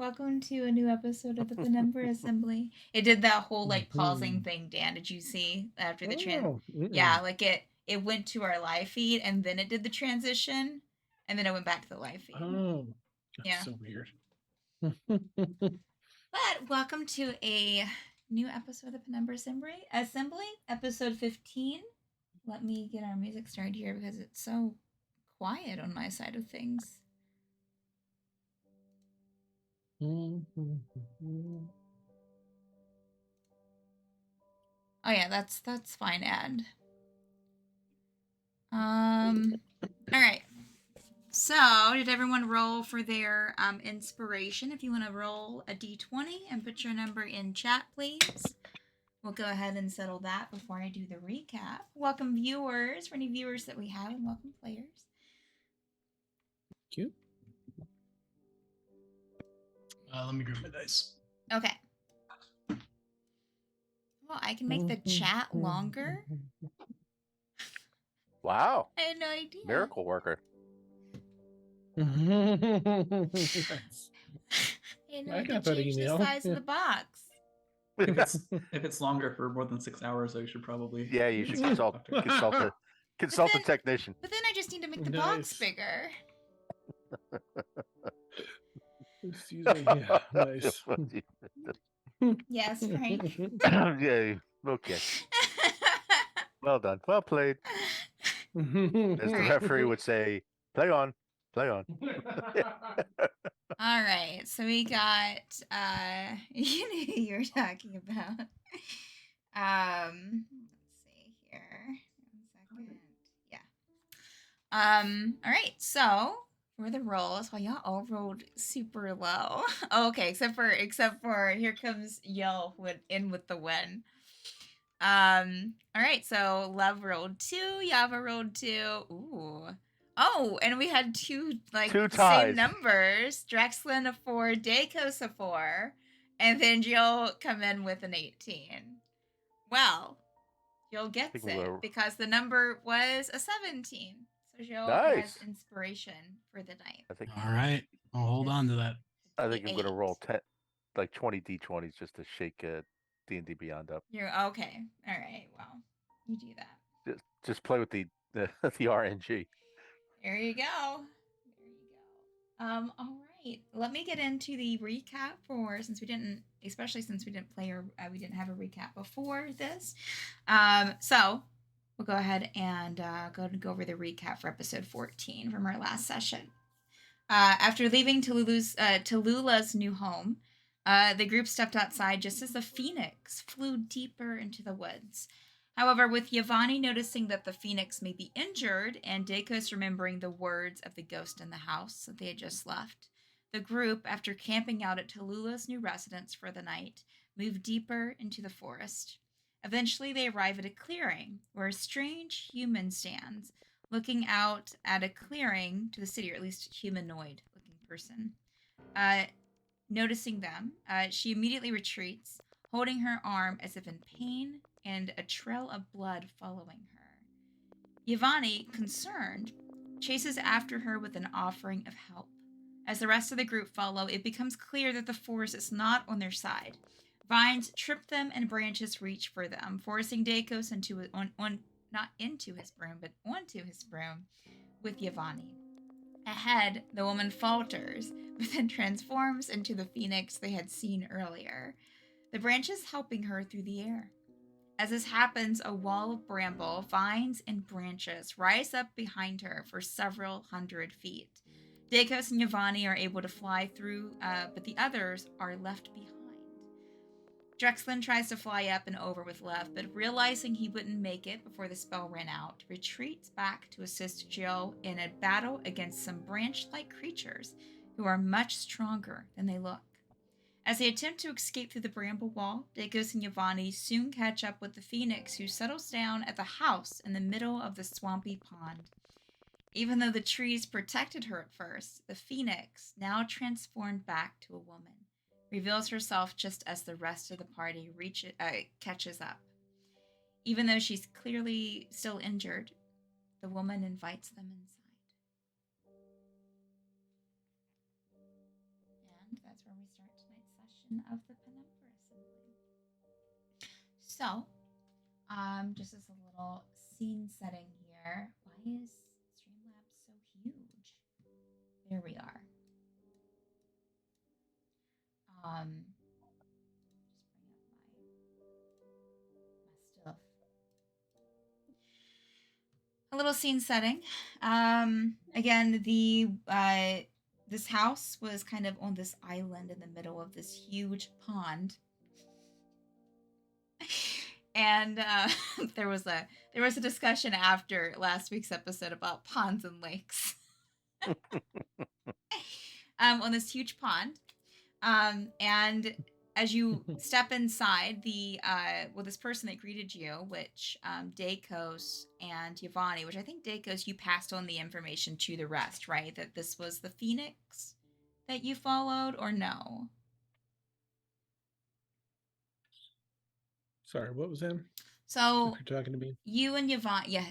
Welcome to a new episode of the Penumbra Assembly. It did that whole like pausing Mhm. thing, Dan. Did you see after the Oh, Yeah, mm-mm. like it went to our live feed and then it did the transition and then it went back to the live feed. Oh, that's Yeah. so weird. But welcome to a new episode of the Penumbra Assembly, episode 15. Let me get our music started here because it's so quiet on my side of things. Oh yeah, that's fine, Ad. All right. So, did everyone roll for their inspiration? If you want to roll a d20 and put your number in chat, please. We'll go ahead and settle that before I do the recap. Welcome, viewers, for any viewers that we have, and welcome, players. Cute. Let me grab my dice. Okay. Well, I can make the chat longer. Wow. I had no idea. Miracle worker. Nice. I had no I idea got to that change the email. size of the box. If it's longer for more than 6 hours, I should probably Yeah, you should consult the technician. But then I just need to make the Nice. box bigger. Excuse me. Yeah, nice. Yes, Frank. Yeah, okay. Well done. Well played. As the referee would say, play on. Play on. All right, so we got you knew who you were talking about. Let's see here. 1 second. Yeah. All right, so for the rolls, well, y'all all rolled super low. Oh, okay, except for here comes Yell with the win. All right, so Love rolled 2, Yava rolled 2. Ooh. Oh, and we had two Two same ties. numbers. Drexlin a 4, Dacos a 4, and then Jill come in with an 18. Well, Jill gets it because the number was a 17. So Jill has inspiration for the night. All right, I'll hold on to that. I think I'm gonna roll 20 d20s just to shake D&D Beyond up. You're okay. All right. Well, you do that. Just play with the RNG. There you go. All right. Let me get into the recap since we didn't play or we didn't have a recap before this. So we'll go ahead and go over the recap for episode 14 from our last session. After leaving Tallulah's new home, the group stepped outside just as the phoenix flew deeper into the woods. However, with Yavani noticing that the phoenix may be injured and Dacos remembering the words of the ghost in the house that they had just left, the group, after camping out at Tallulah's new residence for the night, moved deeper into the forest. Eventually, they arrive at a clearing where a strange human stands, looking out at a clearing to the city, or at least a humanoid-looking person. Noticing them, she immediately retreats, holding her arm as if in pain and a trail of blood following her. Yavani, concerned, chases after her with an offering of help. As the rest of the group follow, it becomes clear that the forest is not on their side. Vines trip them and branches reach for them, forcing Dacos not into his broom, but onto his broom with Yavani. Ahead, the woman falters, but then transforms into the phoenix they had seen earlier, the branches helping her through the air. As this happens, a wall of bramble, vines, and branches rise up behind her for several hundred feet. Dacos and Yavani are able to fly through, but the others are left behind. Drexlin tries to fly up and over with Lev, but realizing he wouldn't make it before the spell ran out, retreats back to assist Jill in a battle against some branch-like creatures who are much stronger than they look. As they attempt to escape through the bramble wall, Dacos and Yavani soon catch up with the phoenix, who settles down at the house in the middle of the swampy pond. Even though the trees protected her at first, the phoenix, now transformed back to a woman, reveals herself just as the rest of the party catches up. Even though she's clearly still injured, the woman invites them inside. And that's where before we start tonight's session of the Penumbra Assembly. So, just as a little scene setting here, why is Streamlabs so huge? There we are. Just bring up my stuff. A little scene setting. Again, the this house was kind of on this island in the middle of this huge pond. And there was a discussion after last week's episode about ponds and lakes. On this huge pond. And as you step inside, this person that greeted you, which Dacos and Giovanni, which I think Dacos, you passed on the information to the rest, right? That this was the Phoenix that you followed, or no? Sorry, what was that? So If you're talking to me. you and Yvonne, yeah.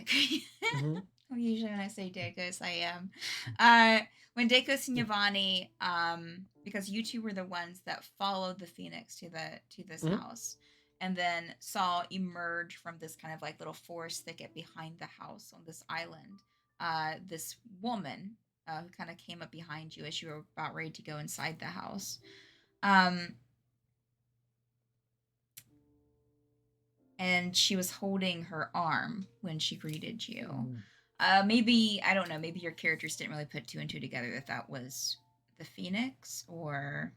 Mm-hmm. Usually when I say Dacos, I am. When Dacos and Giovanni, because you two were the ones that followed the Phoenix to this house, and then saw emerge from this kind of like little forest thicket behind the house on this island. This woman who kind of came up behind you as you were about ready to go inside the house. And she was holding her arm when she greeted you. Maybe, I don't know, maybe your characters didn't really put two and two together that was the Phoenix, or...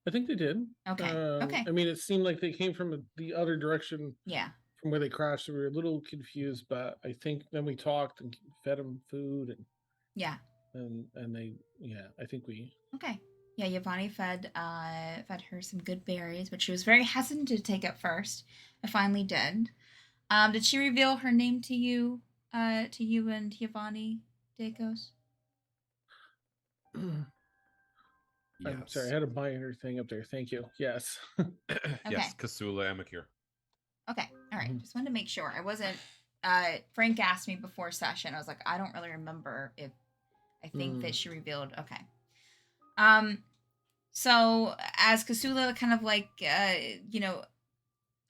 I think they did. Okay. Okay. I mean, it seemed like they came from the other direction. Yeah. From where they crashed. We were a little confused, but I think then we talked and fed them food and yeah, and they I think we okay. Yeah, Giovanni fed her some good berries, but she was very hesitant to take at first. I finally did. Did she reveal her name to you and Giovanni, Dacos? Yes. I'm sorry, I had a binder thing up there. Thank you. Yes. Yes, Kasula Amakir. Okay, all right. Just wanted to make sure. I wasn't. Frank asked me before session. I was like, I don't really remember if I think that she revealed. Okay. So as Kasula kind of like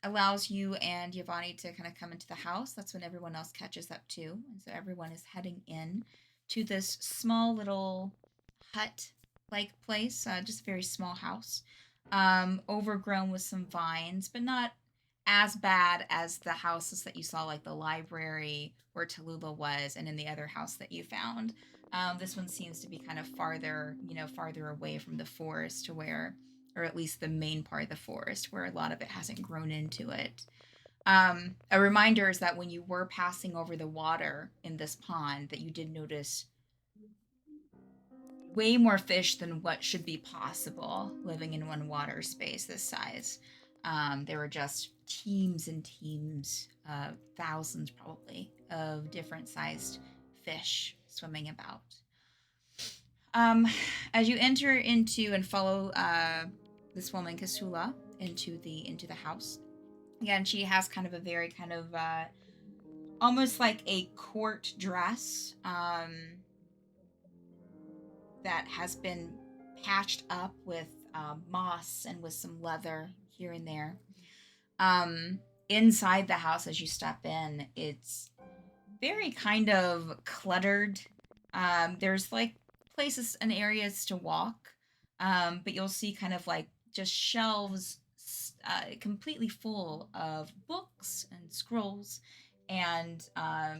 allows you and Giovanni to kind of come into the house, that's when everyone else catches up too, and so everyone is heading in to this small little hut-like place, just a very small house, overgrown with some vines, but not as bad as the houses that you saw, like the library where Tallulah was, and in the other house that you found. This one seems to be kind of farther away from the forest, to where, or at least the main part of the forest, where a lot of it hasn't grown into it. A reminder is that when you were passing over the water in this pond, that you did notice way more fish than what should be possible living in one water space this size. There were just teams and teams, thousands probably, of different sized fish swimming about. As you enter into and follow this woman Kasula into the house, again, she has kind of a very kind of almost like a court dress that has been patched up with moss and with some leather here and there. Inside the house, as you step in, it's very kind of cluttered. There's like places and areas to walk, but you'll see kind of like just shelves completely full of books and scrolls, and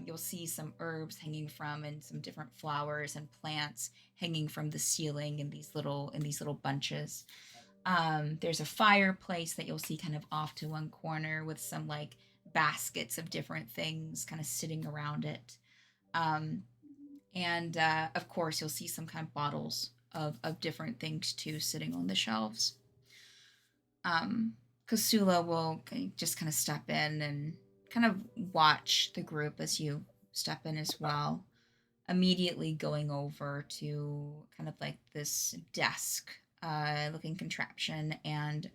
you'll see some herbs hanging from, and some different flowers and plants hanging from the ceiling in these little bunches. There's a fireplace that you'll see kind of off to one corner with some like baskets of different things kind of sitting around it. And of course, you'll see some kind of bottles of different things too sitting on the shelves. Kasula will just kind of step in and kind of watch the group as you step in as well, immediately going over to kind of like this desk looking contraption and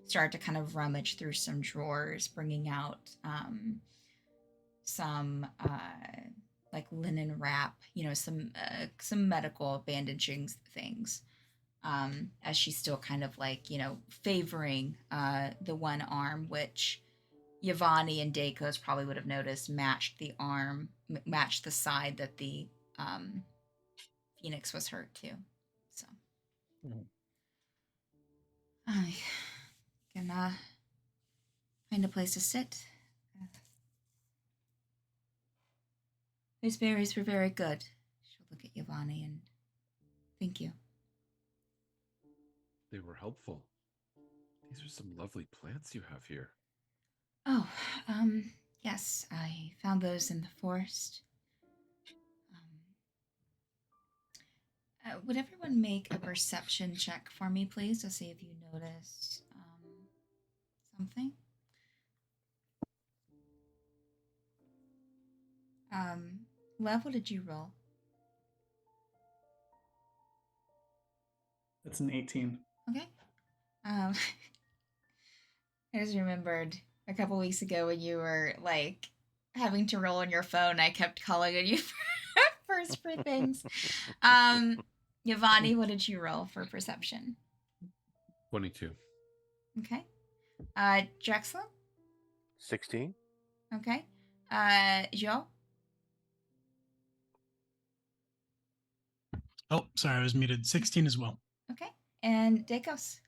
start to kind of rummage through some drawers, bringing out some like linen wrap, some medical bandaging things. As she's still kind of like favoring the one arm, which Yvonne and Dacos probably would have noticed matched the side that the um, Phoenix was hurt to. So Mhm. I can find a place to sit. These berries were very good. She'll look at Yvonne and thank you. They were helpful. These are some lovely plants you have here. Oh, yes, I found those in the forest. Would everyone make a perception check for me, please, to see if you notice something? Lev, what did you roll? That's an 18. Okay. I just remembered a couple weeks ago when you were like having to roll on your phone. I kept calling on you for things. Yvonne, what did you roll for perception? 22. Okay. Drexel? 16. Okay. Joe? Oh, sorry, I was muted. 16 as well. Okay. And Dacos?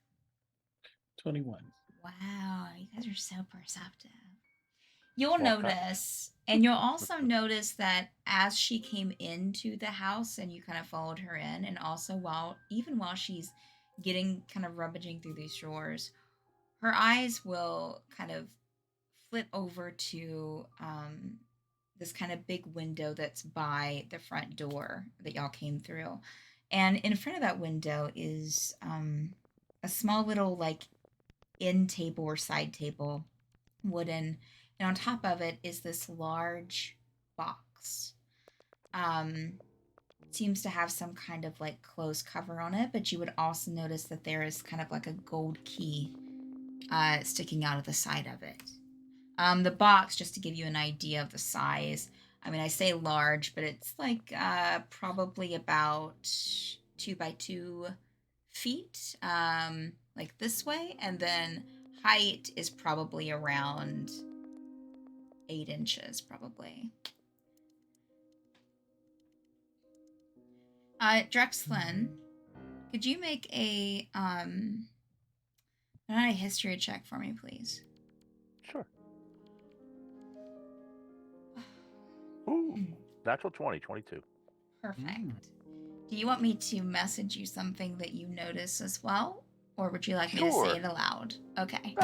21. Wow, you guys are so perceptive. You'll Small notice, and you'll also notice that as she came into the house and you kind of followed her in, and also while she's getting kind of rummaging through these drawers, her eyes will kind of flip over to this kind of big window that's by the front door that y'all came through. And in front of that window is a small little like end table or side table, wooden, and on top of it is this large box. Seems to have some kind of like closed cover on it, but you would also notice that there is kind of like a gold key sticking out of the side of it. The box, just to give you an idea of the size, I mean, I say large, but it's like probably about 2 by 2 feet, like this way, and then height is probably around 8 inches, probably. Drexlin, could you make a history check for me, please? Sure. Ooh, natural 20, 22. Perfect. Do you want me to message you something that you notice as well? Or would you like me to say it aloud? Okay.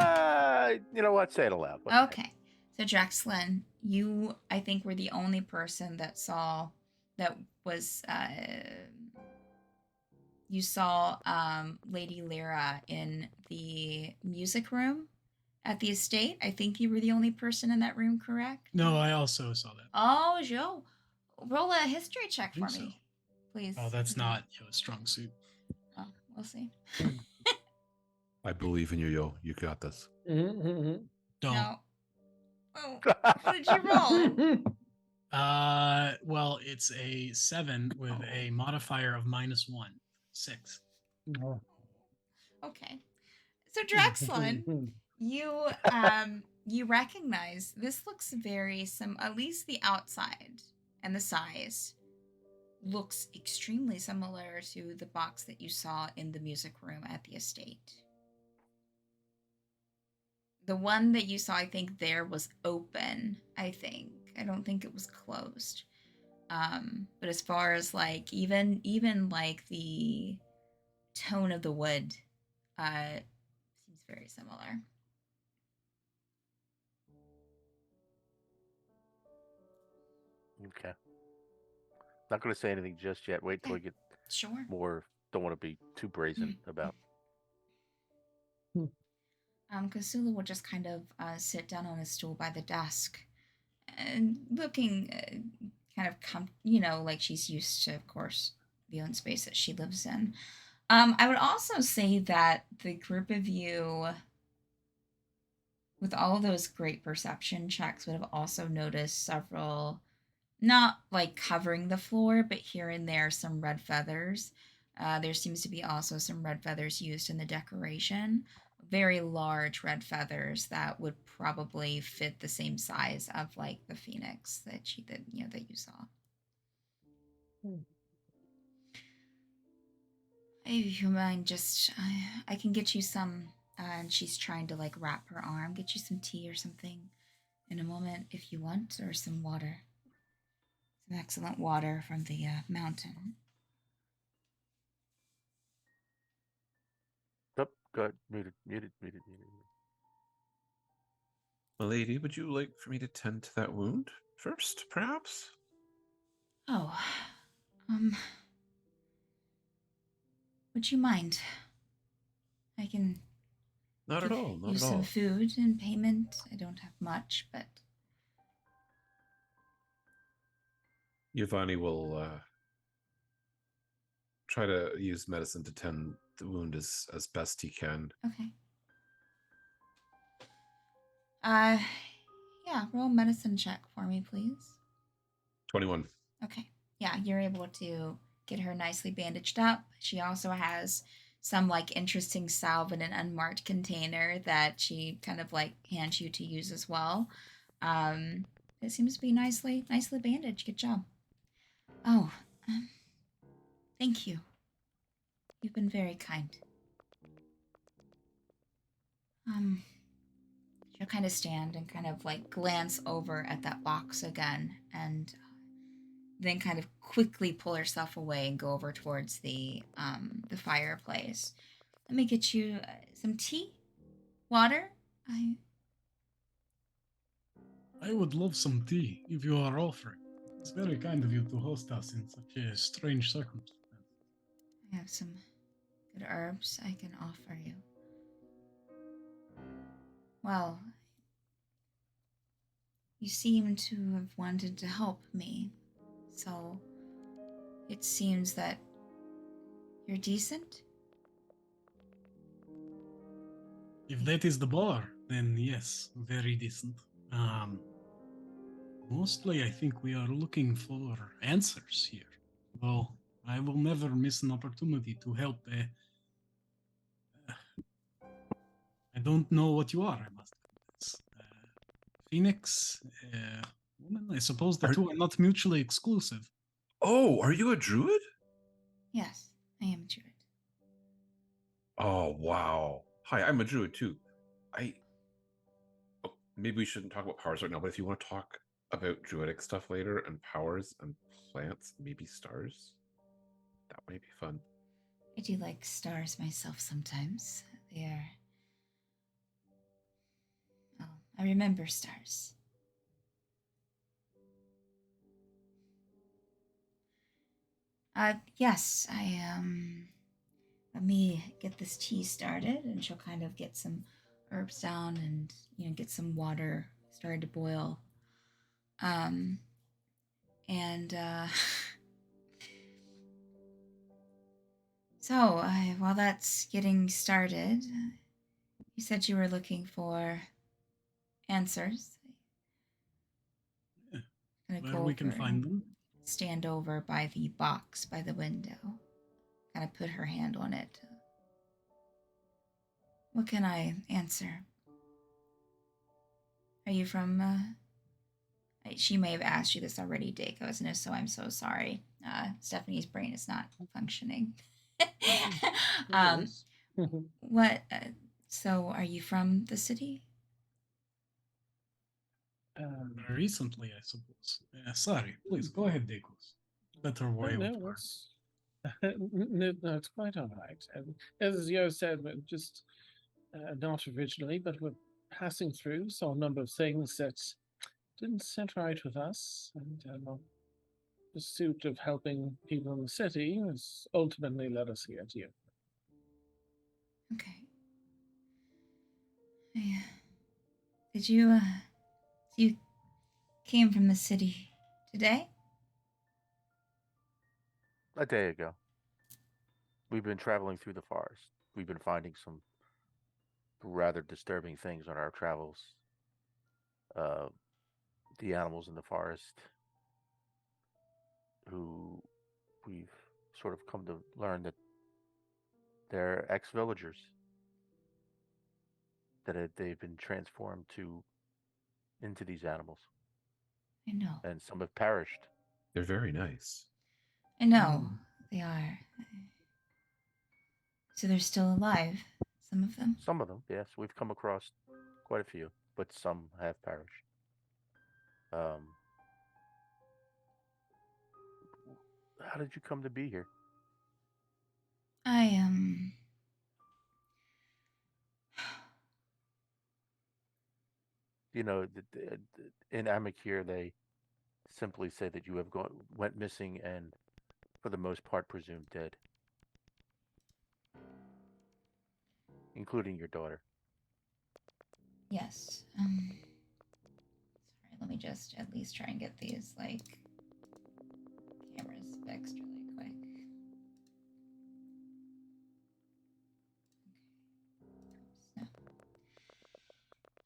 You know what? Say it aloud. What the heck? Okay. So Drexlin, you, I think, were the only person that saw, that was, you saw Lady Lyra in the music room at the estate. I think you were the only person in that room, correct? No, I also saw that. Oh, Joe. Roll a history check for So. me, please. Oh, that's not a strong suit. Oh, we'll see. I believe in you, Yo. You got this. Don't. No. Oh, what did you roll? Well, it's a 7 with a modifier of -1. 6. Oh. Okay. So Drexlin, you you recognize this looks very at least the outside and the size looks extremely similar to the box that you saw in the music room at the estate. The one that you saw, I think, there was open, I think. I don't think it was closed. But as far as like even like the tone of the wood seems very similar. Okay. Not going to say anything just yet. Wait till we get more. Don't want to be too brazen about. Kasula will just kind of sit down on a stool by the desk and looking kind of like she's used to, of course, the own space that she lives in. I would also say that the group of you, with all of those great perception checks, would have also noticed several not like covering the floor, but here and there some red feathers. There seems to be also some red feathers used in the decoration. Very large red feathers that would probably fit the same size of like the phoenix that you saw. Hmm. If you mind, just I can get you some. And she's trying to like wrap her arm. Get you some tea or something in a moment if you want, or some water. Some excellent water from the mountain. Yep, good. Muted, muted, muted, muted. Milady, would you like for me to tend to that wound first, perhaps? Oh, um, would you mind? I can Not at give all, not you at some all. food in payment. I don't have much, but Giovanni will try to use medicine to tend the wound as best he can. okay. Uh, yeah, roll a medicine check for me, please. 21. Okay. Yeah, you're able to get her nicely bandaged up. She also has some like interesting salve in an unmarked container that she kind of like hands you to use as well. It seems to be nicely bandaged. Good job. Oh, um, thank you. You've been very kind. Um, she'll kind of stand and kind of like glance over at that box again, and then kind of quickly pull herself away and go over towards the fireplace. Let me get you some tea, water. I would love some tea if you are offering. It's very kind of you to host us in such a strange circumstance. I have some good herbs I can offer you. Well, you seem to have wanted to help me, so it seems that you're decent. If that is the bar, then yes, very decent. Mostly I think we are looking for answers here. Well, I will never miss an opportunity to help I don't know what you are, I must confess. Phoenix, woman, I suppose the Are- two are not mutually exclusive. Oh, are you a druid? Yes, I am a druid. Oh, wow. Hi, I'm a druid too. Maybe we shouldn't talk about powers right now, but if you want to talk about druidic stuff later and powers and plants, maybe stars, that might be fun. I do like stars myself sometimes. They are. Oh, I remember stars. Yes, let me get this tea started, and she'll kind of get some herbs down and get some water started to boil. Um, and so while that's getting started, you said you were looking for answers. Yeah, Gonna where go we can over find and them. stand over by the box by the window. Kind of put her hand on it. What can I answer? Are you from? She may have asked you this already, Dacos, and if so, I'm so sorry. Stephanie's brain is not functioning. No um, worries. what? So, are you from the city? Recently, I suppose. Sorry, please go ahead, Dekos. Better way of no, learning. that's no, it's quite all right. And as Yo said, we're just not originally, but we're passing through, saw a number of things that didn't sit right with us, and the pursuit of helping people in the city has ultimately led us here to you. Okay. Yeah. Did you? You came from the city today? A day ago, we've been traveling through the forest. We've been finding some rather disturbing things on our travels. Uh, the animals in the forest, who we've sort of come to learn that they're ex-villagers, they've been transformed into these animals, I know. and some have perished. They're very nice. I know. They are. So they're still alive. Some of them. Some of them, yes, we've come across quite a few, but some have perished. Um, how did you come to be here? I You know, in Amicure, they simply say that you have went missing and, for the most part, presumed dead, including your daughter. Yes. Sorry, let me just at least try and get these, like, cameras fixed really quick. Okay.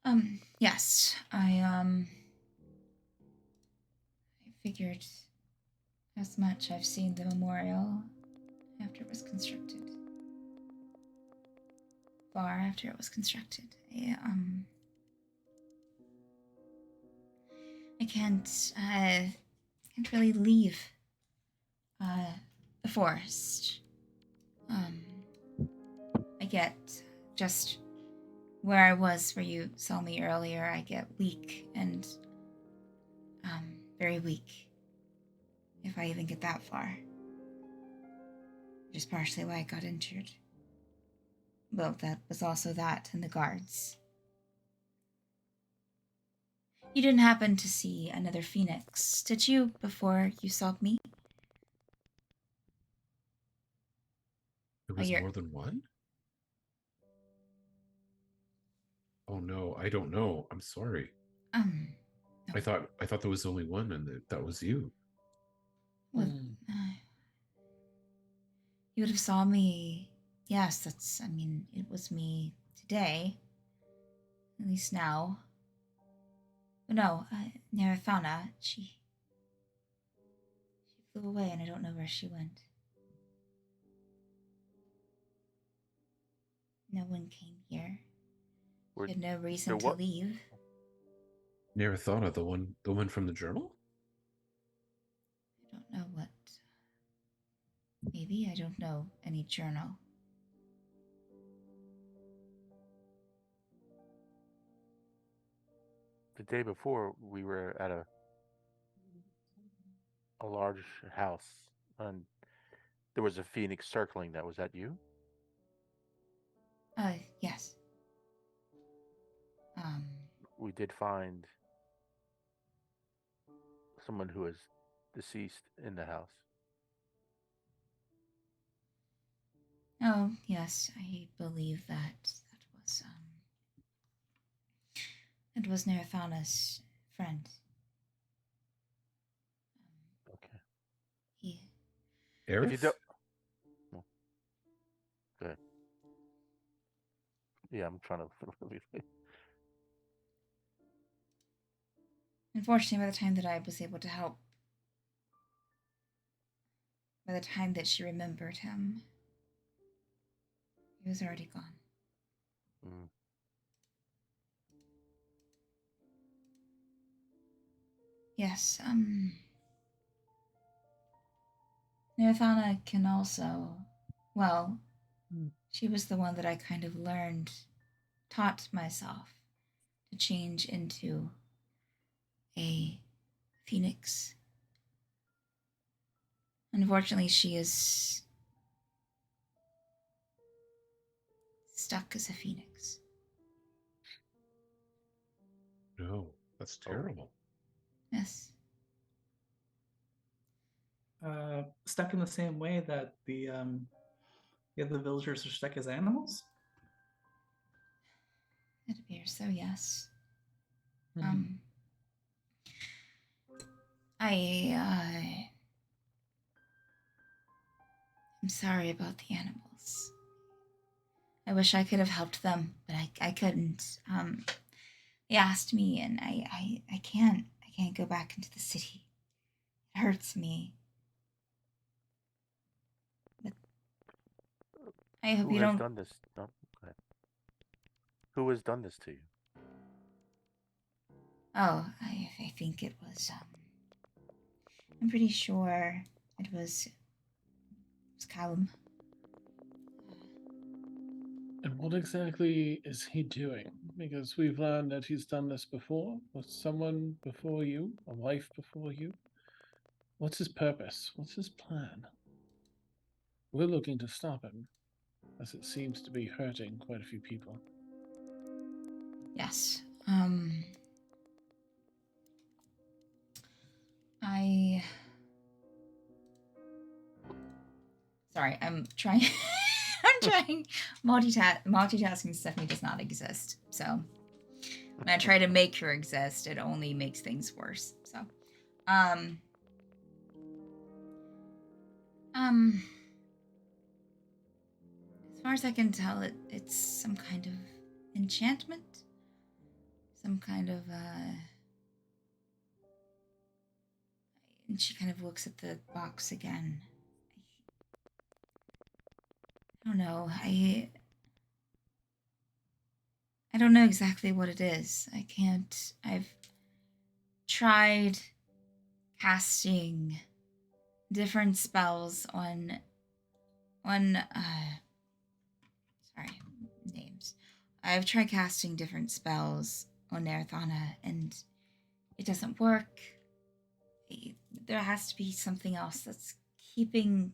No. Yes. I figured as much. I've seen the memorial after it was constructed. Far after it was constructed. I can't really leave the forest. I get just where I was where you saw me earlier, I get weak and very weak. If I even get that far. Which is partially why I got injured. Well, that was also that and the guards. You didn't happen to see another phoenix, did you, before you saw me? There was you're- more than one? Oh no, I don't know. I'm sorry. No. I thought there was only one, and that was you. Well, you would have saw me. Yes, it was me today. At least now. But no, Narafana, she flew away and I don't know where she went. No one came here. She had no reason to leave. Narathana, the one from the journal? I don't know what. Maybe I don't know any journal. The day before, we were at a large house, and there was a phoenix circling that. Was that you? Yes. We did find someone who is deceased in the house. Oh, yes, I believe that was Narathana's friend. Okay. He. Aerith? If you don't, well, go ahead. Yeah, I'm trying to. Unfortunately, by the time that I was able to help, by the time that she remembered him, he was already gone. Mm. Yes, Nirathana can also, well, she was the one that I kind of taught myself to change into a phoenix. Unfortunately, she is stuck as a phoenix. No, that's terrible. Yes. Stuck in the same way that the other villagers are stuck as animals? It appears so, yes. Mhm. I'm sorry about the animals. I wish I could have helped them, but I couldn't. They asked me, and I can't go back into the city. It hurts me. I hope Who you has don't. done this? No, go ahead. Who has done this to you? Oh, I think it was. I'm pretty sure it was Callum. And what exactly is he doing? Because we've learned that he's done this before with someone before you, a wife before you. What's his purpose? What's his plan? We're looking to stop him, as it seems to be hurting quite a few people. Yes. I. Sorry, I'm trying. I'm trying. Multitasking Stephanie does not exist. So when I try to make her exist, it only makes things worse. So, as far as I can tell, it's some kind of enchantment, some kind of And she kind of looks at the box again. I don't know. I don't know exactly what it is. I can't. I've tried casting different spells on sorry, names. I've tried casting different spells on Narathana and it doesn't work. There has to be something else that's keeping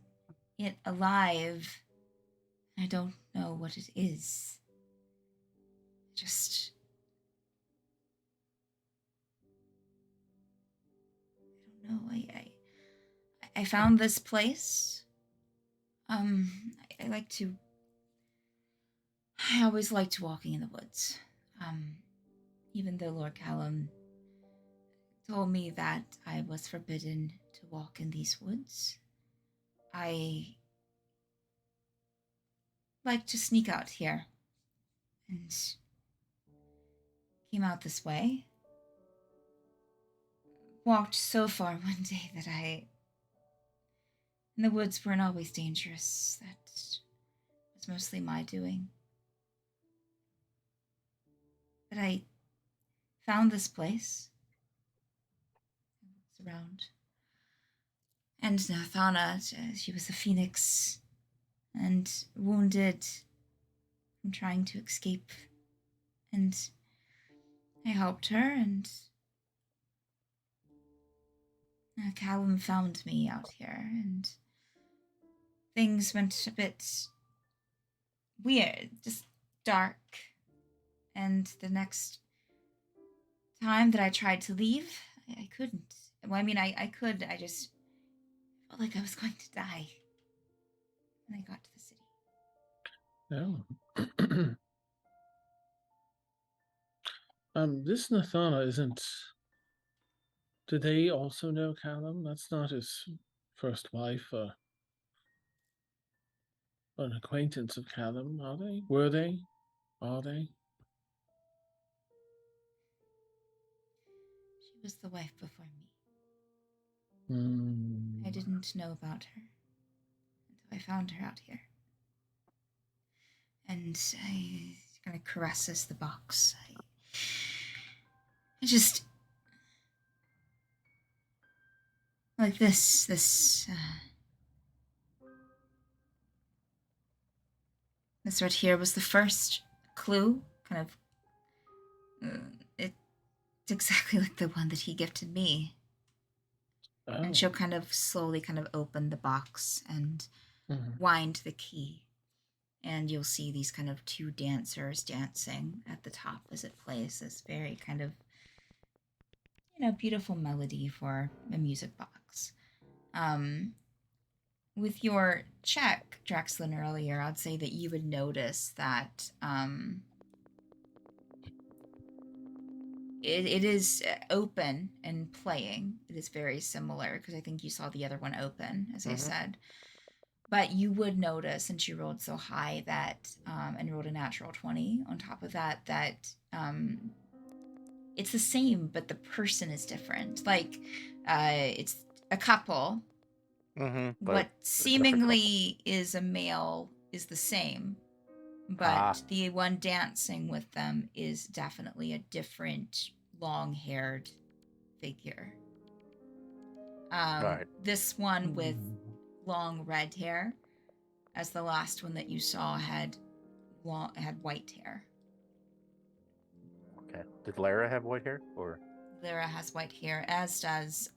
it alive. I don't know what it is. Just I don't know. I found this place. I like to. I always liked walking in the woods. Even though Lord Callum told me that I was forbidden to walk in these woods, I like to sneak out here and came out this way. Walked so far one day that and the woods weren't always dangerous. That was mostly my doing. But I found this place. I looked around. And Nathana, she was a phoenix and wounded from trying to escape. And I helped her, and Callum found me out here, and things went a bit weird, just dark. And the next time that I tried to leave, I couldn't. Well, I mean, I could, I just felt like I was going to die when I got to the city. No. This Nathana isn't. Do they also know Callum? That's not his first wife or an acquaintance of Callum, are they? Were they? Are they? She was the wife before me. Hmm. I didn't know about her until I found her out here. And I kind of caresses the box. I just like this right here was the first clue. Kind of, it's exactly like the one that he gifted me. Oh. And she'll kind of slowly kind of open the box and wind the key. And you'll see these kind of two dancers dancing at the top as it plays this very kind of, beautiful melody for a music box. With your check, Drexlin, earlier, I'd say that you would notice that it is open and playing. It is very similar because I think you saw the other one open, as I said. But you would notice, since you rolled so high that, and rolled a natural 20 on top of that, that it's the same, but the person is different. Like, it's a couple. But What seemingly is a male is the same, Ah. but the one dancing with them is definitely a different long-haired figure. Right. This one with long red hair, as the last one that you saw had white hair. Okay. Did Lara have white hair or? Lyra has white hair, as does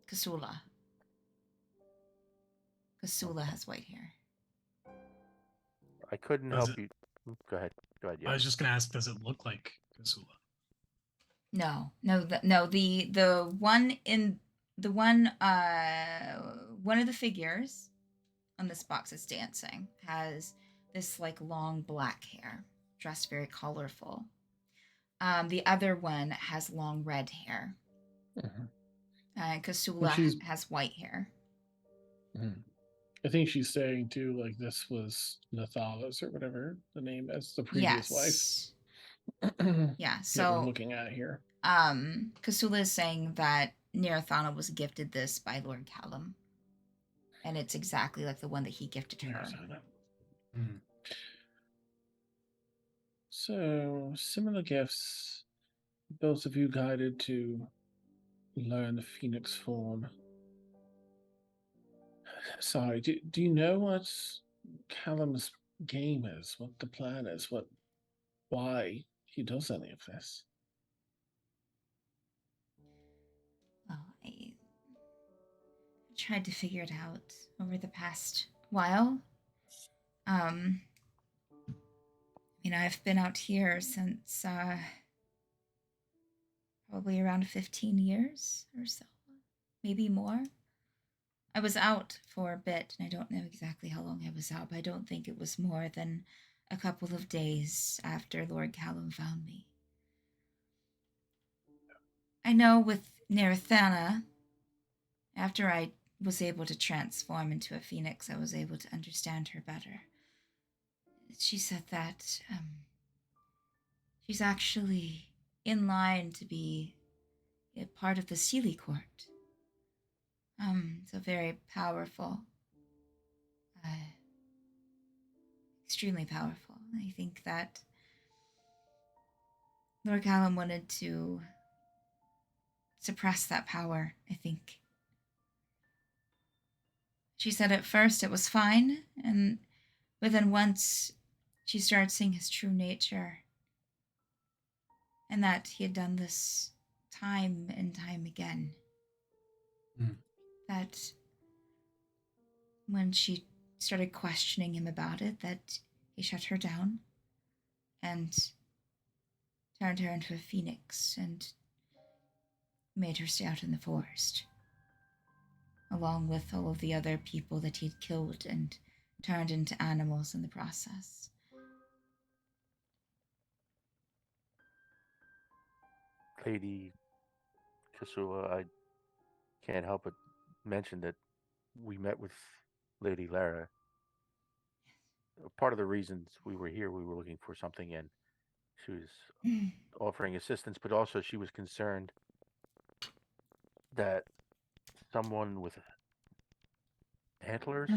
Kasula. Kasula has white hair. I couldn't Does help it- you. Go ahead. Go ahead. I Yeah. was just gonna ask, does it look like Kasula? No. The one in the one of the figures on this box that's dancing has this like long black hair, dressed very colorful. The other one has long red hair. Mhm. Kasula she's- has white hair. Mhm. I think she's saying too, like this was Nathalis or whatever the name is, the previous Yes. wife. Yeah. That So we're looking at here. Kasula is saying that Nirathana was gifted this by Lord Callum. And it's exactly like the one that he gifted her. Hmm. So similar gifts, both of you guided to learn the Phoenix form. Sorry, do you know what Callum's game is? What the plan is? Why he does any of this? Well, I tried to figure it out over the past while. I've been out here since probably around 15 years or so, maybe more. I was out for a bit, and I don't know exactly how long I was out, but I don't think it was more than a couple of days after Lord Callum found me. I know with Narathana, after I was able to transform into a phoenix, I was able to understand her better. She said that she's actually in line to be a part of the Sealy Court. So very powerful. Extremely powerful. I think that Lord Callum wanted to suppress that power, I think. She said at first it was fine, but then once she started seeing his true nature, and that he had done this time and time again, that when she started questioning him about it, that he shut her down and turned her into a phoenix and made her stay out in the forest, along with all of the other people that he'd killed and turned into animals in the process. Lady Kasula, I can't help but mention that we met with Lady Lara. Part of the reasons we were here, we were looking for something, and she was offering assistance, but also she was concerned that someone with antlers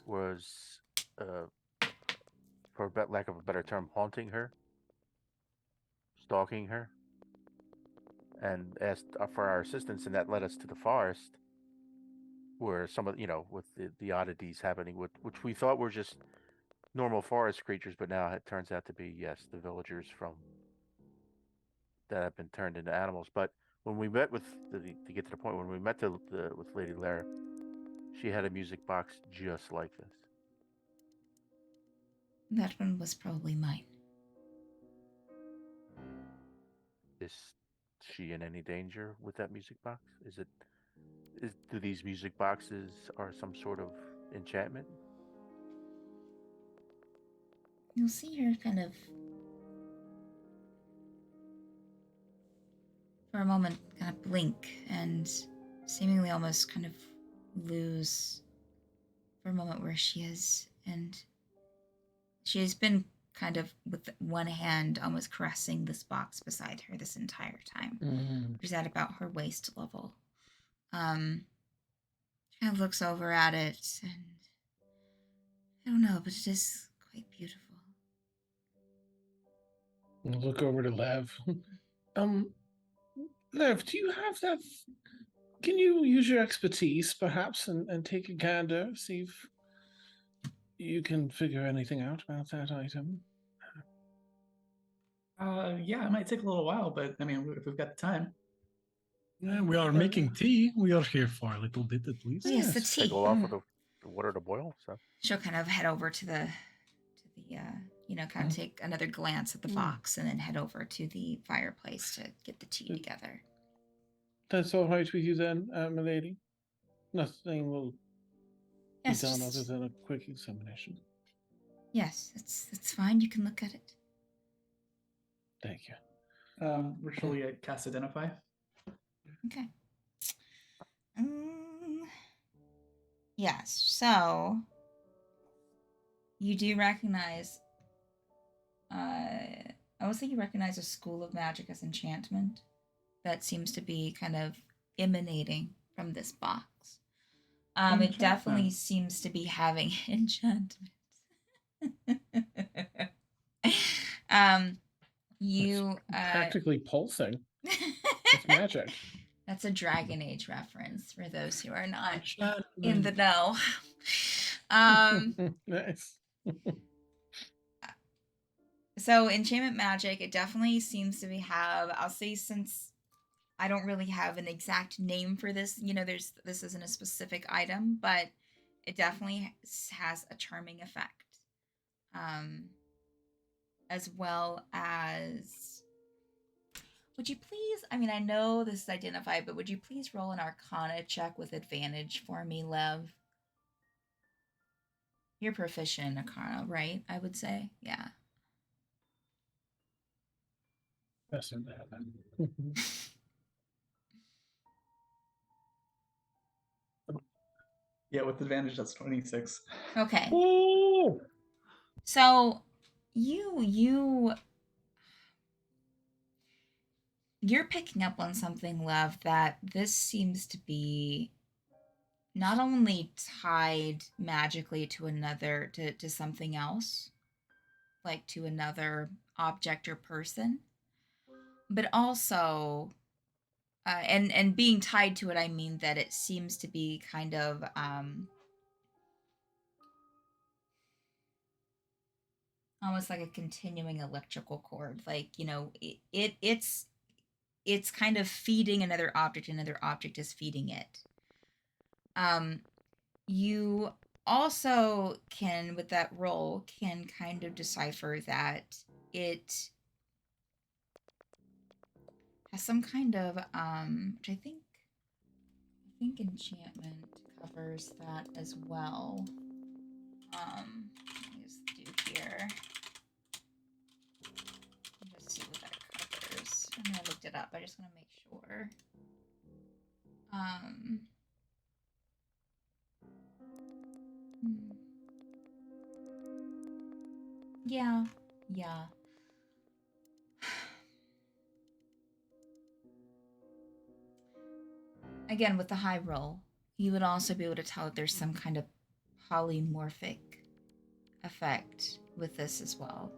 was, for lack of a better term, haunting her, stalking her, and asked for our assistance, and that led us to the forest, where some of with the oddities happening, which we thought were just normal forest creatures, but now it turns out to be, yes, the villagers from that have been turned into animals. But when we met with to get to the point, when we met with Lady Lara, she had a music box just like this. That one was probably mine. Is she in any danger with that music box? Do these music boxes are some sort of enchantment? You'll see her kind of, for a moment, kind of blink and seemingly almost kind of lose for a moment where she is. And she has been kind of with one hand almost caressing this box beside her this entire time. She's at about her waist level. She kind of looks over at it and I don't know, but it is quite beautiful. I'll look over to Lev. Lev, do you have that? Can you use your expertise, perhaps, and take a gander, see if you can figure anything out about that item? Yeah, it might take a little while, but I mean, if we've got the time. Yeah, we are making tea. We are here for a little bit at least. Oh, yes, the Yes. tea. Take a while for the water to boil. So She'll kind of head over to the kind of take another glance at the box and then head over to the fireplace to get the tea together. That's all right with you then, milady? Nothing will Yes, be done just- other than a quick examination. Yes, it's fine. You can look at it. Thank you. Ritually cast Identify. Okay. Yes. So you do recognize. I would say you recognize a school of magic as enchantment that seems to be kind of emanating from this box. It definitely Enchantment. seems to be having enchantment. You Practically pulsing with magic. That's a Dragon Age reference for those who are not Enchantment. in the know. Nice. So enchantment magic, it definitely seems to I'll say, since I don't really have an exact name for this, this isn't a specific item, but it definitely has a charming effect. As well as, would you please, I know this is identified, but would you please roll an Arcana check with advantage for me, Lev? You're proficient in Arcana, right? I would say. Yeah. That's in there then. Yeah, with advantage, that's 26. Okay. Ooh! So you're picking up on something, Lev, that this seems to be not only tied magically to another to something else, like to another object or person, but also and being tied to it, I mean that it seems to be kind of almost like a continuing electrical cord, like it's kind of feeding another object is feeding it. You also can, with that roll, can kind of decipher that it has some kind of which I think enchantment covers that as well. Let me just do here. Just see what that covers. I looked it up. I just want to make sure. Yeah. Again, with the high roll, you would also be able to tell that there's some kind of polymorphic effect with this as well.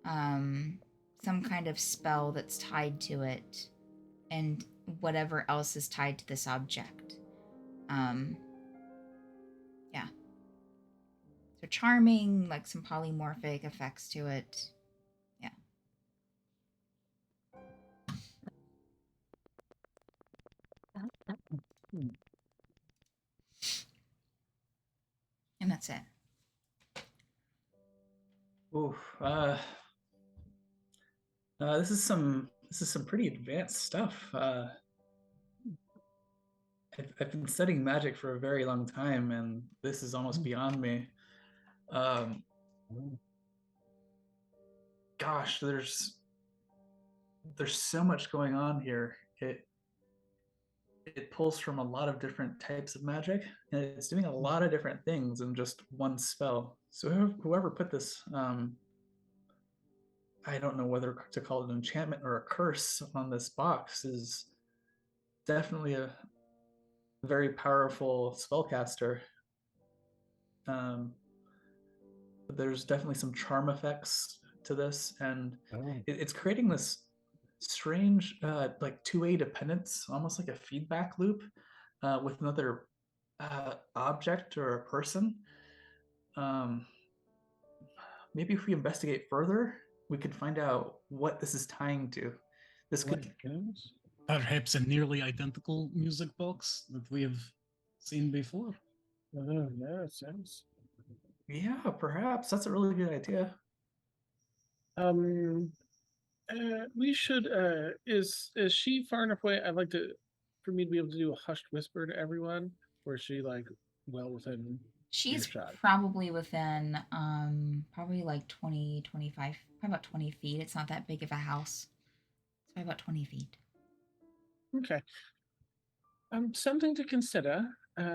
Some kind of spell that's tied to it, and whatever else is tied to this object. Yeah. So charming, like some polymorphic effects to it. Yeah. And that's it. Oof. This is some pretty advanced stuff. I've been studying magic for a very long time, and this is almost beyond me. Gosh, there's so much going on here. It pulls from a lot of different types of magic, and it's doing a lot of different things in just one spell. So whoever put this, I don't know whether to call it an enchantment or a curse on this box, is definitely a very powerful spellcaster. But there's definitely some charm effects to this, and Oh. it's creating this strange, like two-way dependence, almost like a feedback loop with another object or a person. Um, Maybe if we investigate further, we could find out what this is tying to. This My could goodness. Perhaps a nearly identical music box that we have seen before. Oh, yeah, it sounds. Yeah, perhaps that's a really good idea. We should. Is she far enough away? I'd like to, for me to be able to do a hushed whisper to everyone, or is she like well within She's earshot? probably within probably like 20, 25, probably about 20 feet. It's not that big of a house. It's probably about 20 feet. Okay. Something to consider.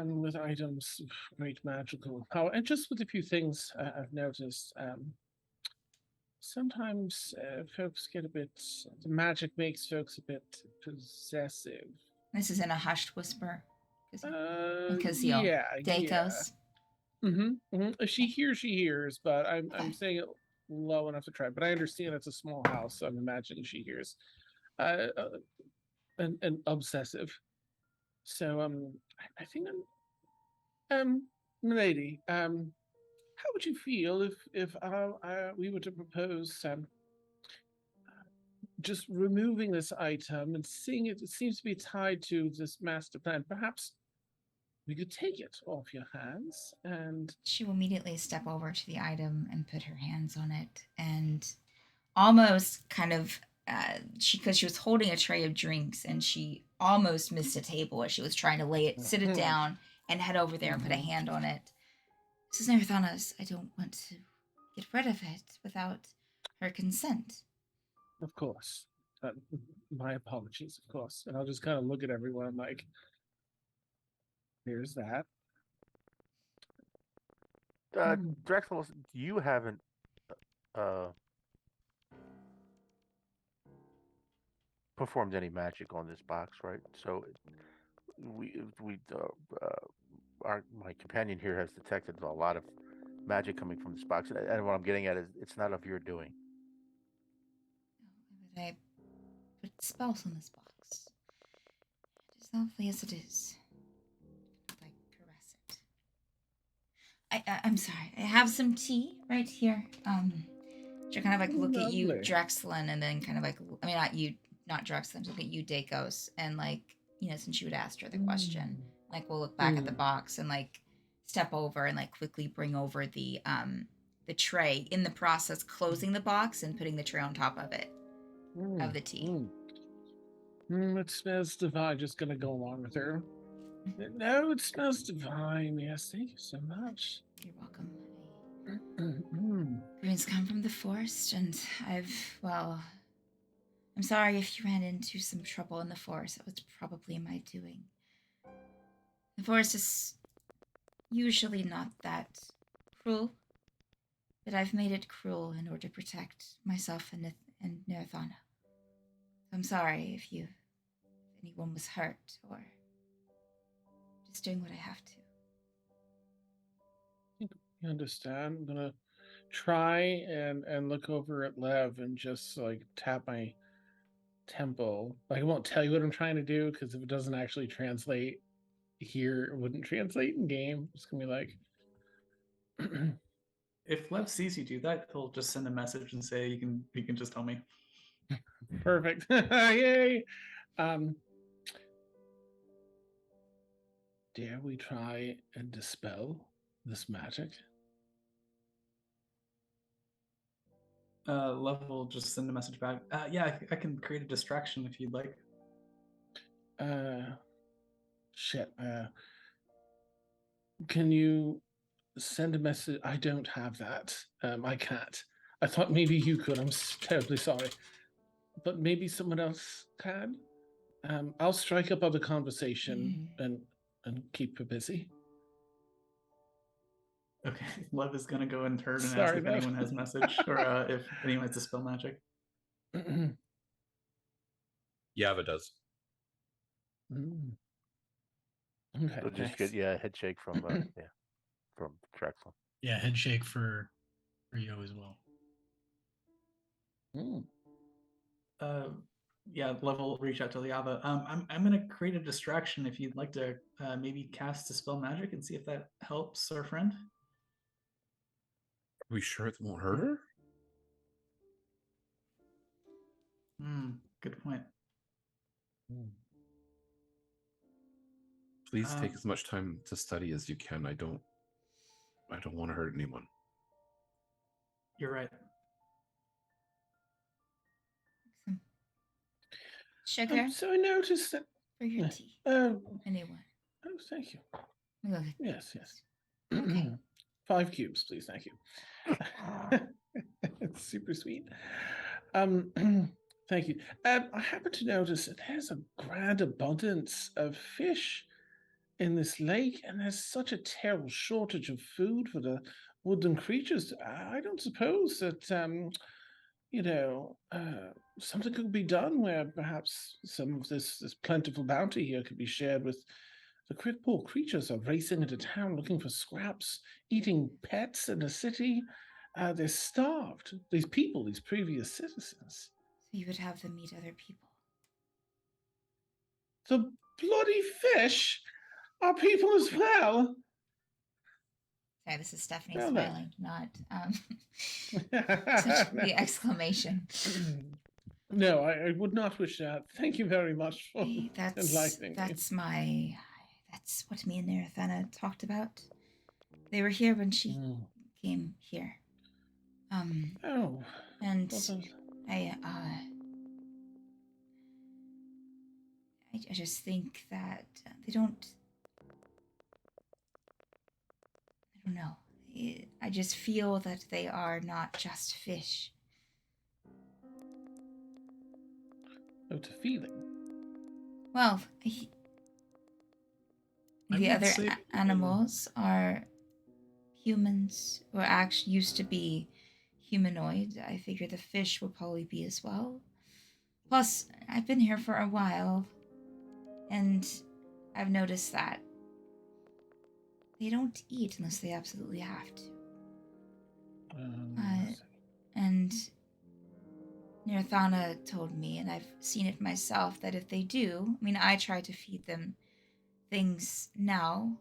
With items of great magical power, and just with a few things I've noticed. Sometimes folks get a bit. The magic makes folks a bit possessive. This is in a hushed whisper. Because Yeah, Dacos. If she hears, she hears, but I'm saying it low enough to try. But I understand it's a small house, so I'm imagining she hears. And obsessive. So I think milady, how would you feel if we were to propose just removing this item and seeing it seems to be tied to this master plan? Perhaps we could take it off your hands and She will immediately step over to the item and put her hands on it, and almost kind of because she was holding a tray of drinks and she almost missed a table as she was trying to sit it down and head over there and put a hand on it. Mrs. Narathanas, I don't want to get rid of it without her consent. of course. My apologies, of course. And I'll just kind of look at everyone like, here's that. Drexel, you haven't performed any magic on this box, right? So my companion here has detected a lot of magic coming from this box, and what I'm getting at is it's not of your doing. But I put spells on this box. It is lovely as it is. I caress it. I'm sorry. I have some tea right here. She'll kind of like look at you, Lovely. Drexlin, and then kind of like, I mean, not you, not Drexlin, look at you, Dacos, and like, since you had asked her the question, like we'll look back at the box and like step over and like quickly bring over the tray, in the process closing the box and putting the tray on top of it, of the tea. It smells divine. Just gonna go along with her. No, it smells divine. Yes, thank you so much. You're welcome. Mm. Greens come from the forest, and I'm sorry if you ran into some trouble in the forest. That was probably my doing. The forest is usually not that cruel, but I've made it cruel in order to protect myself and Nirathana. I'm sorry if anyone was hurt, or just doing what I have to. You understand? I'm gonna try and look over at Lev and just like tap my temple. Like, I won't tell you what I'm trying to do because if it doesn't actually translate here, it wouldn't translate in game. It's gonna be like If Lev sees you do that, he'll just send a message and say, "You can just tell me." perfect. Yay! Dare we try and dispel this magic? Lev will just send a message back. Yeah, I can create a distraction if you'd like. Shit. Can you send a message? I don't have that. I can't. I thought maybe you could. I'm terribly sorry. But maybe someone else can. I'll strike up other conversation and keep her busy. Okay, Lev is gonna go in turn and ask Sorry, if Lev. anyone has message or if anyone has dispel magic. Yava does. Okay, So just thanks. get a head shake from yeah. from Drexel. Yeah, head shake for Yo as well. Mm. Yeah, level reach out to Liava. I'm gonna create a distraction if you'd like to maybe cast Dispel Magic and see if that helps our friend. Are we sure it won't hurt her? Good point. Mm. Please take Um, as much time to study as you can. I don't want to hurt anyone. You're right. Sugar So I noticed that. for your tea. Oh, Anyone? oh, thank you. Look at Yes, yes. Okay. 5 cubes, please. Thank you. It's super sweet. Thank you. I happen to notice that there's a grand abundance of fish in this lake, and there's such a terrible shortage of food for the woodland creatures. I don't suppose that something could be done where perhaps some of this plentiful bounty here could be shared with the poor creatures are racing into town looking for scraps, eating pets in the city. They're starved. These people, these previous citizens. So you would have them meet other people. The bloody fish are people as well. Sorry, this is Stephanie Well then. smiling, not such the exclamation. No, I would not wish that. Thank you very much for Hey, enlightening me. That's what me and Narathana talked about. They were here when she Mm. came here. Oh, And what a- I just think that they don't. I don't know. I just feel that they are not just fish. it's a feeling. Well, I the would other say, animals are humans, or actually used to be humanoid. I figure the fish will probably be as well. Plus, I've been here for a while, and I've noticed that they don't eat unless they absolutely have to. I see. And Nirthana told me, and I've seen it myself, that if they do, I mean, I try to feed them things now.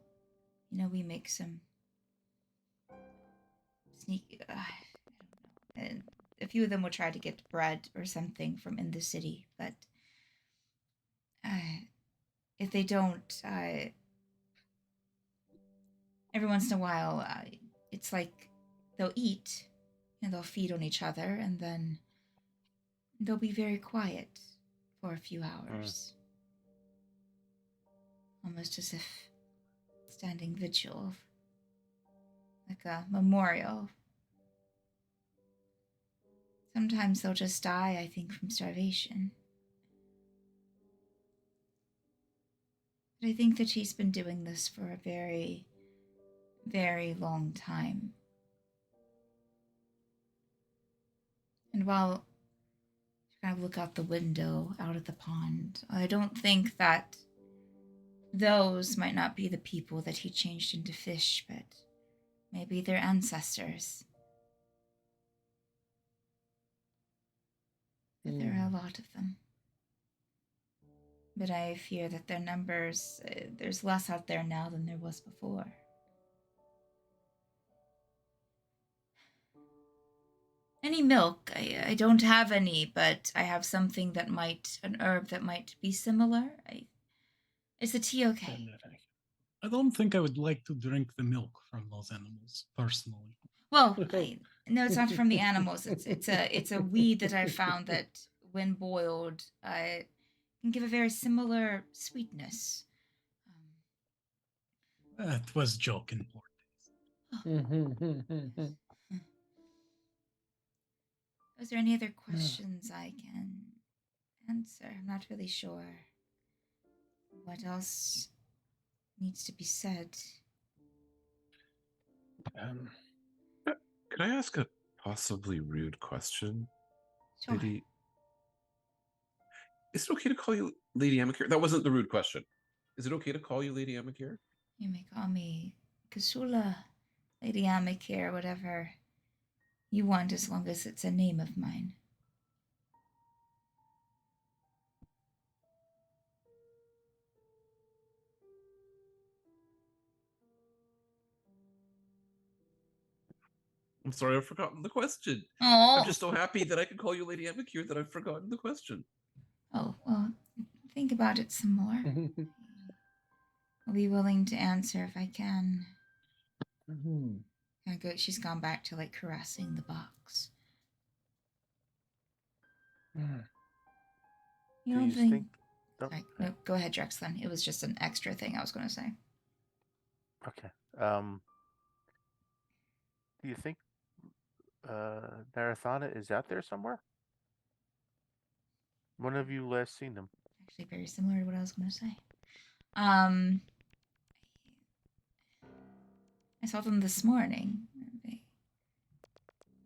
You know, we make some sneak. I don't know. And a few of them will try to get bread or something from in the city, but if they don't, every once in a while, it's like they'll eat and they'll feed on each other, and then they'll be very quiet for a few hours. Almost as if standing vigil, like a memorial. Sometimes they'll just die, I think, from starvation. But I think that she's been doing this for a very, very long time. And while I kind of look out the window, out at the pond, I don't think that those might not be the people that he changed into fish, but maybe their ancestors. But there are a lot of them. But I fear that their numbers, there's less out there now than there was before. Any milk? I don't have any, but I have something that might, an herb that might be similar. Is the tea okay? No, thank you. I don't think I would like to drink the milk from those animals personally. Well, no, it's not from the animals. It's a weed that I found that, when boiled, can give a very similar sweetness. It was joke in Portuguese. Is there any other questions I can answer? I'm not really sure what else needs to be said. Can I ask a possibly rude question? Sure. Lady, is it okay to call you Lady Amakir? That wasn't the rude question. Is it okay to call you Lady Amakir? You may call me Kasula. Lady Amicare, whatever you want, as long as it's a name of mine. I'm sorry, I've forgotten the question. Oh. I'm just so happy that I can call you Lady Epicure that I've forgotten the question. Oh, well, think about it some more. I'll be willing to answer if I can. She's gone back to like caressing the box. You don't think? No, Sorry, no, go ahead, Drexlin. It was just an extra thing I was going to say. Okay. Do you think Narathana is out there somewhere? When have you last seen them? Actually, very similar to what I was going to say. I saw them this morning,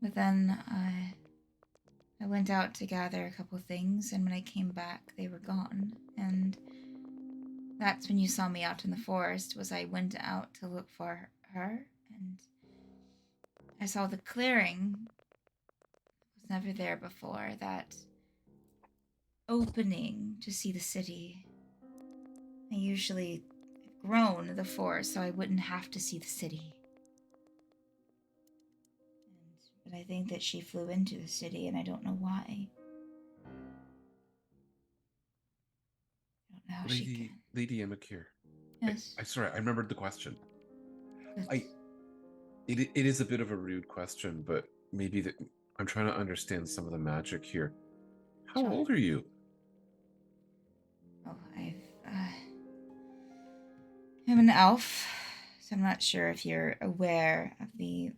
but then I went out to gather a couple things, and when I came back, they were gone. And that's when you saw me out in the forest. Was I went out to look for her, and I saw the clearing. It was never there before. That opening to see the city. I usually have grown the forest so I wouldn't have to see the city. But I think that she flew into the city, and I don't know why. I don't know how she can. Lady Epicure. Yes. I sorry, I remembered the question. But It is a bit of a rude question, but maybe I'm trying to understand some of the magic here. How Sure. old are you? Oh, I'm an elf, so I'm not sure if you're aware of the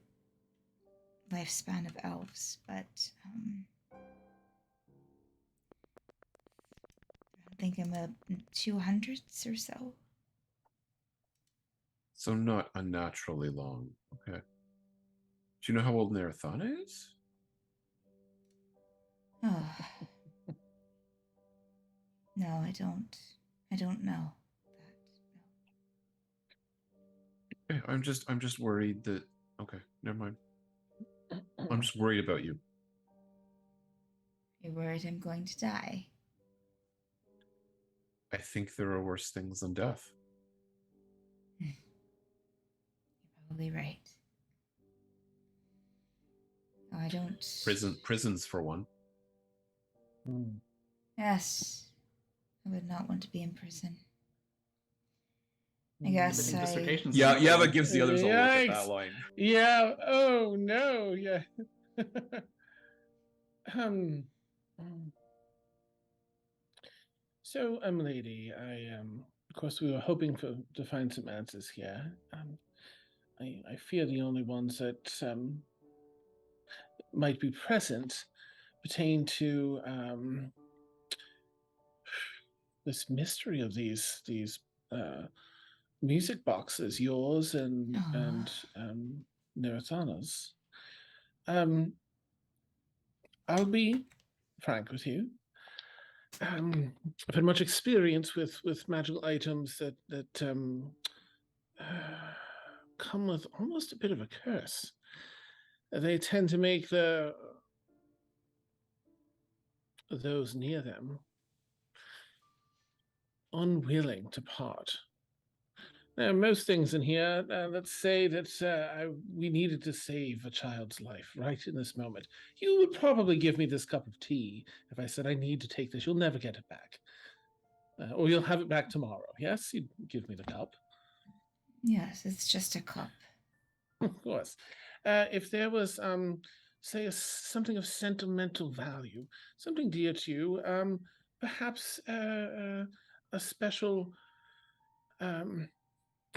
lifespan of elves, but I think I'm a 200s or so. So not unnaturally long. Okay. Do you know how old Narathana is? Oh. No, I don't. I don't know that. Okay, I'm just worried that. Okay, never mind. I'm just worried about you. You're worried I'm going to die. I think there are worse things than death. You're probably right. No, I don't. Prisons for one. Yes. I would not want to be in prison. I guess Yava gives the others a look at that line. Yeah. Oh no. Yeah. So, lady, of course, we were hoping to find some answers here. I fear the only ones that might be present pertain to this mystery of these music boxes, yours and Nirathana's. I'll be frank with you. I've had much experience with magical items that come with almost a bit of a curse. They tend to make those near them unwilling to part. Now, most things in here, let's say that we needed to save a child's life right in this moment. You would probably give me this cup of tea if I said I need to take this. You'll never get it back. Or you'll have it back tomorrow. Yes, you'd give me the cup. Yes, it's just a cup. Of course. If there was, say, something of sentimental value, something dear to you, perhaps a special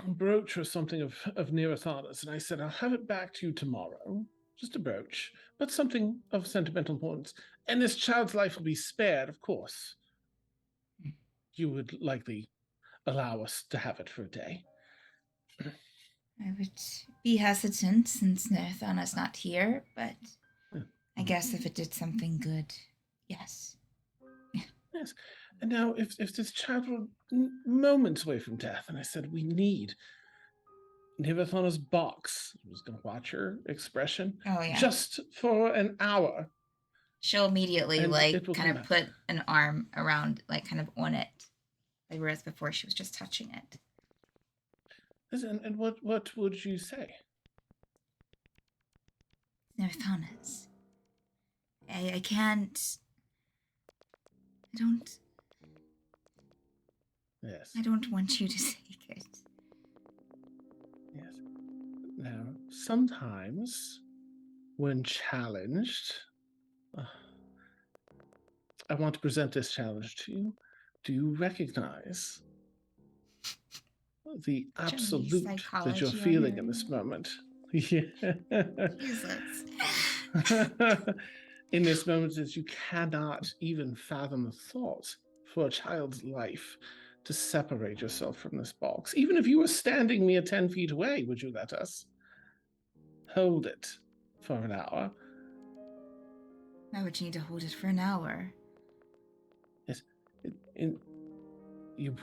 brooch or something of Nirathana's, and I said, I'll have it back to you tomorrow. Just a brooch, but something of sentimental importance. And this child's life will be spared, of course. You would likely allow us to have it for a day. I would be hesitant since Nirathana's not here, but I guess if it did something good, yes. Yes. And now, if this child were moments away from death, and I said, we need Nivethana's box. I was going to watch her expression. Oh yeah. Just for an hour. She'll immediately And like it will kind come of back. put an arm around, like kind of on it, like whereas before she was just touching it. Listen, and what would you say? Nirthana's. I can't. I don't. Yes. I don't want you to take it. Yes. Now, sometimes when challenged, I want to present this challenge to you. Do you recognize the absolute that you're psychology on feeling her. in this moment? Yeah. Jesus. In this moment that you cannot even fathom the thought for a child's life to separate yourself from this box. Even if you were standing mere 10 feet away, would you let us hold it for an hour? Why would you need to hold it for an hour? Yes, you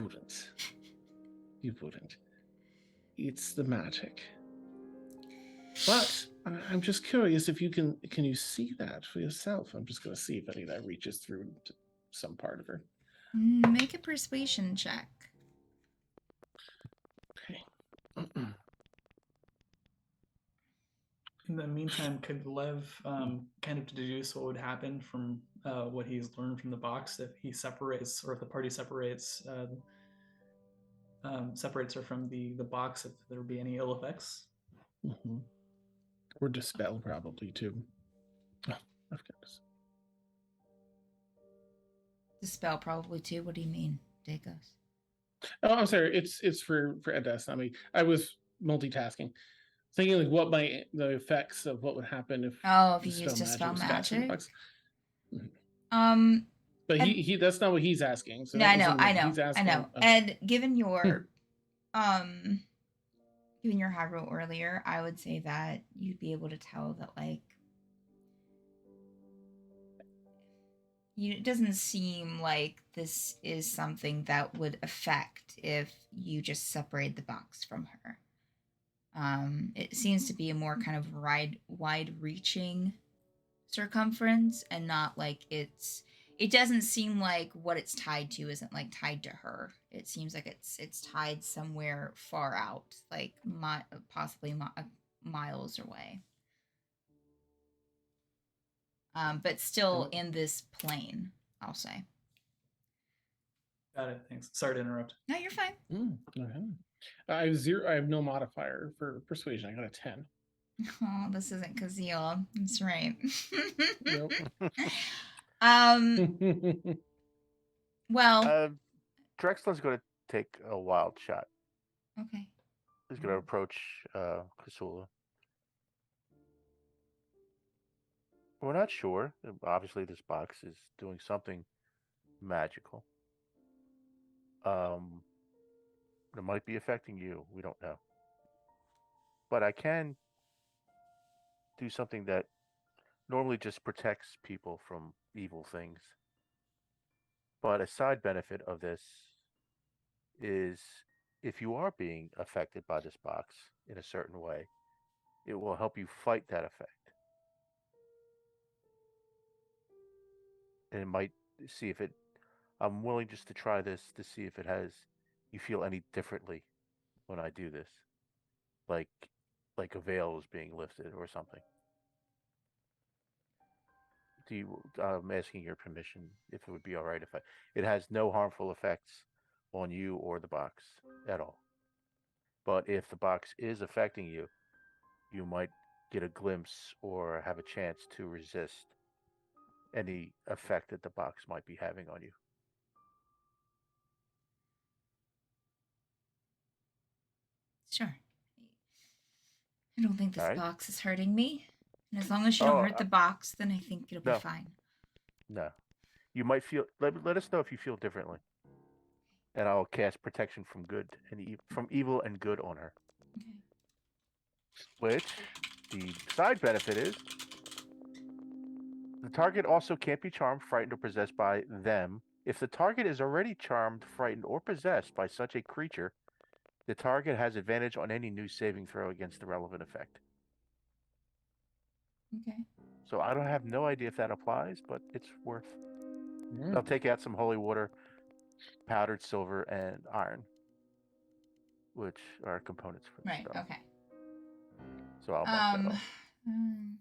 wouldn't. You wouldn't. It's the magic. But I'm just curious if you can you see that for yourself? I'm just going to see if any of that reaches through to some part of her. Make a persuasion check. Okay. In the meantime, could Lev kind of deduce what would happen from what he's learned from the box if he separates, or if the party separates her from the box, if there would be any ill effects? Mm-hmm. Or dispel, probably, too. Oh, of course. Dispel probably too. What do you mean, Dacos? Oh, I'm sorry. It's for Edes. I mean, I was multitasking, thinking like what the effects of what would happen if if you use dispel was cast in the magic. box. Mm-hmm. But and, he that's not what he's asking. So no, that I know, wasn't what I know, he's asking. I know. Okay. And given your given your high roll earlier, I would say that you'd be able to tell that like it doesn't seem like this is something that would affect if you just separate the box from her. It seems to be a more kind of wide-reaching circumference, and not like it doesn't seem like what it's tied to isn't like tied to her. It seems like it's tied somewhere far out, like possibly miles away. But still in this plane, I'll say. Got it. Thanks. Sorry to interrupt. No, you're fine. Okay. I have 0. I have no modifier for persuasion. I got a 10. Oh, this isn't Kazeel. That's right. Nope. Well. Drexler's going to take a wild shot. Okay. He's going to approach Kasula. We're not sure. Obviously, this box is doing something magical. It might be affecting you. We don't know. But I can do something that normally just protects people from evil things. But a side benefit of this is if you are being affected by this box in a certain way, it will help you fight that effect. And it might see if it, I'm willing just to try this to see if it has, you feel any differently when I do this. Like a veil is being lifted or something. I'm asking your permission if it would be all right if it has no harmful effects on you or the box at all. But if the box is affecting you, you might get a glimpse or have a chance to resist any effect that the box might be having on you. Sure. I don't think this All right. box is hurting me. And as long as you don't hurt the box, then I think it'll be fine. No. You might feel, let us know if you feel differently. And I'll cast protection from good and from evil and good on her. Okay. Which, the side benefit is, the target also can't be charmed, frightened, or possessed by them. If the target is already charmed, frightened, or possessed by such a creature, The target has advantage on any new saving throw against the relevant effect. Okay. So I don't have no idea if that applies, but it's worth. Mm. I'll take out some holy water, powdered silver, and iron, which are components for the Right. spell. Okay. So I'll mark that off. hmm.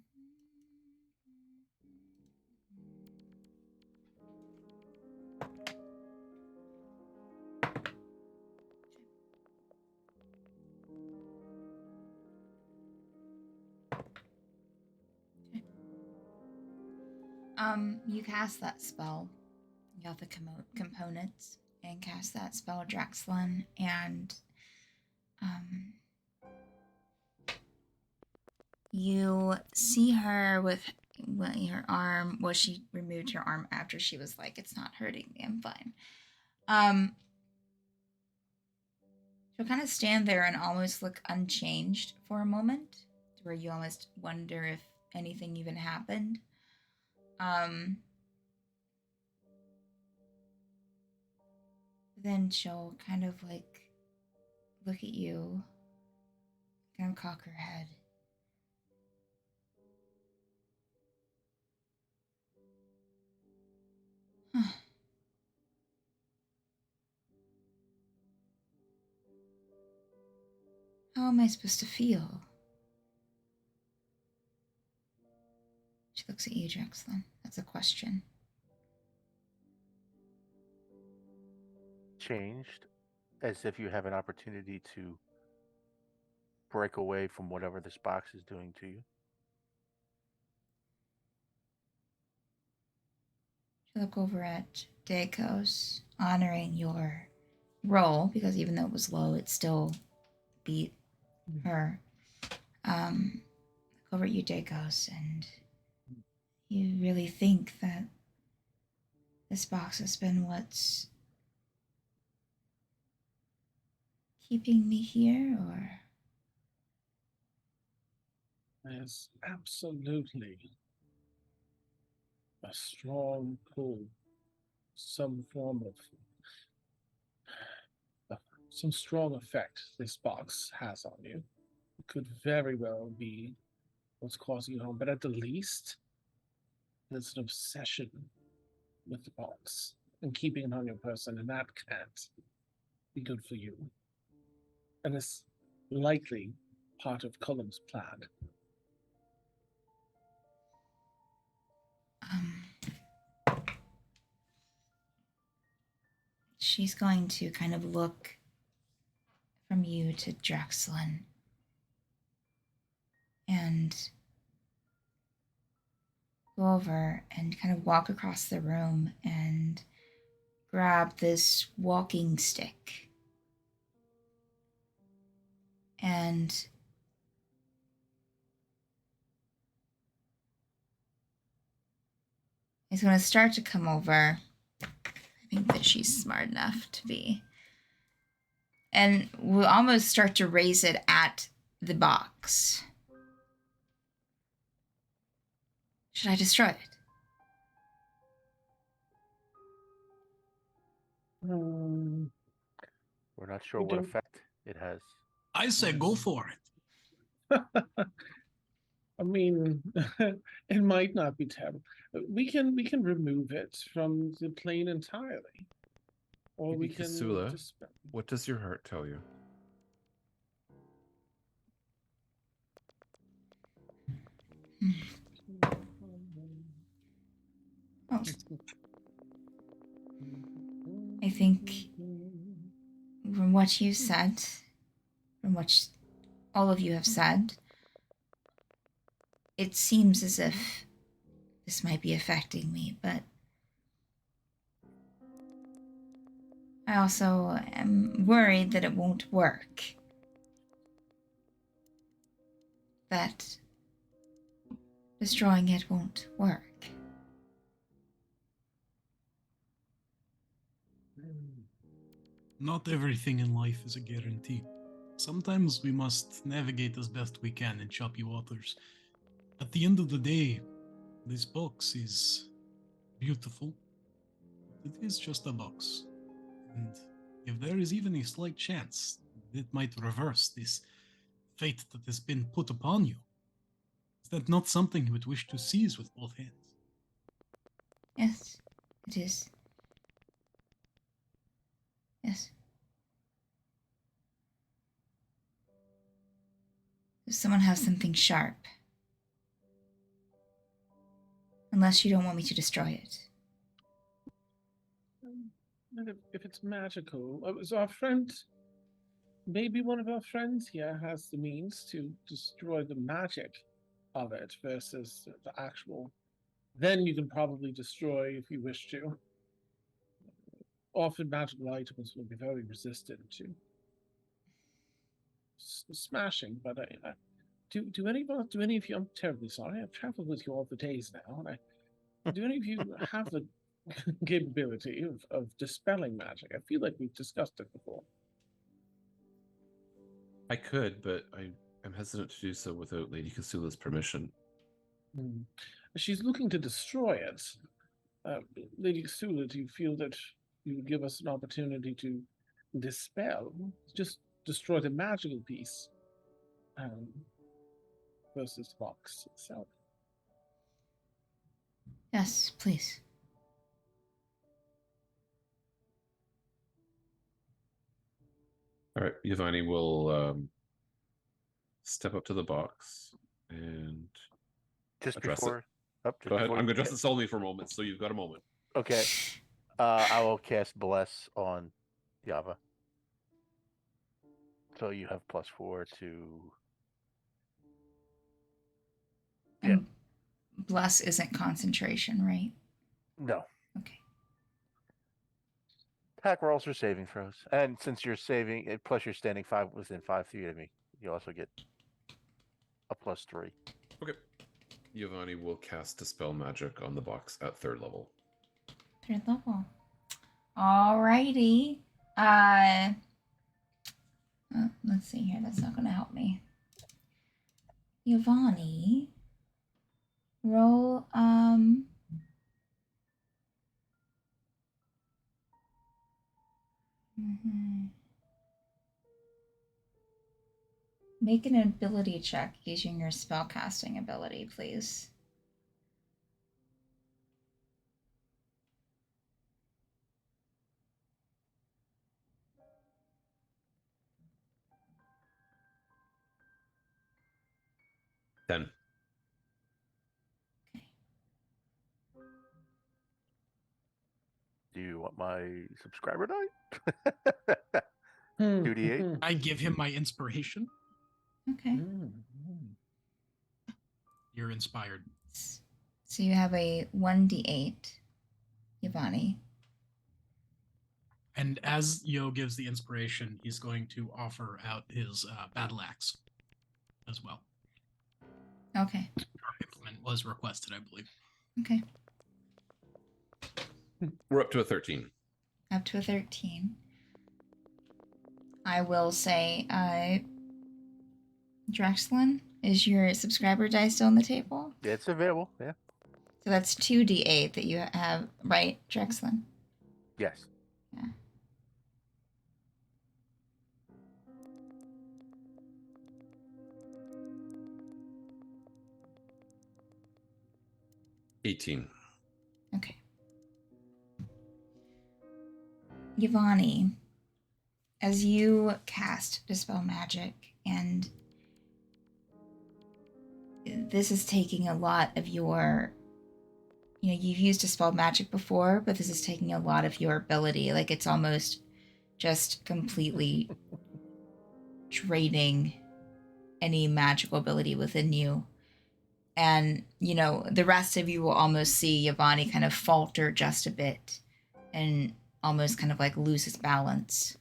You cast that spell. You got the components and cast that spell, Draxlin, and you see her with her arm. Well, she removed her arm after she was like, "It's not hurting me. I'm fine." She'll kind of stand there and almost look unchanged for a moment, to where you almost wonder if anything even happened. Then she'll kind of like look at you, kind of cock her head. Huh. How am I supposed to feel? She looks at you, Drexlin. That's a question. Changed, as if you have an opportunity to break away from whatever this box is doing to you. She'll look over at Dacos, honoring your roll, because even though it was low, it still beat her. Look over at you, Dacos, and you really think that this box has been what's keeping me here, or? There's absolutely a strong pull, some form of some strong effect this box has on you. It could very well be what's causing you harm, but at the least, there's an obsession with the box and keeping it on your person, and that can't be good for you. And it's likely part of Cullum's plan. She's going to kind of look from you to Drexlin and go over and kind of walk across the room and grab this walking stick. And he's going to start to come over. I think that she's smart enough to be. And we'll almost start to raise it at the box. Should I destroy it? Um, We're not sure We what don't- effect it has. I say go for it. I mean, it might not be terrible. We can remove it from the plane entirely, or Maybe we can Kasula. just. What does your heart tell you? Oh, I think from what you said, from what all of you have said, it seems as if this might be affecting me, but I also am worried that it won't work. That destroying it won't work. Not everything in life is a guarantee. Sometimes we must navigate as best we can in choppy waters. At the end of the day, this box is beautiful. It is just a box. And if there is even a slight chance it might reverse this fate that has been put upon you. Is that not something you would wish to seize with both hands? Yes, it is. Yes. If someone has something sharp. Unless you don't want me to destroy it. And if it's magical, was our friend, maybe one of our friends here has the means to destroy the magic of it versus the actual. Then you can probably destroy if you wish to. Often magical items will be very resistant to smashing, but do any of you? I'm terribly sorry. I've traveled with you all the days now, and do any of you have the capability of dispelling magic? I feel like we've discussed it before. I could, but I'm hesitant to do so without Lady Kasula's permission. She's looking to destroy it. Lady Kasula, do you feel that you would give us an opportunity to dispel, just destroy the magical piece versus the box itself? Yes, please. All right, Giovanni will step up to the box and Just address before. Just Go ahead. before I'm you going to address ca- it solely for a moment, so you've got a moment. Okay. I will cast Bless on Yava. So you have +4 to. Yeah. And bless isn't concentration, right? No. Okay. Attack rolls or saving throws. And since you're saving, plus you're standing within 5 feet of me, you also get a +3. Okay. Giovanni will cast Dispel Magic on the box at 3rd level. 3rd level. Alrighty. Let's see here. That's not going to help me. Giovanni, roll make an ability check using your spellcasting ability, please. Then. Do you want my subscriber die? 2d8. I give him my inspiration. Okay. You're inspired. So you have a 1d8, Giovanni. And as Yo gives the inspiration, he's going to offer out his battle axe as well. Okay. Our implement was requested, I believe. Okay. We're up to a 13. Up to a 13. I will say, Drexlin, is your subscriber die still on the table? It's available, yeah. So that's 2d8 that you have, right, Drexlin? Yes. Yeah. $18. Okay. Giovanni, as you cast Dispel Magic, and this is taking a lot of your, you've used Dispel Magic before, but this is taking a lot of your ability. Like, it's almost just completely draining any magical ability within you. And, the rest of you will almost see Giovanni kind of falter just a bit and almost kind of like lose his balance.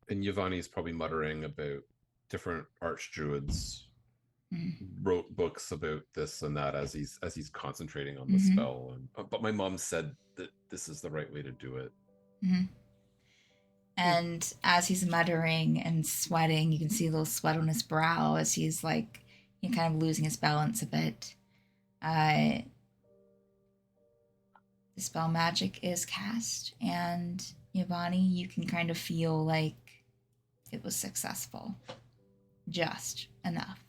And Giovanni's probably muttering about different archdruids wrote books about this and that as he's concentrating on the spell. But my mom said that this is the right way to do it. And as he's muttering and sweating, you can see a little sweat on his brow as he's like, kind of losing his balance a bit. Dispel Magic is cast, and Giovanni, you can kind of feel like it was successful. Just enough.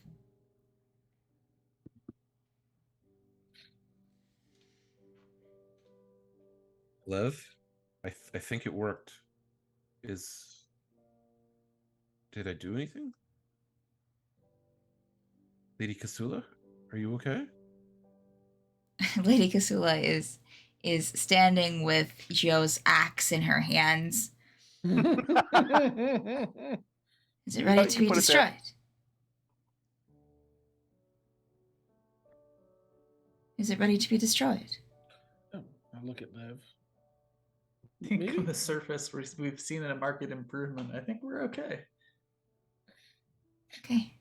Lev, I think it worked. Did I do anything? Lady Kasula, are you okay? Lady Kasula is standing with Joe's axe in her hands. Is it ready to You be put it destroyed? there. Is it ready to be destroyed? Oh, I'll look at Lev. I think Maybe? on the surface we've seen a market improvement. I think we're okay. Okay.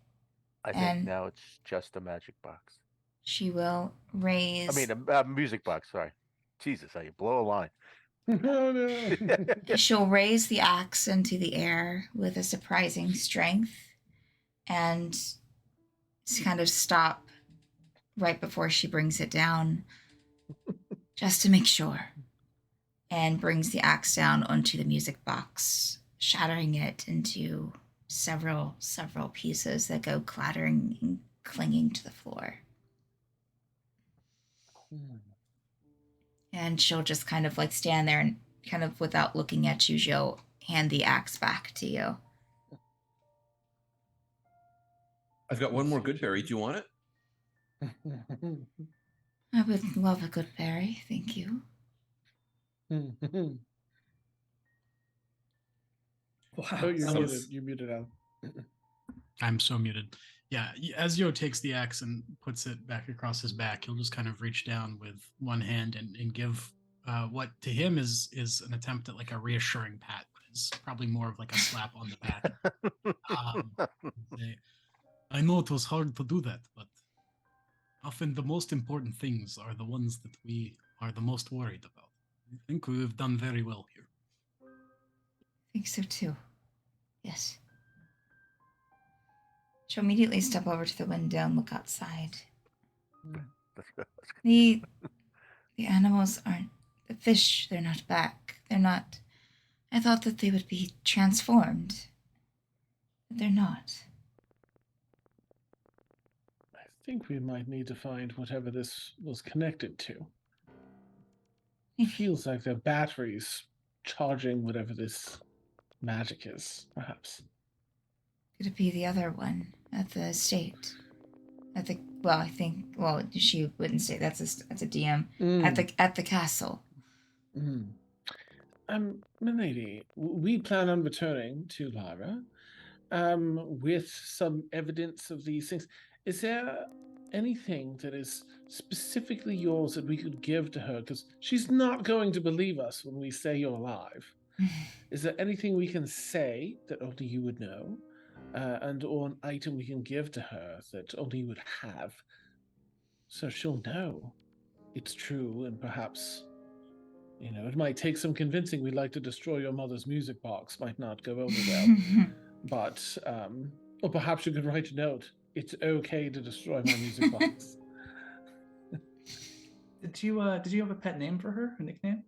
I think And- now it's just a magic box. She will raise. I mean, a music box. Sorry. Jesus, how you blow a line. Oh no. She'll raise the axe into the air with a surprising strength and kind of stop right before she brings it down, just to make sure, and brings the axe down onto the music box, shattering it into several pieces that go clattering and clinging to the floor. And she'll just kind of like stand there and kind of without looking at you, she'll hand the axe back to you. I've got one more good berry. Do you want it? I would love a good berry, thank you. Wow. Oh, you're that muted. was- You're muted out. I'm so muted. Yeah, as Yo takes the axe and puts it back across his back, he'll just kind of reach down with one hand and give what to him is an attempt at like a reassuring pat, but it's probably more of like a slap on the back. Say, I know it was hard to do that, but often the most important things are the ones that we are the most worried about. I think we've done very well here. I think so too. Yes. She'll immediately step over to the window and look outside. The animals aren't the fish, they're not back. They're not. I thought that they would be transformed. But they're not. I think we might need to find whatever this was connected to. It feels like the batteries charging whatever this magic is, perhaps. Could it be the other one at the estate? I think she wouldn't say that's a DM. At the castle. Milady, we plan on returning to Lyra, with some evidence of these things. Is there anything that is specifically yours that we could give to her? Because she's not going to believe us when we say you're alive. Is there anything we can say that only you would know? Or an item we can give to her that only you would have? So she'll know it's true, and perhaps, it might take some convincing. We'd like to destroy your mother's music box. Might not go over well. But, or perhaps you could write a note. It's okay to destroy my music box. Did you have a pet name for her? A nickname?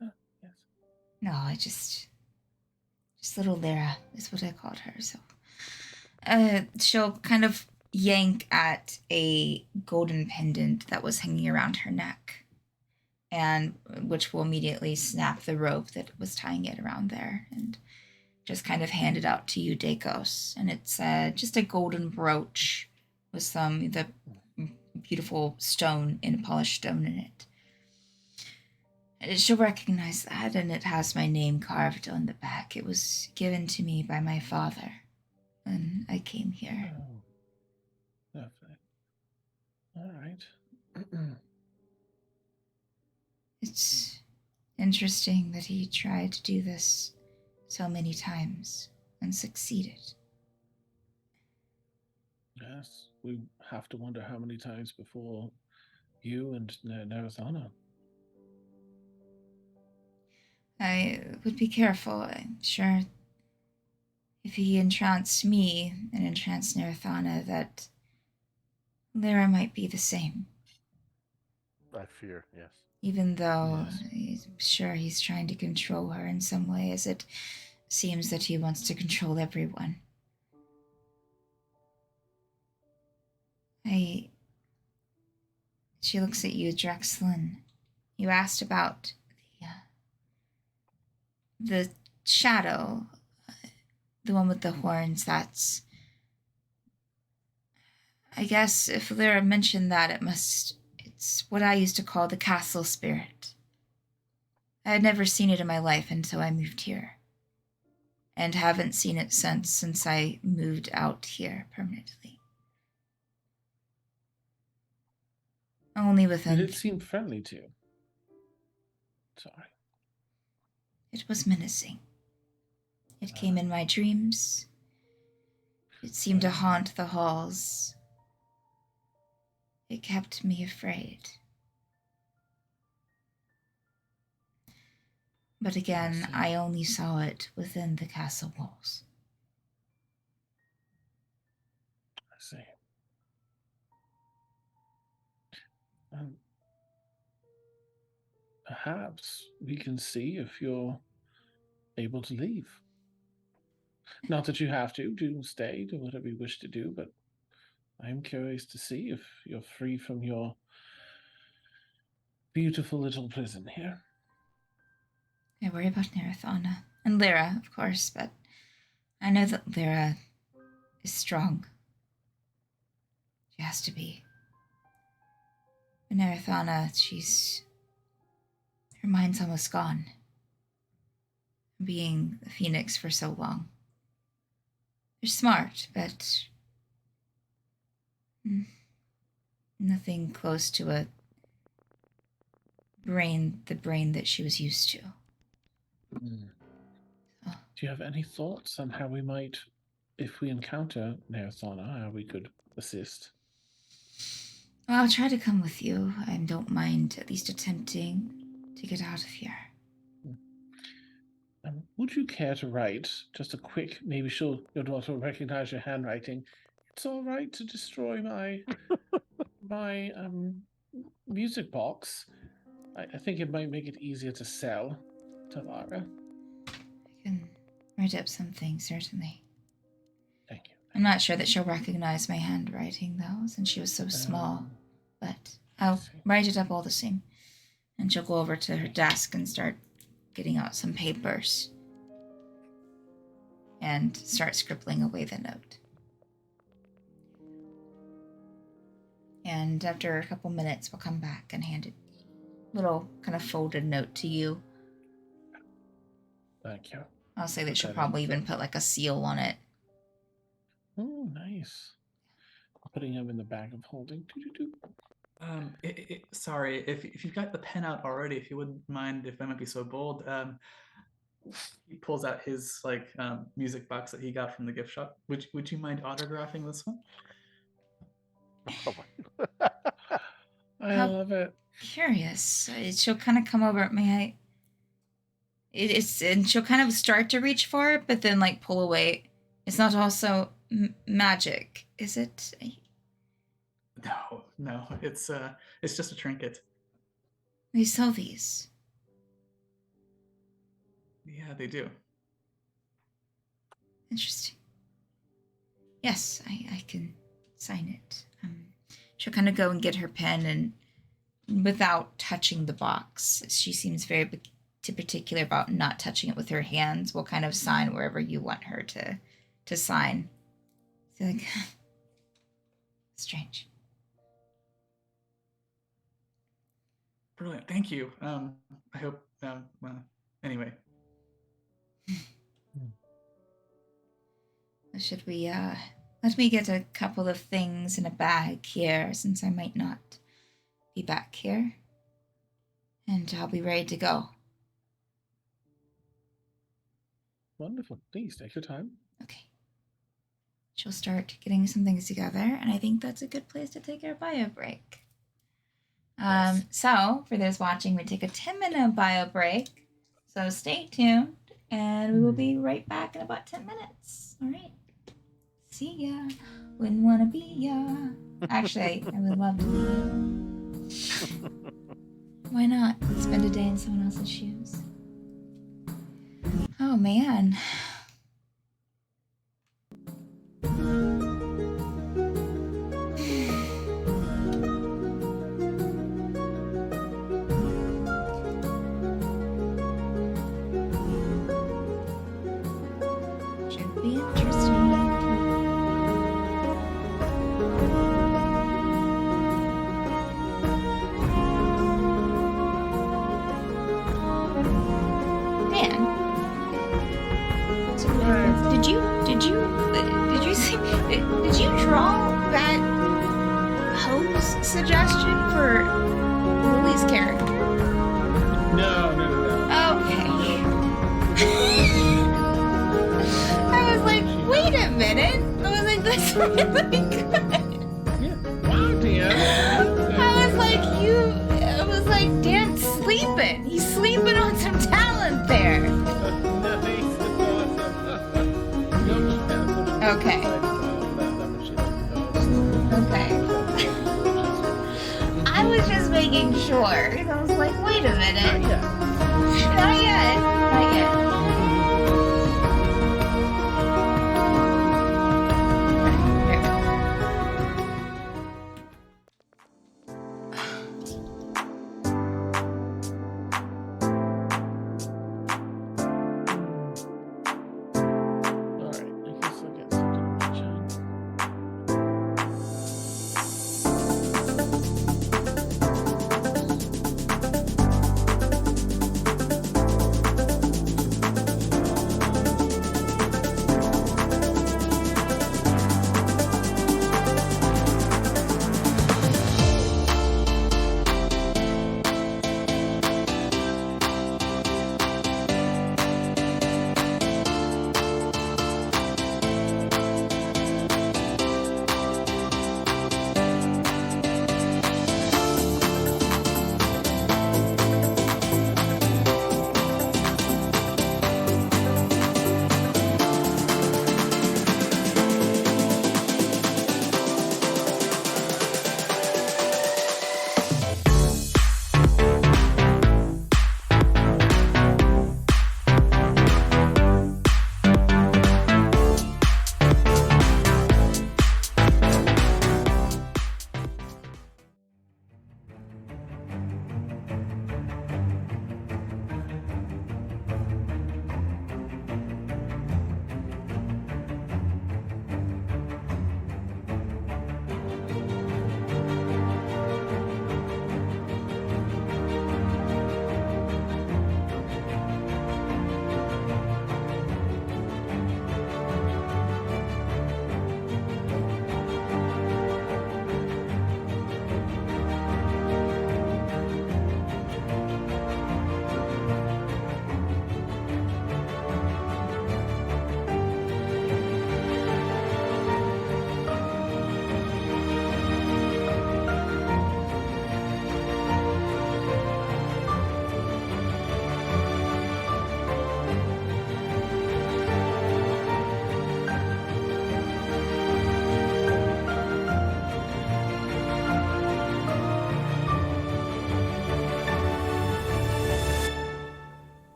Yes. No, I just little Lyra is what I called her. So, she'll kind of yank at a golden pendant that was hanging around her neck, and which will immediately snap the rope that was tying it around there, and just kind of hand it out to you, Dakos. And it's just a golden brooch with the beautiful stone polished stone in it. She'll recognize that, and it has my name carved on the back. It was given to me by my father when I came here. Oh, lovely. All right. It's interesting that he tried to do this so many times and succeeded. Yes, we have to wonder how many times before you and Narasana. I would be careful. I'm sure if he entranced me and entranced Narathana, that Lyra might be the same. I fear, yes. Even though Yes. I'm sure he's trying to control her in some way, as it seems that he wants to control everyone. She looks at you, Drexlin. You asked about the shadow, the one with the horns. That's, I guess if Lyra mentioned that, it's what I used to call the castle spirit. I had never seen it in my life until I moved here. And haven't seen it since I moved out here permanently. Only within... Did it seem friendly to you? Sorry. It was menacing. It came in my dreams. It seemed to haunt the halls. It kept me afraid. But again, I only saw it within the castle walls. I see. Perhaps we can see if you're able to leave. Not that you have to stay, do whatever you wish to do, but I'm curious to see if you're free from your beautiful little prison here. I worry about Narathana and Lyra, of course, but I know that Lyra is strong. She has to be. But Narathana, her mind's almost gone. Being a phoenix for so long. They're smart, but nothing close to the brain that she was used to. Do you have any thoughts on how we might, if we encounter Narathana, how we could assist? Well, I'll try to come with you. I don't mind at least attempting to get out of here. Would you care to write just a quick, maybe your daughter will recognize your handwriting. It's all right to destroy my music box. I think it might make it easier to sell to Lara. I can write up something, certainly. Thank you. I'm not sure that she'll recognize my handwriting, though, since she was so small. But I'll write it up all the same. And she'll go over to her desk and start getting out some papers. And start scribbling away the note. And after a couple minutes, we'll come back and hand it. Little kind of folded note to you. Thank you. I'll say that she'll probably even put like a seal on it. Oh, nice. Putting him in the bag of holding. Sorry, if you've got the pen out already, if you wouldn't mind, if I might be so bold, he pulls out his music box that he got from the gift shop. Would you mind autographing this one? I love it. Curious. She'll kind of come over. May I? And she'll kind of start to reach for it, but then like pull away. It's not also magic, is it? No. It's just a trinket. They sell these. Yeah, they do. Interesting. Yes, I can sign it. She'll kind of go and get her pen, and without touching the box, she seems very particular about not touching it with her hands. Will kind of sign wherever you want her to sign. So like, strange. Brilliant. Thank you. I hope. Anyway. Should we let me get a couple of things in a bag here, since I might not be back here, and I'll be ready to go. Wonderful. Please take your time. Okay. She'll start getting some things together, and I think that's a good place to take our bio break. Yes. So for those watching, we take a 10-minute bio break. So stay tuned, and we will be right back in about 10 minutes. All right. See ya. Wouldn't want to be ya. Actually, I would love to be you. Why not? Spend a day in someone else's shoes. Oh man. Should be interesting. Dan, so did you see, did you draw that pose suggestion for Lily's character? No. Okay. I was like, wait a minute. I was like, that's really good. Yeah. Wow, Dan. I was like, Dan's sleeping. He's sleeping on some talent there. Okay. Okay. I was just making sure. I was like, wait a minute. Not yet. Not yet.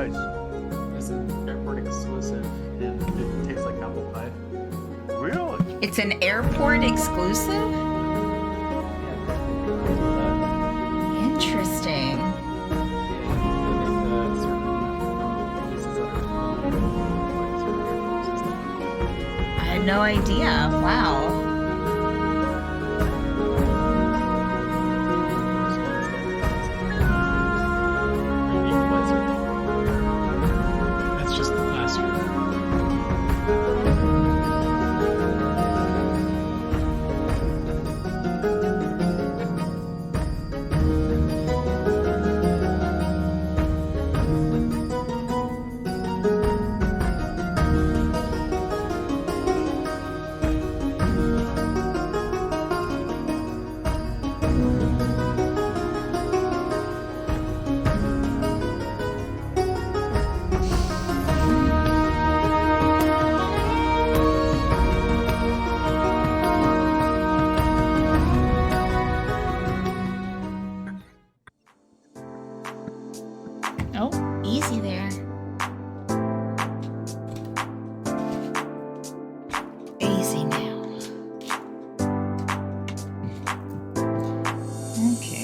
Nice. It's an airport exclusive, and it tastes like apple pie. Really? It's an airport exclusive? Interesting. I had no idea. Wow. That's just the classroom. Oh, easy there. Easy now. Okay.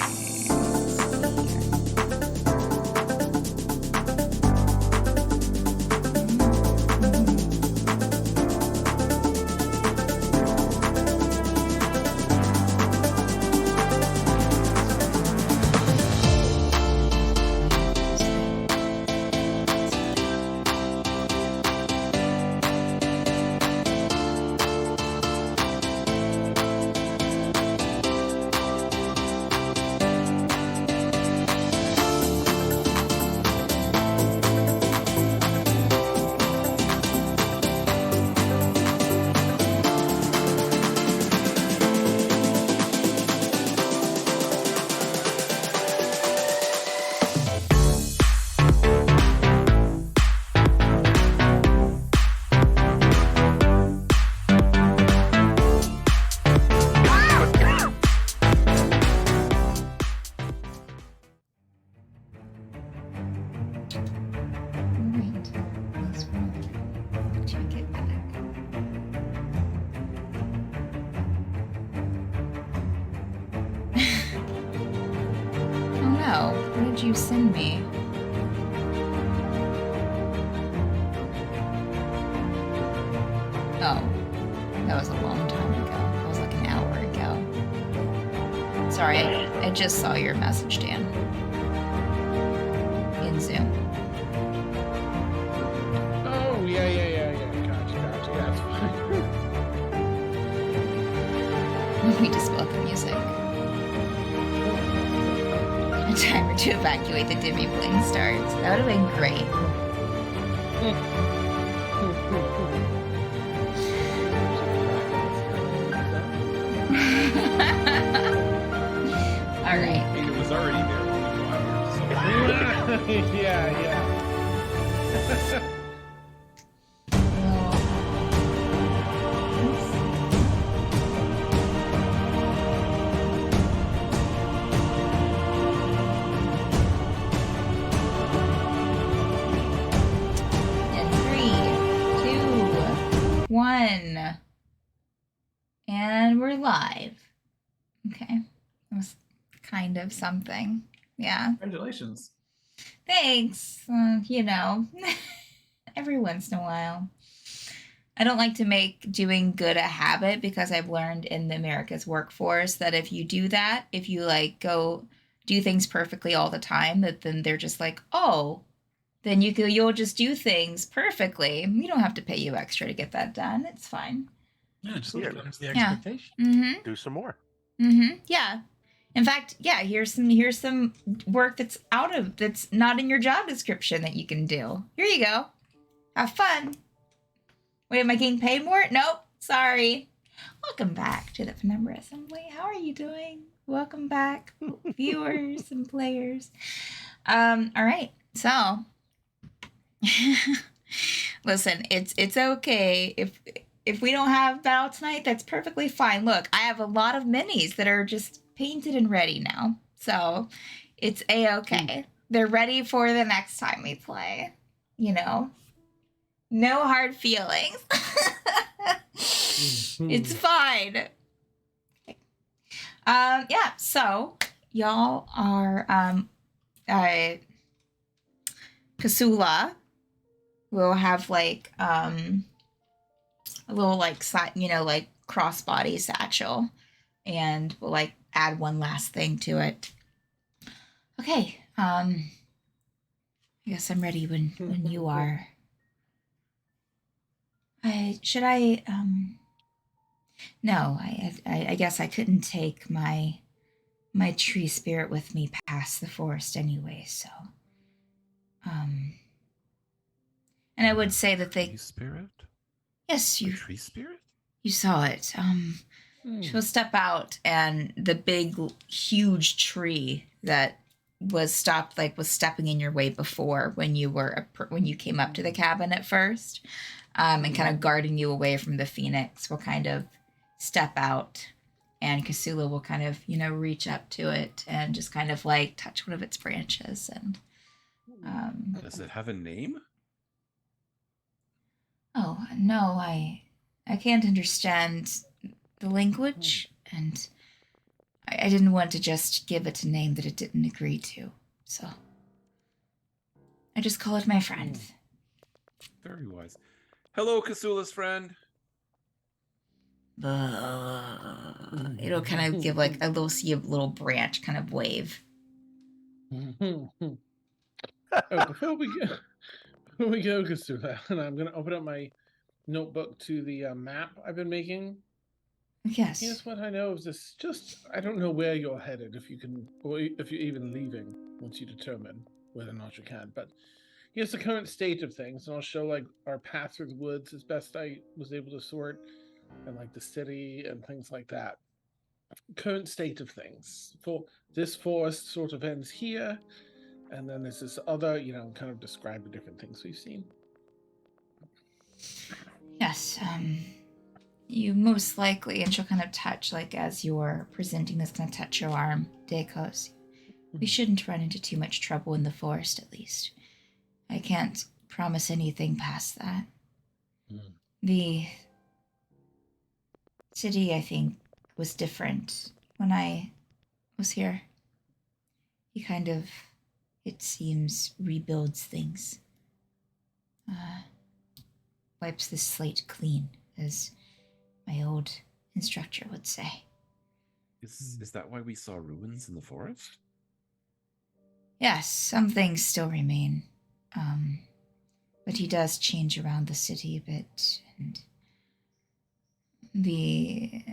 Alright. Let's check it back. Oh no, what did you send me? Oh, that was a long time ago. That was like an hour ago. Sorry, I just saw your message, Dan. In Zoom. Oh, yeah. Gotcha. That's fine. We just spelled the music. A timer to evacuate the dimmy bling starts. That would have been great. All right. I mean, it was already there when we got here. So. Yeah. And 3, 2, 1. And we're live. Okay. That was kind of something. Yeah. Congratulations. Thanks. Every once in a while. I don't like to make doing good a habit because I've learned in the America's workforce that if you do that, if you like go do things perfectly all the time, that then they're just like, oh, then you'll just do things perfectly. We don't have to pay you extra to get that done. It's fine. Yeah, it just Yeah. becomes the Yeah. expectation. Mm-hmm. Do some more. Mm-hmm. Yeah. In fact, yeah, here's some work that's not in your job description that you can do. Here you go. Have fun. Wait, am I getting paid more? Nope. Sorry. Welcome back to the Penumbra Assembly. How are you doing? Welcome back, viewers and players. All right. So, listen, it's okay if we don't have battle tonight. That's perfectly fine. Look, I have a lot of minis that are just painted and ready now, so it's a-okay. they're ready for the next time we play. You know, no hard feelings. It's fine. Yeah. So y'all are Kasula will have like a little like like crossbody satchel, and we'll like add one last thing to it. Okay. I guess I'm ready when you are. No, I guess I couldn't take my tree spirit with me past the forest anyway, so and I would say that Tree spirit? yes, A tree spirit? you saw it. She'll step out, and the big huge tree that was stepping in your way before when you came up to the cabin at first, and kind of guarding you away from the phoenix will kind of step out, and Kasula will kind of reach up to it and just kind of like touch one of its branches. And Does it have a name? oh no, I can't understand the language, and I didn't want to just give it a name that it didn't agree to, so I just call it my friend. Very wise. Hello, Kasula's friend. It'll kind of give like a little branch kind of wave. Before we go, Kasula, and I'm going to open up my notebook to the map I've been making. Yes. Here's what I know of this. I don't know where you're headed, if you can, or if you're even leaving once you determine whether or not you can. But here's the current state of things, and I'll show like our path through the woods as best I was able to sort, and like the city and things like that. Current state of things. For this forest sort of ends here, and then there's this other, kind of describe the different things we've seen. Yes. You most likely, and she'll kind of touch, like as you're presenting this, kind of touch your arm, Deikos. We shouldn't run into too much trouble in the forest, at least. I can't promise anything past that. The city, I think, was different when I was here. He kind of, it seems, rebuilds things. Wipes the slate clean, as my old instructor would say. Is that why we saw ruins in the forest? Yes, some things still remain. But he does change around the city a bit, and he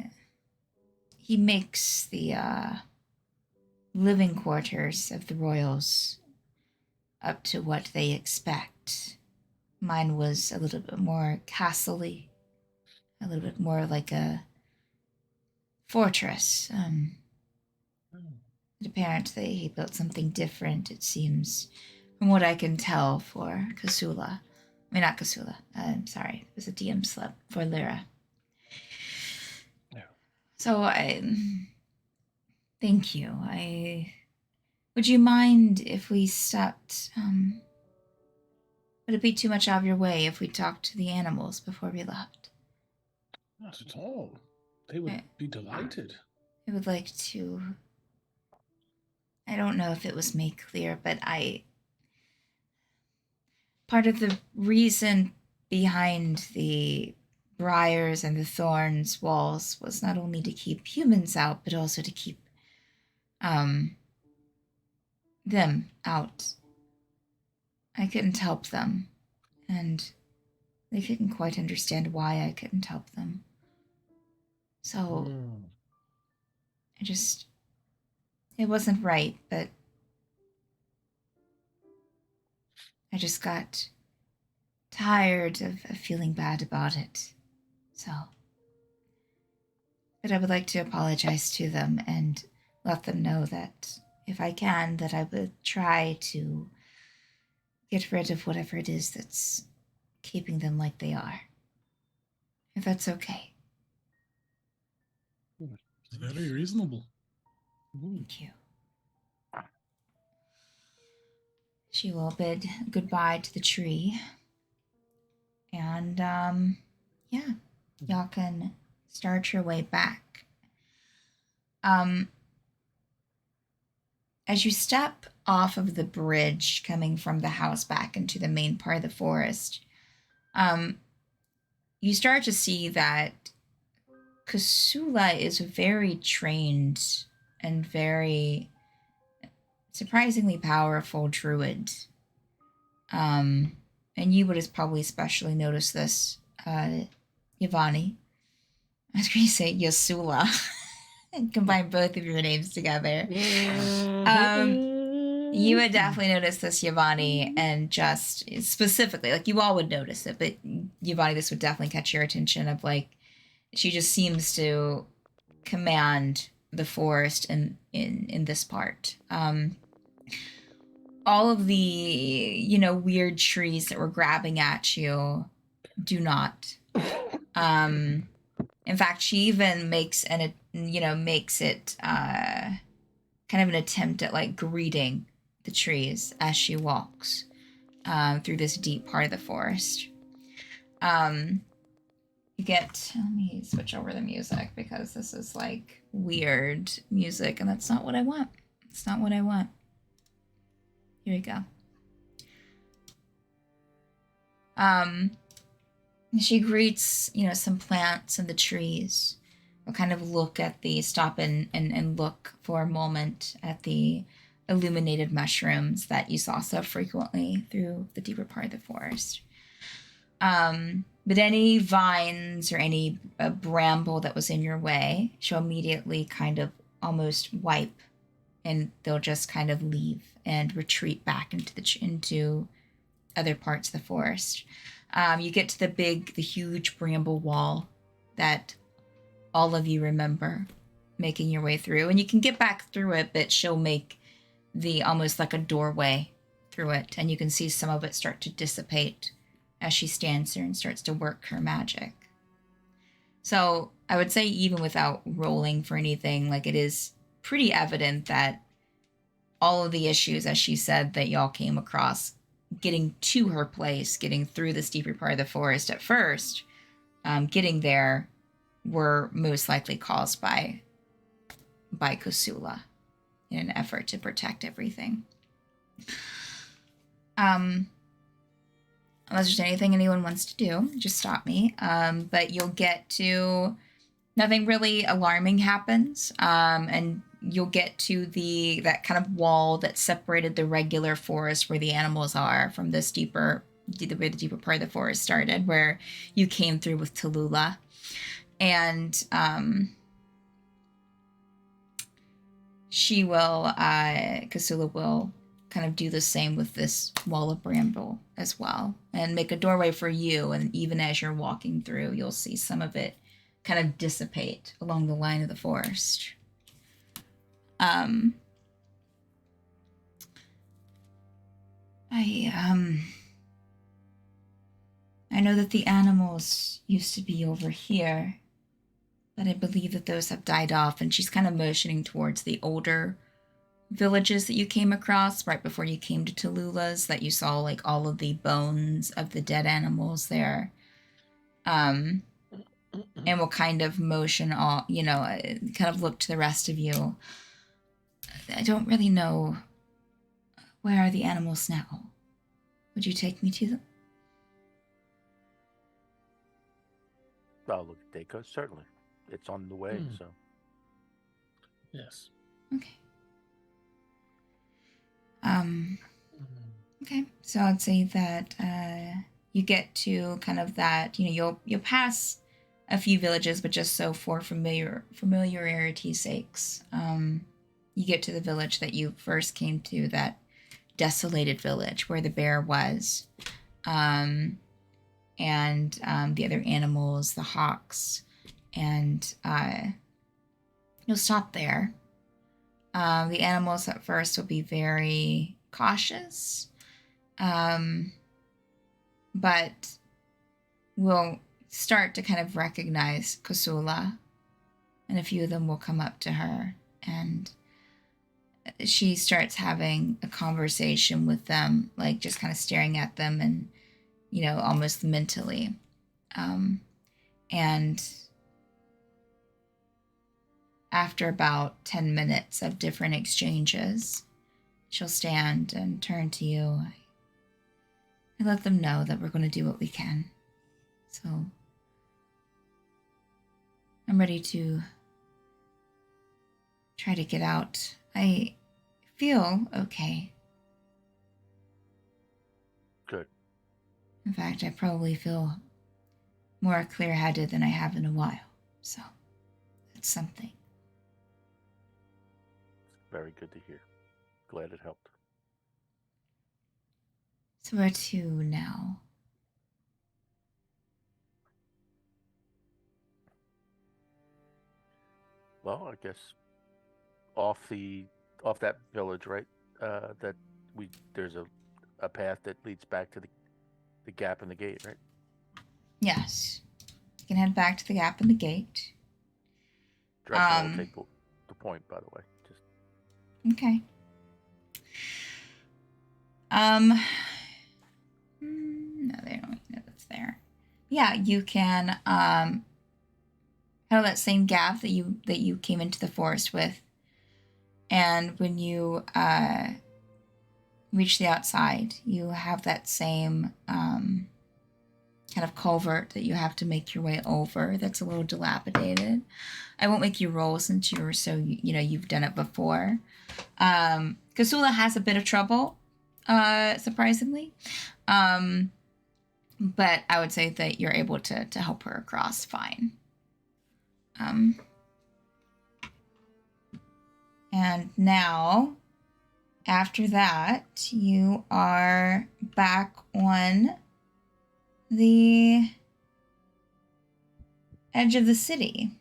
makes the living quarters of the royals up to what they expect. Mine was a little bit more castle-y, a little bit more like a fortress. Apparently he built something different, it seems, from what I can tell, for Kasula. I mean, not Kasula. I'm sorry. It was a DM slip for Lyra. Yeah. So thank you. Would you mind if we stopped, would it be too much out of your way if we talked to the animals before we left? Not at all. They would be delighted. I would like to, I don't know if it was made clear, but part of the reason behind the briars and the thorns walls was not only to keep humans out, but also to keep them out. I couldn't help them, and they couldn't quite understand why I couldn't help them. So it wasn't right, but I just got tired of feeling bad about it. So, but I would like to apologize to them and let them know that if I can, that I would try to get rid of whatever it is that's keeping them like they are. If that's okay. It's very reasonable. Thank you. She will bid goodbye to the tree. And, yeah, y'all can start your way back. As you step off of the bridge coming from the house back into the main part of the forest, you start to see that Kusula is very trained and very surprisingly powerful druid. And you would have probably especially noticed this, Yvonne. I was going to say Yasula. And combine both of your names together. You would definitely notice this, Yvonne, and just specifically, like you all would notice it, but Yvonne, this would definitely catch your attention of like, she just seems to command the forest in this part. All of the, weird trees that were grabbing at you do not. In fact, she even makes it kind of an attempt at like greeting the trees as she walks through this deep part of the forest. You get, let me switch over the music because this is like weird music and that's not what I want. It's not what I want. Here we go. She greets, some plants and the trees. We'll kind of stop and look for a moment at the illuminated mushrooms that you saw so frequently through the deeper part of the forest. But any vines or any bramble that was in your way, she'll immediately kind of almost wipe, and they'll just kind of leave and retreat back into other parts of the forest. You get to the huge bramble wall that all of you remember making your way through, and you can get back through it, but she'll make almost like a doorway through it, and you can see some of it start to dissipate as she stands there and starts to work her magic. So I would say even without rolling for anything, like it is pretty evident that all of the issues, as she said, that y'all came across getting to her place, getting through the steeper part of the forest at first, getting there were most likely caused by Kusula in an effort to protect everything. Unless there's anything anyone wants to do, just stop me. But you'll get to, nothing really alarming happens. And you'll get to that kind of wall that separated the regular forest where the animals are from where the deeper part of the forest started, where you came through with Tallulah. And Kusula will kind of do the same with this wall of bramble as well, and make a doorway for you, and even as you're walking through, you'll see some of it kind of dissipate along the line of the forest. I know that the animals used to be over here, but I believe that those have died off, and she's kind of motioning towards the older villages that you came across right before you came to Tallulah's, that you saw like all of the bones of the dead animals there. And we'll kind of motion all, kind of look to the rest of you. I don't really know, where are the animals now? Would you take me to them? I'll look at Dacre, certainly. It's on the way, so. Yes. Okay. Okay, so I'd say that you get to kind of that, you'll pass a few villages, but just so for familiarity's sakes, you get to the village that you first came to, that desolated village where the bear was, and the other animals, the hawks, and you'll stop there. The animals at first will be very cautious, but will start to kind of recognize Kusula, and a few of them will come up to her and she starts having a conversation with them, like just kind of staring at them and, almost mentally. And after about 10 minutes of different exchanges, she'll stand and turn to you. I let them know that we're going to do what we can. So I'm ready to try to get out. I feel okay. Good. In fact, I probably feel more clear-headed than I have in a while. So that's something. Very good to hear. Glad it helped. So where to now? Well, I guess off that village, right? That there's a path that leads back to the gap in the gate, right? Yes. You can head back to the gap in the gate. Direction will take the point, by the way. Just Okay. No, they don't know that's there. Yeah, you can have that same gap that you came into the forest with, and when you reach the outside, you have that same kind of culvert that you have to make your way over. That's a little dilapidated. I won't make you roll since you're so you've done it before. Kasula has a bit of trouble, surprisingly. But I would say that you're able to help her across fine. And now, after that, you are back on the edge of the city.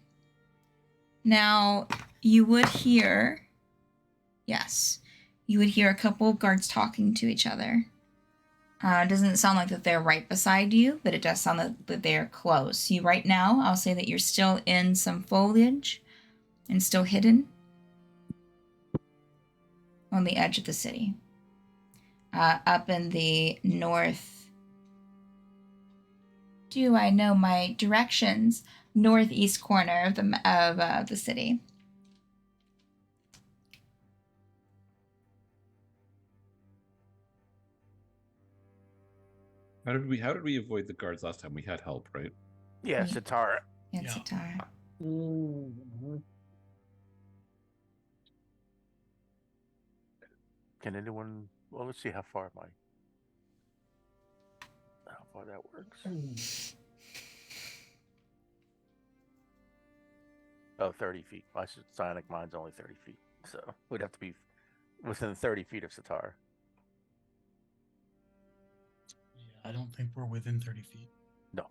Now, you would hear a couple of guards talking to each other. It doesn't sound like that they're right beside you, but it does sound that they're close. You right now, I'll say that you're still in some foliage and still hidden on the edge of the city. Up in the north. Do I know my directions? Northeast corner of the city. How did we avoid the guards last time? We had help, right? yeah, Yeah. Satara. Yeah, Yeah. Satara. Can anyone? Well, let's see how far that works. Oh, 30 feet. My psionic mind's only 30 feet, so we'd have to be within 30 feet of Satara. Yeah, I don't think we're within 30 feet. No.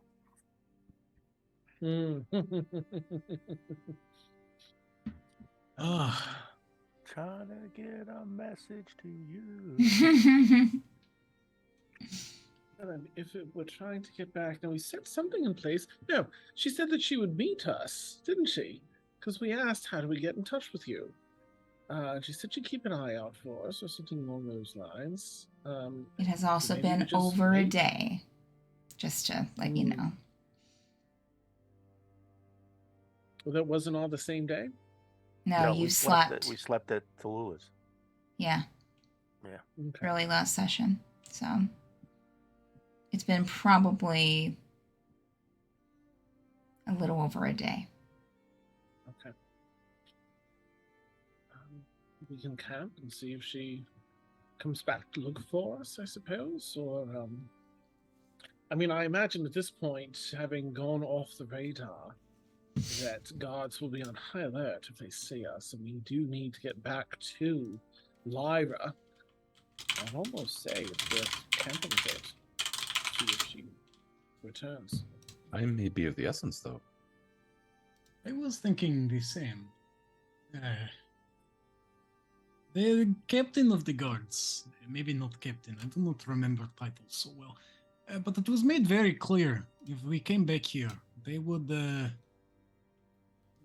Trying to get a message to you. If we're trying to get back, now we set something in place. No, she said that she would meet us, didn't she? Because we asked, how do we get in touch with you? She said she'd keep an eye out for us or something along those lines. It has also maybe we been just over a meet? day, just to let you know. Well, that wasn't all the same day? No, we you slept. We slept at Tallulah's. Yeah, Okay. early last session. So it's been probably a little over a day. Okay. We can camp and see if she comes back to look for us, I suppose, or I mean, I imagine at this point, having gone off the radar, that guards will be on high alert if they see us, and we do need to get back to Lyra. I'd almost say it's worth camping a bit, see if she returns. I may be of the essence, though. I was thinking the same. The captain of the guards, maybe not captain, I do not remember titles so well, but it was made very clear if we came back here, they would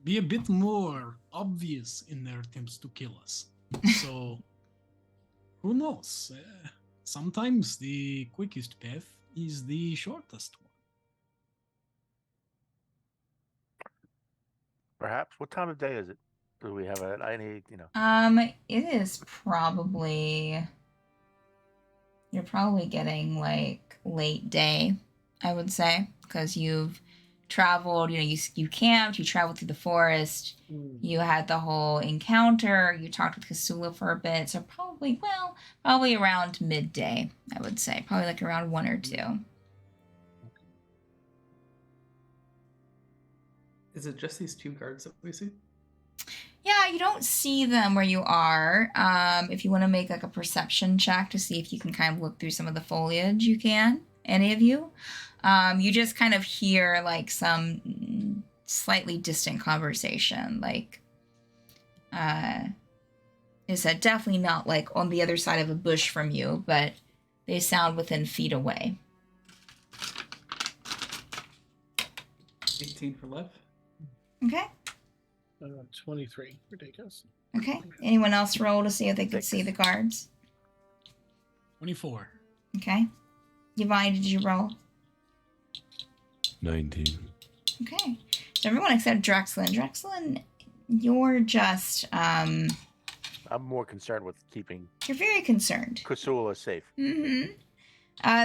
be a bit more obvious in their attempts to kill us. So, who knows? Sometimes the quickest path is the shortest one. Perhaps. What time of day is it? Do we have any, It is probably you're probably getting like late day, I would say, because you've traveled. You camped, you traveled through the forest, you had the whole encounter, you talked with Kasula for a bit, so probably around midday, I would say, probably like around 1 or 2. Is it just these 2 guards that we see? Yeah, you don't see them where you are. If you want to make like a perception check to see if you can kind of look through some of the foliage, you can. Any of you. You just kind of hear like some slightly distant conversation. Like, is that definitely not like on the other side of a bush from you, but they sound within feet away. 18 for left. Okay. 23. Ridiculous. Okay. Anyone else roll to see if they could 6. see the guards? 24. Okay. Yvonne, did you roll? 19. Okay. So everyone except Drexlin. Drexlin, you're just I'm more concerned with keeping you're very concerned. Kusula safe. Mm-hmm.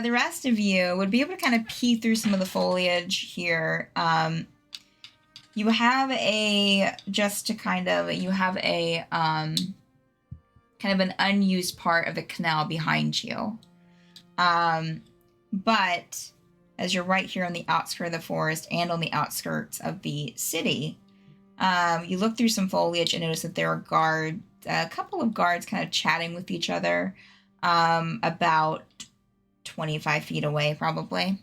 The rest of you would be able to kind of pee through some of the foliage here. You have a kind of an unused part of the canal behind you. But as you're right here on the outskirts of the forest and on the outskirts of the city, you look through some foliage and notice that there are a couple of guards kind of chatting with each other, about 25 feet away, probably.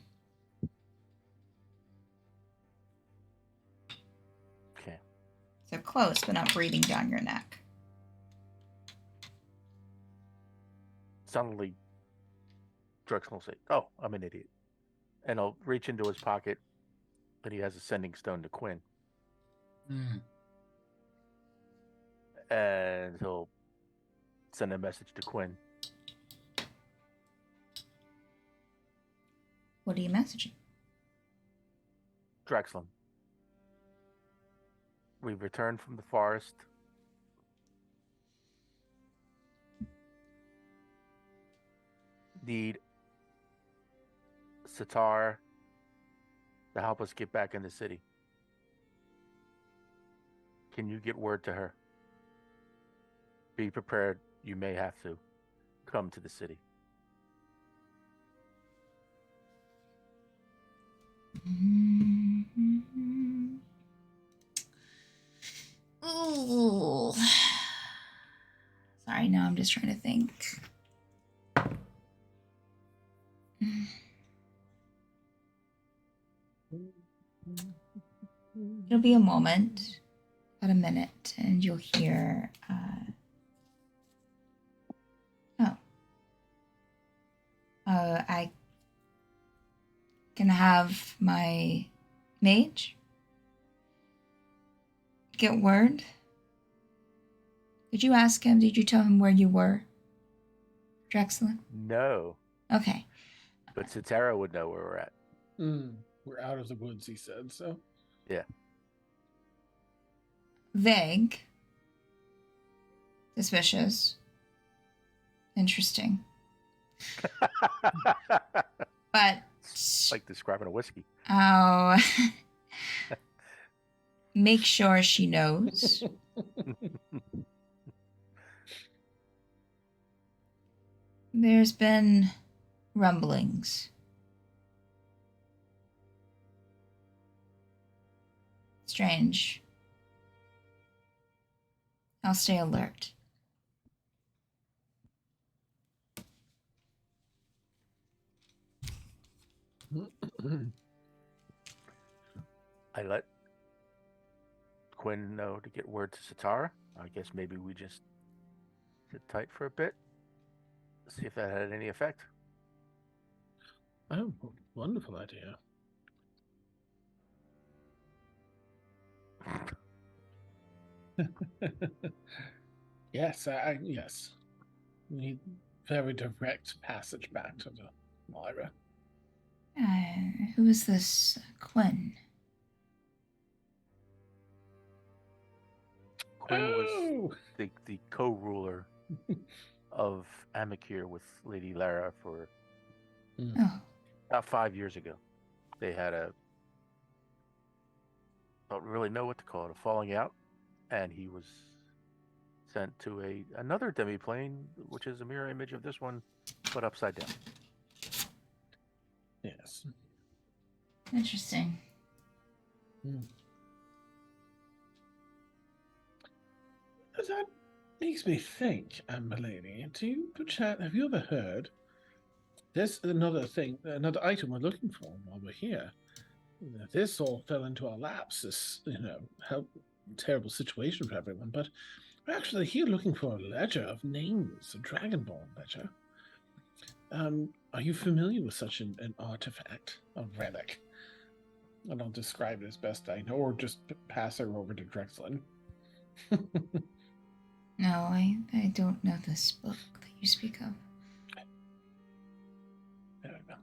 Okay. So close, but not breathing down your neck. Suddenly, Drexel will say, "Oh, I'm an idiot," and I'll reach into his pocket, and he has a sending stone to Quinn, and he'll send a message to Quinn. What are you messaging? Drexlin, we've returned from the forest. Need Sitar to help us get back in the city. Can you get word to her? Be prepared. You may have to come to the city. Mm-hmm. Ooh. Sorry, no, I'm just trying to think. It'll be a moment, about a minute, and you'll hear, I can have my mage get word. Did you ask him? Did you tell him where you were, Drexlin? No, Okay. but Sitara would know where we're at. We're out of the woods, he said, so. Yeah. Vague. Suspicious. Interesting. But It's like describing a whiskey. I'll make sure she knows. There's been rumblings. Strange. I'll stay alert. I let Quinn know to get word to Sitara. I guess maybe we just sit tight for a bit. See if that had any effect. Oh, wonderful idea. Yes, yes. We need very direct passage back to the Lyra. Who is this Quinn? Quinn was Oh! the co-ruler of Amikir with Lady Lara for Oh, about 5 years ago. They had don't really know what to call it, a falling out, and he was sent to another demiplane, which is a mirror image of this one, but upside down. Yes. interesting. That makes me think, Milady, have you ever heard? There's another thing, another item we're looking for while we're here. This all fell into our laps. This, terrible situation for everyone. But we're actually here looking for a ledger of names, a Dragonborn ledger. Are you familiar with such an artifact, a relic? And I'll describe it as best I know, or just pass her over to Drexlin. No, I don't know this book that you speak of. There we go.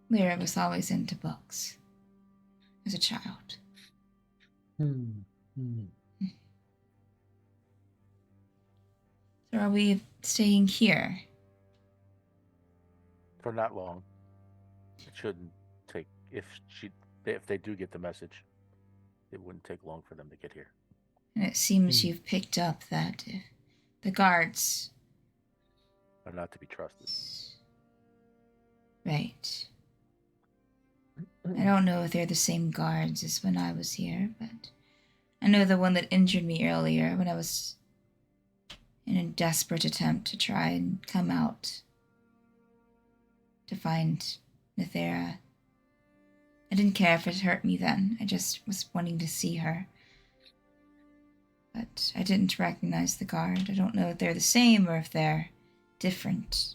Lyra was always into books as a child. So are we staying here? For not long. It shouldn't take if they do get the message, it wouldn't take long for them to get here. And it seems you've picked up that the guards Are not to be trusted. Right. I don't know if they're the same guards as when I was here, but I know the one that injured me earlier when I was in a desperate attempt to try and come out to find Nethera. I didn't care if it hurt me then. I just was wanting to see her. But I didn't recognize the guard. I don't know if they're the same or if they're different.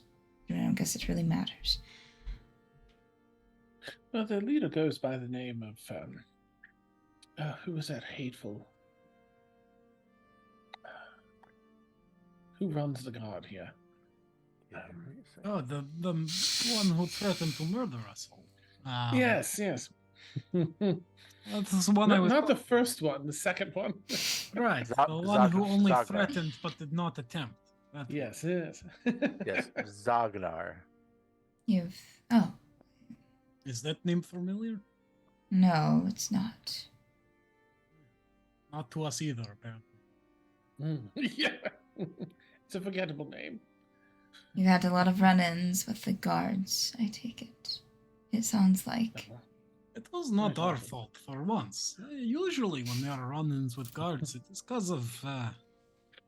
I don't guess it really matters. Well, the leader goes by the name of who was that hateful? Who runs the guard here? Oh, the one who threatened to murder us all. Yes. That's the one I was. Not the first one, the second one. Right, the one who only Zagnar. threatened but did not attempt. Yes. Yes, Zagnar. Oh. Is that name familiar? No, it's not. Not to us either, apparently. Yeah. It's a forgettable name. You've had a lot of run-ins with the guards, I take it. It sounds like. It was not our fault for once. Usually when there are run-ins with guards, it is because of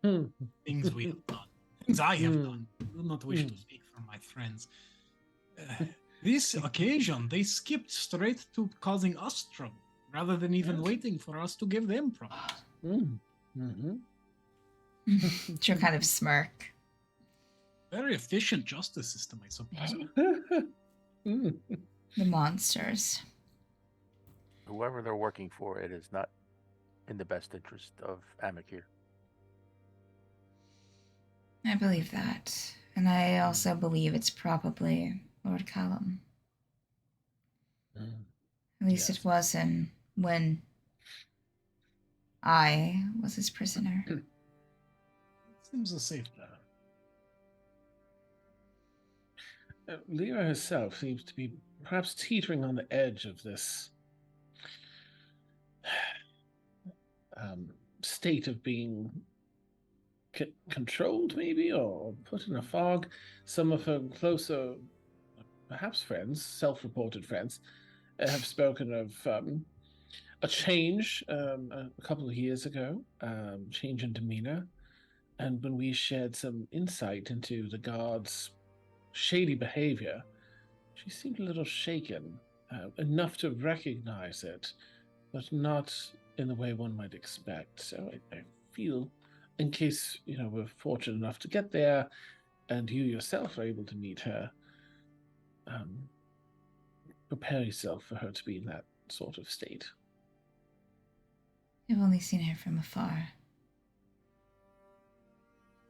things we have done. Things I have done. I do not wish to speak for my friends. This occasion, they skipped straight to causing us trouble, rather than even waiting for us to give them problems. She'll kind of smirk. Very efficient justice system, I suppose. The monsters. Whoever they're working for, it is not in the best interest of Amikir. I believe that. And I also believe it's probably Lord Callum. At least it was when I was his prisoner. Seems a safe bet. Lyra herself seems to be perhaps teetering on the edge of this state of being controlled, maybe, or put in a fog. Some of her closer, perhaps friends, self-reported friends, have spoken of a change a couple of years ago, change in demeanor. And when we shared some insight into the guard's shady behavior, she seemed a little shaken, enough to recognize it, but not in the way one might expect. So I feel, in case we're fortunate enough to get there, and you yourself are able to meet her, prepare yourself for her to be in that sort of state. I've only seen her from afar.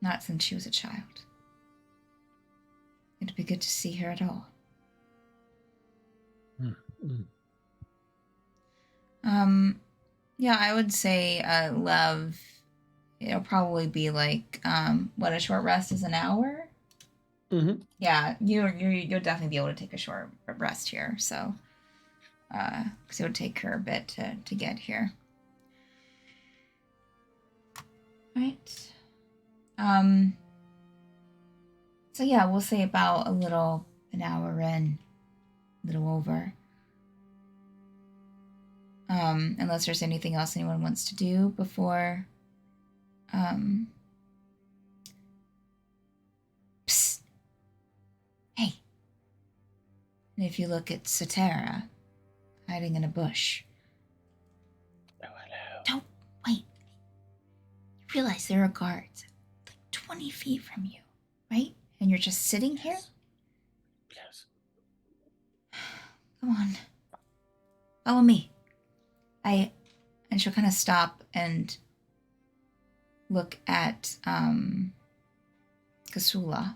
Not since she was a child. It'd be good to see her at all. Yeah, I would say love. It'll probably be like a short rest is an hour. Mm-hmm. Yeah, you'll definitely be able to take a short rest here. So, because it would take her a bit to get here. Right. So yeah, we'll say about an hour in, a little over. Unless there's anything else anyone wants to do before. Psst. Hey. And if you look at Satara hiding in a bush. Oh, hello. Don't wait. You realize there are guards like 20 feet from you, right? And you're just sitting here? Yes. Come on. Follow me. And she'll kind of stop and look at Kasula.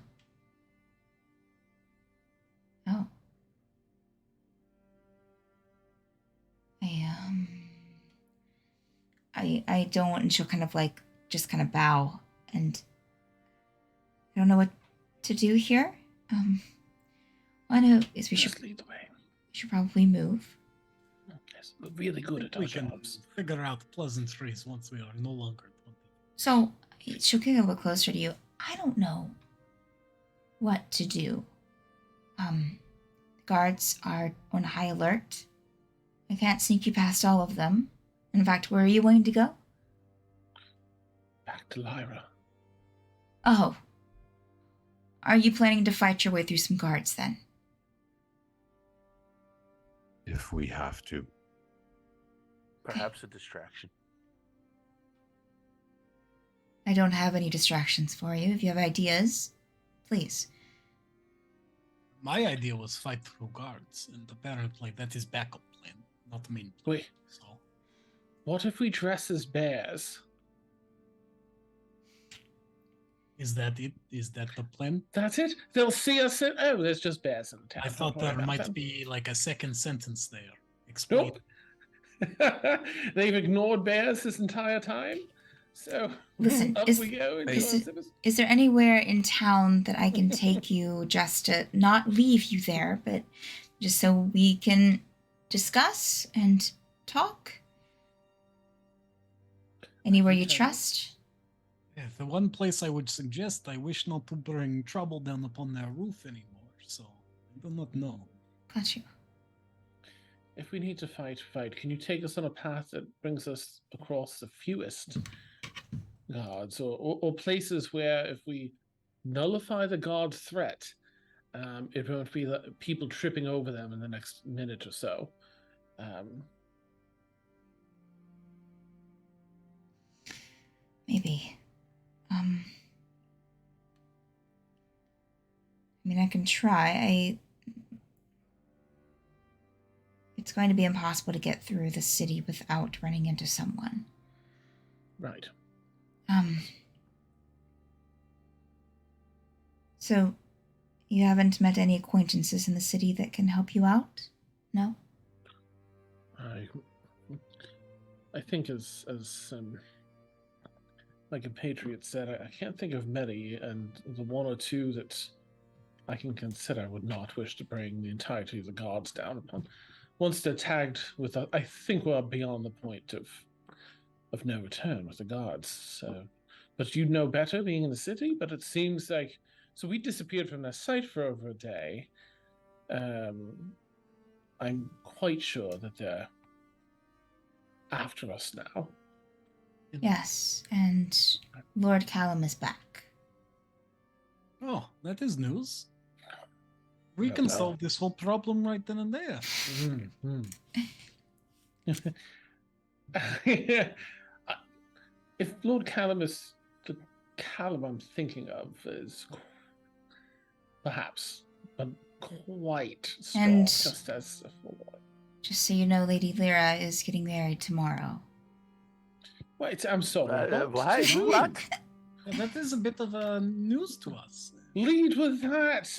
Oh. I don't, and she'll kind of like just kind of bow, and I don't know what to do here. All I know is we should lead the way. We should probably move. Yes, we're really good at our We can jobs. figure out pleasantries once we are no longer 20. So she'll get a little closer to you. I don't know what to do. The guards are on high alert. I can't sneak you past all of them. In fact, where are you going to go? Back to Lyra. Oh. Are you planning to fight your way through some guards then? If we have to. Perhaps a distraction. I don't have any distractions for you. If you have ideas, please. My idea was fight through guards, and apparently that is backup plan, not main plan. Wait. So What if we dress as bears? is that it? Is that the plan? That's it? They'll see us and, oh, there's just bears in town. I thought Don't worry there about might them. be like a second sentence there. Explain. Nope. They've ignored bears this entire time. So Listen, up we go. is there anywhere in town that I can take you just to not leave you there, but just so we can discuss and talk? Anywhere you trust? Yeah, the one place I would suggest, I wish not to bring trouble down upon their roof anymore, so I do not know. Got you. If we need to fight, can you take us on a path that brings us across the fewest guards, or places where if we nullify the guard threat, it won't be the people tripping over them in the next minute or so. Maybe. I mean, I can try. It's going to be impossible to get through the city without running into someone. Right. So, you haven't met any acquaintances in the city that can help you out? No? I think as like a patriot said, I can't think of many, and the one or two that I can consider would not wish to bring the entirety of the guards down upon. Once they're tagged with, I think we're beyond the point of no return with the guards. So, but you'd know better being in the city. But it seems like we disappeared from their sight for over a day. I'm quite sure that they're after us now. Yes, and Lord Callum is back. Oh, that is news. We can solve this whole problem right then and there. If Lord Callum is the Callum I'm thinking of, is perhaps, but quite strong, And just as before. Just so you know, Lady Lyra is getting married tomorrow. Wait, I'm sorry. What? That is a bit of news to us. Lead with that.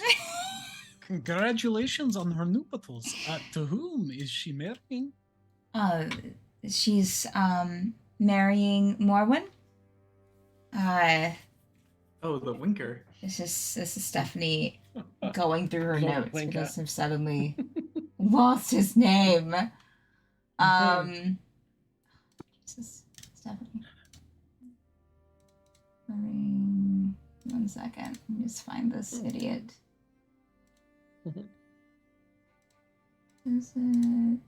Congratulations on her nuptials. To whom is she marrying? She's marrying Morwen. Oh, the winker. This is Stephanie going through her Lord notes Winker. because I've suddenly lost his name. Jesus, Stephanie. One second. Let me just find this idiot. Is it?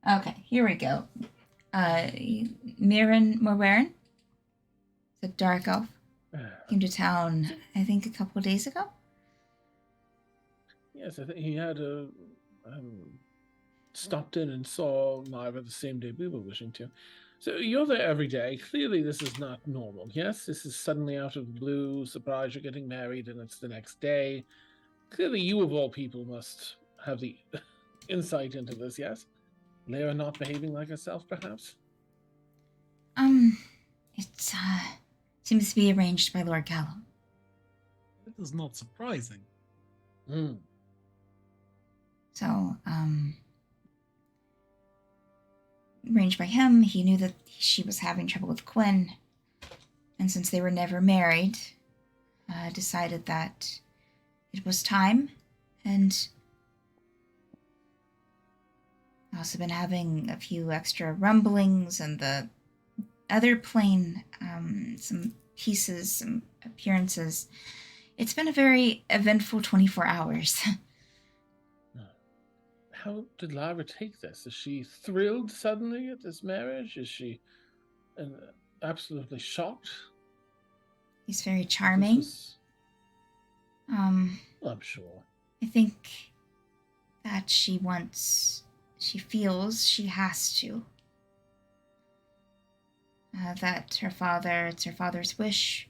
Okay, here we go. Mirren Morwen, the dark elf, came to town, I think, a couple of days ago. Yes, I think he had stopped in and saw Myra the same day we were wishing to. So you're there every day. Clearly this is not normal, yes? This is suddenly out of the blue, surprise you're getting married and it's the next day. Clearly you of all people must have the insight into this, yes? Lyra not behaving like herself, perhaps? It seems to be arranged by Lord Callum. That is not surprising. So, arranged by him. He knew that she was having trouble with Quinn, and since they were never married, decided that it was time. And also been having a few extra rumblings, and the other plane, some pieces, some appearances. It's been a very eventful 24 hours. How did Lyra take this? Is she thrilled suddenly at this marriage? Is she absolutely shocked? He's very charming. I'm sure. I think that she feels she has to. That it's her father's wish.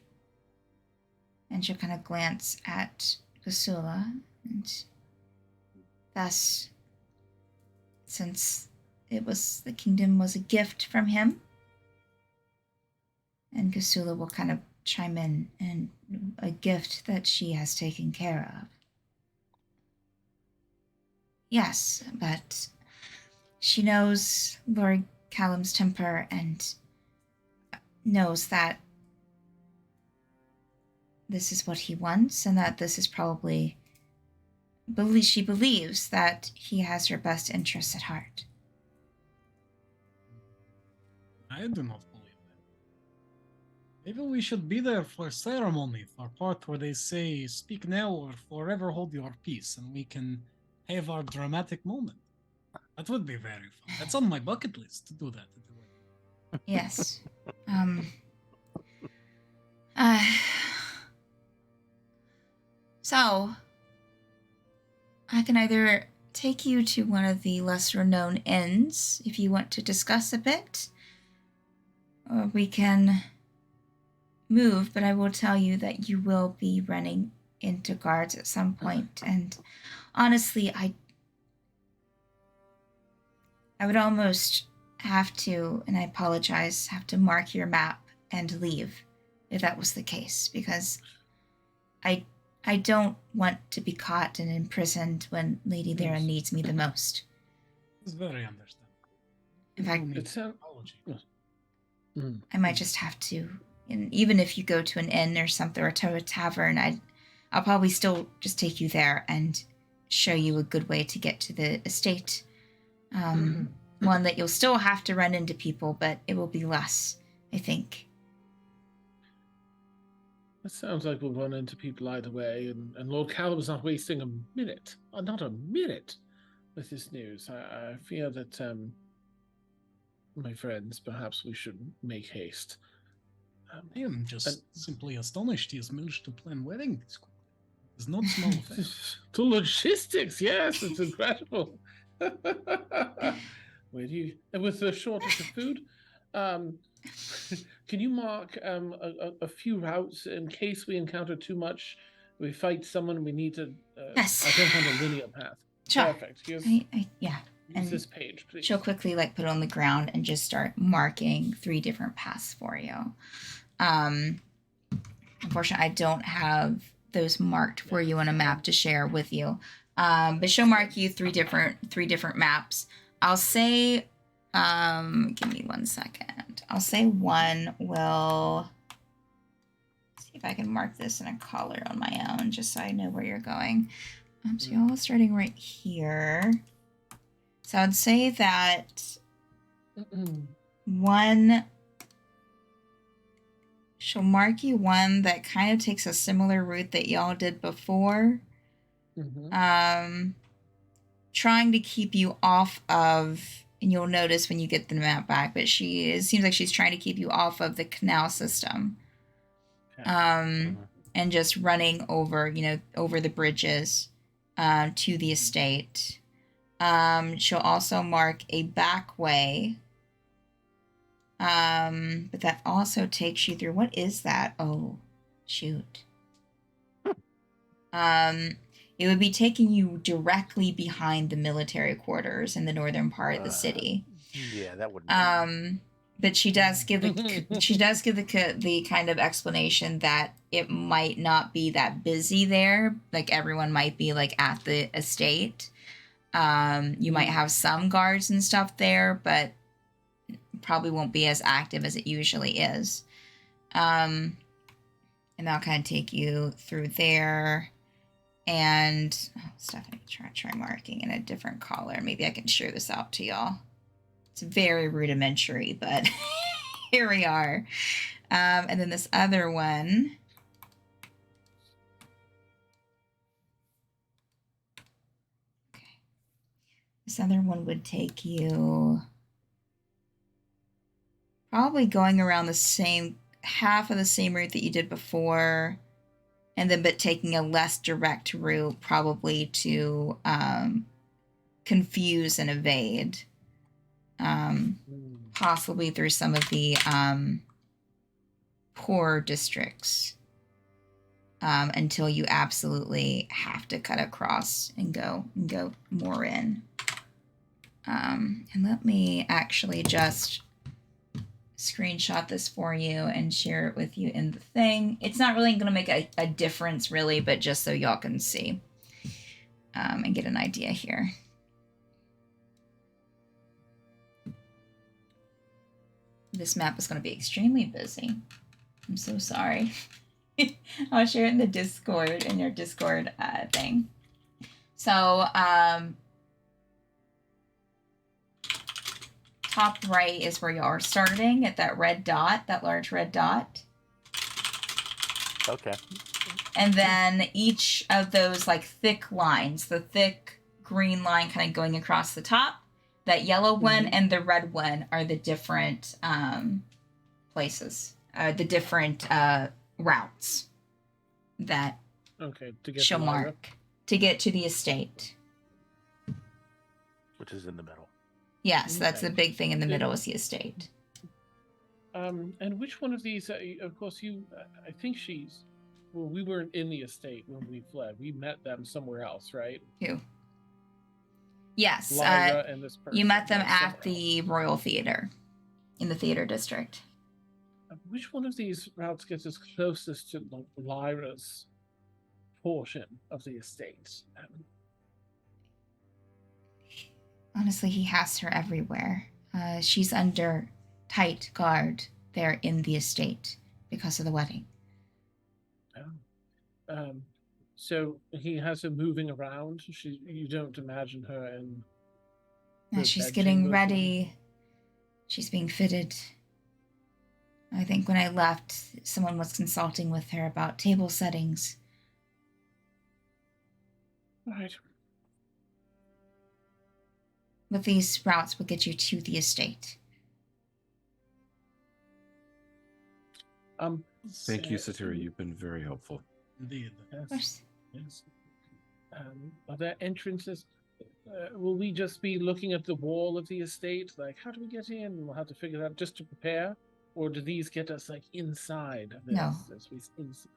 And she'll kind of glance at Kusula, and thus, since the kingdom was a gift from him, and Kusula will kind of chime in, and a gift that she has taken care of. Yes, but she knows Lord Callum's temper and knows that this is what he wants, and that this is probably... she believes that he has her best interests at heart. I do not believe that. Maybe we should be there for ceremony, for part where they say, speak now or forever hold your peace, and we can have our dramatic moment. That would be very fun. That's on my bucket list, to do that. Yes. So, I can either take you to one of the lesser known inns if you want to discuss a bit, or we can move, but I will tell you that you will be running into guards at some point, and honestly, I would almost have to, and I apologize, have to mark your map and leave if that was the case, because I don't want to be caught and imprisoned when Lady Lyra needs me the most. It's very understandable. In fact, It's apology. I might just have to, and even if you go to an inn or something, or to a tavern, I'll probably still just take you there and show you a good way to get to the estate. One that you'll still have to run into people, but it will be less, I think. It sounds like we'll run into people either way, and Lord Callum's not wasting a minute, not a minute, with this news. I fear that, my friends, perhaps we should make haste. I am just simply astonished he has managed to plan wedding this quickly. It's not small affair. The logistics, yes, it's incredible. With the shortage of food, can you mark a few routes in case we encounter too much? We fight someone we need to. Yes. I don't want a linear path. Sure. Perfect. Yeah. Use this page, please. She'll quickly like put it on the ground and just start marking 3 different paths for you. Unfortunately, I don't have those marked for you on a map to share with you. But she'll mark you 3 different maps. I'll say, give me 1 second. I'll say one will. See if I can mark this in a color on my own, just so I know where you're going. So y'all starting right here. So I'd say that one, she'll mark you one that kind of takes a similar route that y'all did before. Trying to keep you off of, and you'll notice when you get the map back, but it seems like she's trying to keep you off of the canal system. And just running over, over the bridges to the estate. She'll also mark a back way. But that also takes you through, what is that? Oh, shoot. It would be taking you directly behind the military quarters in the northern part of the city. Yeah, that wouldn't. But she does give the kind of explanation that it might not be that busy there. Like everyone might be like at the estate. You might have some guards and stuff there, but probably won't be as active as it usually is. And that'll kind of take you through there. And Stephanie, try marking in a different color. Maybe I can share this out to y'all. It's very rudimentary, but here we are. And then this other one. Okay. This other one would take you probably going around the same, half of the same route that you did before. And then, but taking a less direct route, probably to confuse and evade. Possibly through some of the poor districts until you absolutely have to cut across and go more in. And let me actually just screenshot this for you and share it with you in the thing. It's not really going to make a difference really, but just so y'all can see and get an idea here. This map is going to be extremely busy. I'm so sorry. I'll share it in the Discord, in your Discord thing. So, top right is where you are starting at that red dot, that large red dot. Okay. And then each of those like thick lines, the thick green line kind of going across the top, that yellow one and the red one are the different places, the different routes that she'll mark to get to the estate. Which is in the middle. Yes, that's the big thing in the middle is the estate. And which one of these, of course, I think well, we weren't in the estate when we fled. We met them somewhere else, right? Who? Yes. Lyra and this person. You met them at the Royal Theater, in the theater district. Which one of these routes gets us closest to Lyra's portion of the estate? Honestly, he has her everywhere. She's under tight guard there in the estate because of the wedding. Oh. So he has her moving around. You don't imagine her in. Now she's getting ready. She's being fitted. I think when I left, someone was consulting with her about table settings. Right. But these routes will get you to the estate. Thank you, Satira. You've been very helpful. Indeed. Of course. Yes. Are there entrances? Will we just be looking at the wall of the estate? Like, how do we get in? We'll have to figure that out just to prepare. Or do these get us like inside of this? No. Inside?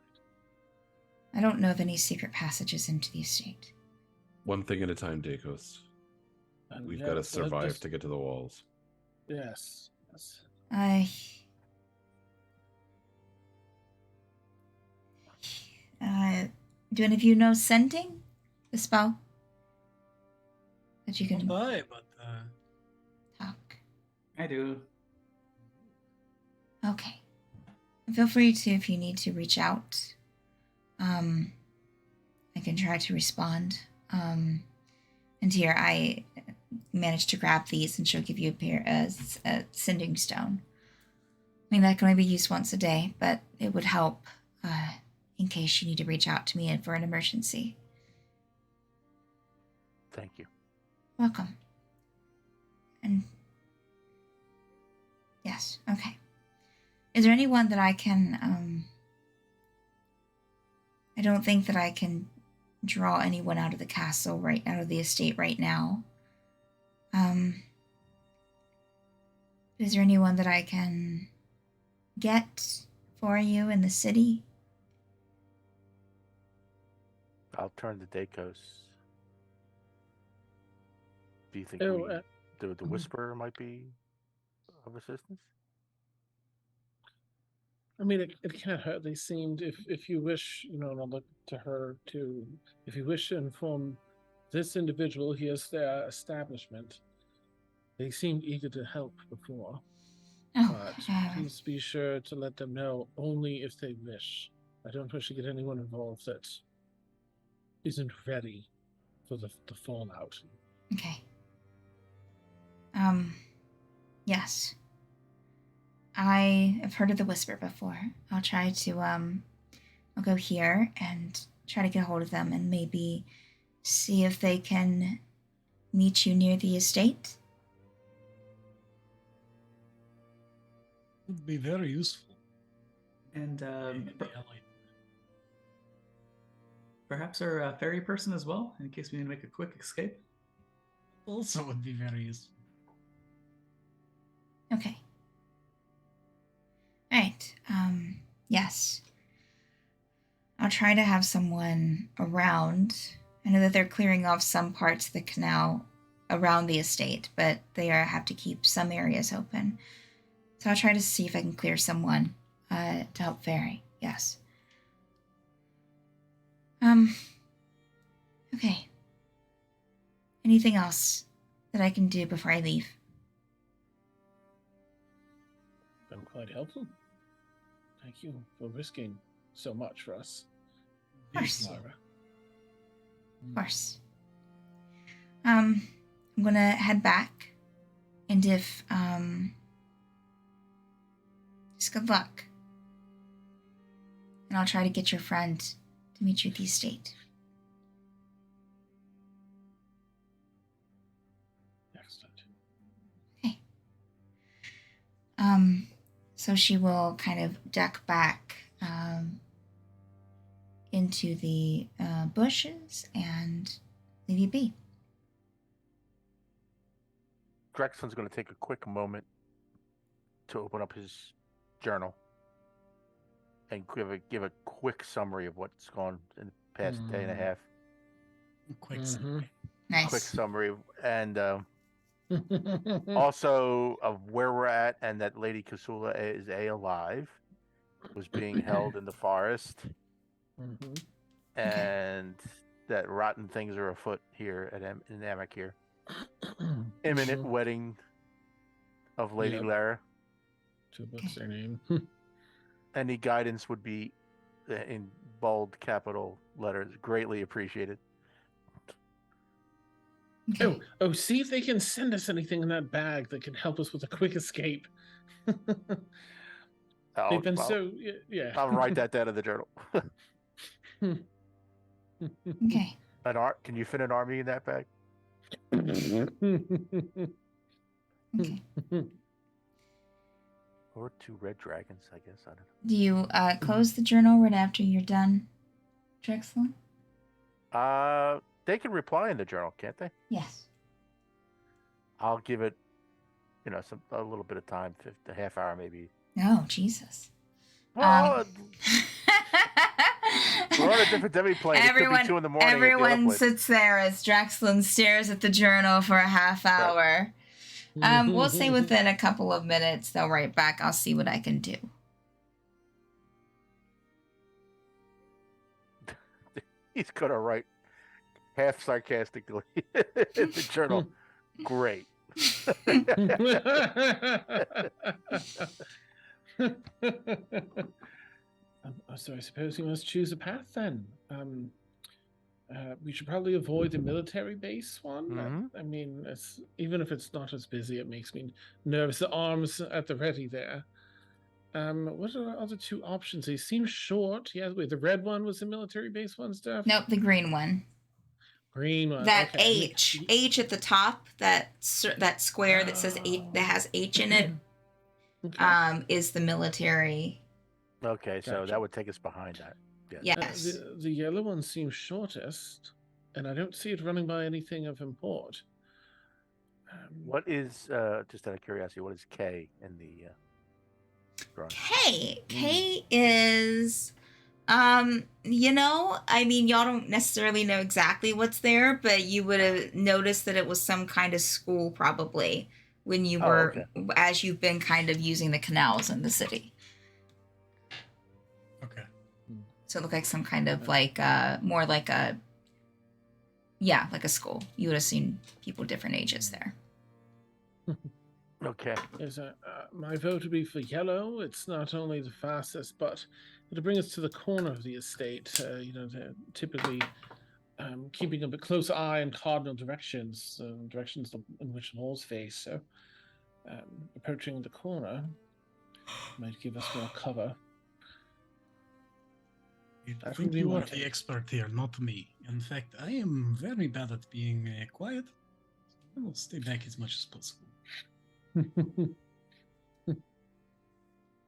I don't know of any secret passages into the estate. One thing at a time, Dakos. And We've yeah, got to but survive just- to get to the walls. Yes. Yes. I. Do any of you know sending? The spell? That you can Not I, but talk. I do. Okay. Feel free to, if you need to, reach out. I can try to respond. And here I managed to grab these, and she'll give you a sending stone. I mean, that can only be used once a day, but it would help in case you need to reach out to me for an emergency. Thank you. Welcome. And yes, okay. Is there anyone that I can? I don't think that I can draw anyone out of the castle, right out of the estate right now. Is there anyone that I can get for you in the city? I'll turn to Dacos. Do you think Oh, the Whisperer might be of assistance? I mean, it can't hurt. They seemed, if you wish, and I'll look to her too. If you wish to inform this individual, here's their establishment. They seemed eager to help before, Oh, but please be sure to let them know only if they wish. I don't wish to get anyone involved that isn't ready for the fallout. okay. Yes. I have heard of the Whisper before. I'll try to, I'll go here and try to get a hold of them and maybe see if they can meet you near the estate. would be very useful. And Maybe ally. perhaps our ferry person as well, in case we need to make a quick escape. Also would be very useful. Okay. Right. Yes. I'll try to have someone around. I know that they're clearing off some parts of the canal around the estate, but they have to keep some areas open. So I'll try to see if I can clear someone to help ferry. Yes. Okay. Anything else that I can do before I leave? Been quite helpful. Thank you for risking so much for us. Of course. Myra. Of course. I'm gonna head back, and if just good luck, and I'll try to get your friend to meet you at the estate. Excellent. Okay. So she will kind of duck back into the bushes and leave you be. Drexlen's going to take a quick moment to open up his journal and give a quick summary of what's gone in the past day and a half. Quick Mhm. summary. Nice. Quick summary, and also of where we're at, and that Lady Kasula is alive, was being held in the forest, Mhm. and that rotten things are afoot here at in Namek here. Imminent Mhm. wedding of Lady Yep. Lara. So what's their name? Any guidance would be in bold capital letters greatly appreciated. Okay. Oh, see if they can send us anything in that bag that can help us with a quick escape. They've been so yeah. I'll write that down in the journal. Okay. Can you fit an army in that bag? Okay. Or 2 red dragons, I guess. I don't know. Do you close the journal right after you're done, Drexel? They can reply in the journal, can't they? Yes. I'll give it, a little bit of time, a half hour maybe. Oh, Jesus. Well, We're on a different demi plane. It could be 2 in the morning. at the other Everyone place. sits there as Draxlin stares at the journal for a half hour. We'll say within a couple of minutes they'll write back. I'll see what I can do. He's gonna write half sarcastically in the journal. Great. So I suppose we must choose a path then. We should probably avoid the military base one. Mhm. I mean, even if it's not as busy, it makes me nervous. The arms at the ready there. What are our other 2 options? They seem short. Yeah, wait, the red one was the military base one stuff? Nope, the green one. Green one. That okay. H at the top, that square that says H, that has H in it, Okay. is the military. Okay, so Gotcha. that would take us behind that. Yes. The yellow one seems shortest, and I don't see it running by anything of import. What is just out of curiosity? What is K in the drawing? K is, I mean, y'all don't necessarily know exactly what's there, but you would have noticed that it was some kind of school probably when you were, as you've been kind of using the canals in the city. Okay. So it looked like some kind of like, more like a school. You would have seen people different ages there. Okay. My vote would be for yellow. It's not only the fastest, but it'll bring us to the corner of the estate. Typically keeping a close eye on cardinal directions, directions in which the walls face. So approaching the corner might give us more cover. I think you are the expert here, not me. In fact, I am very bad at being quiet. I will stay back as much as possible.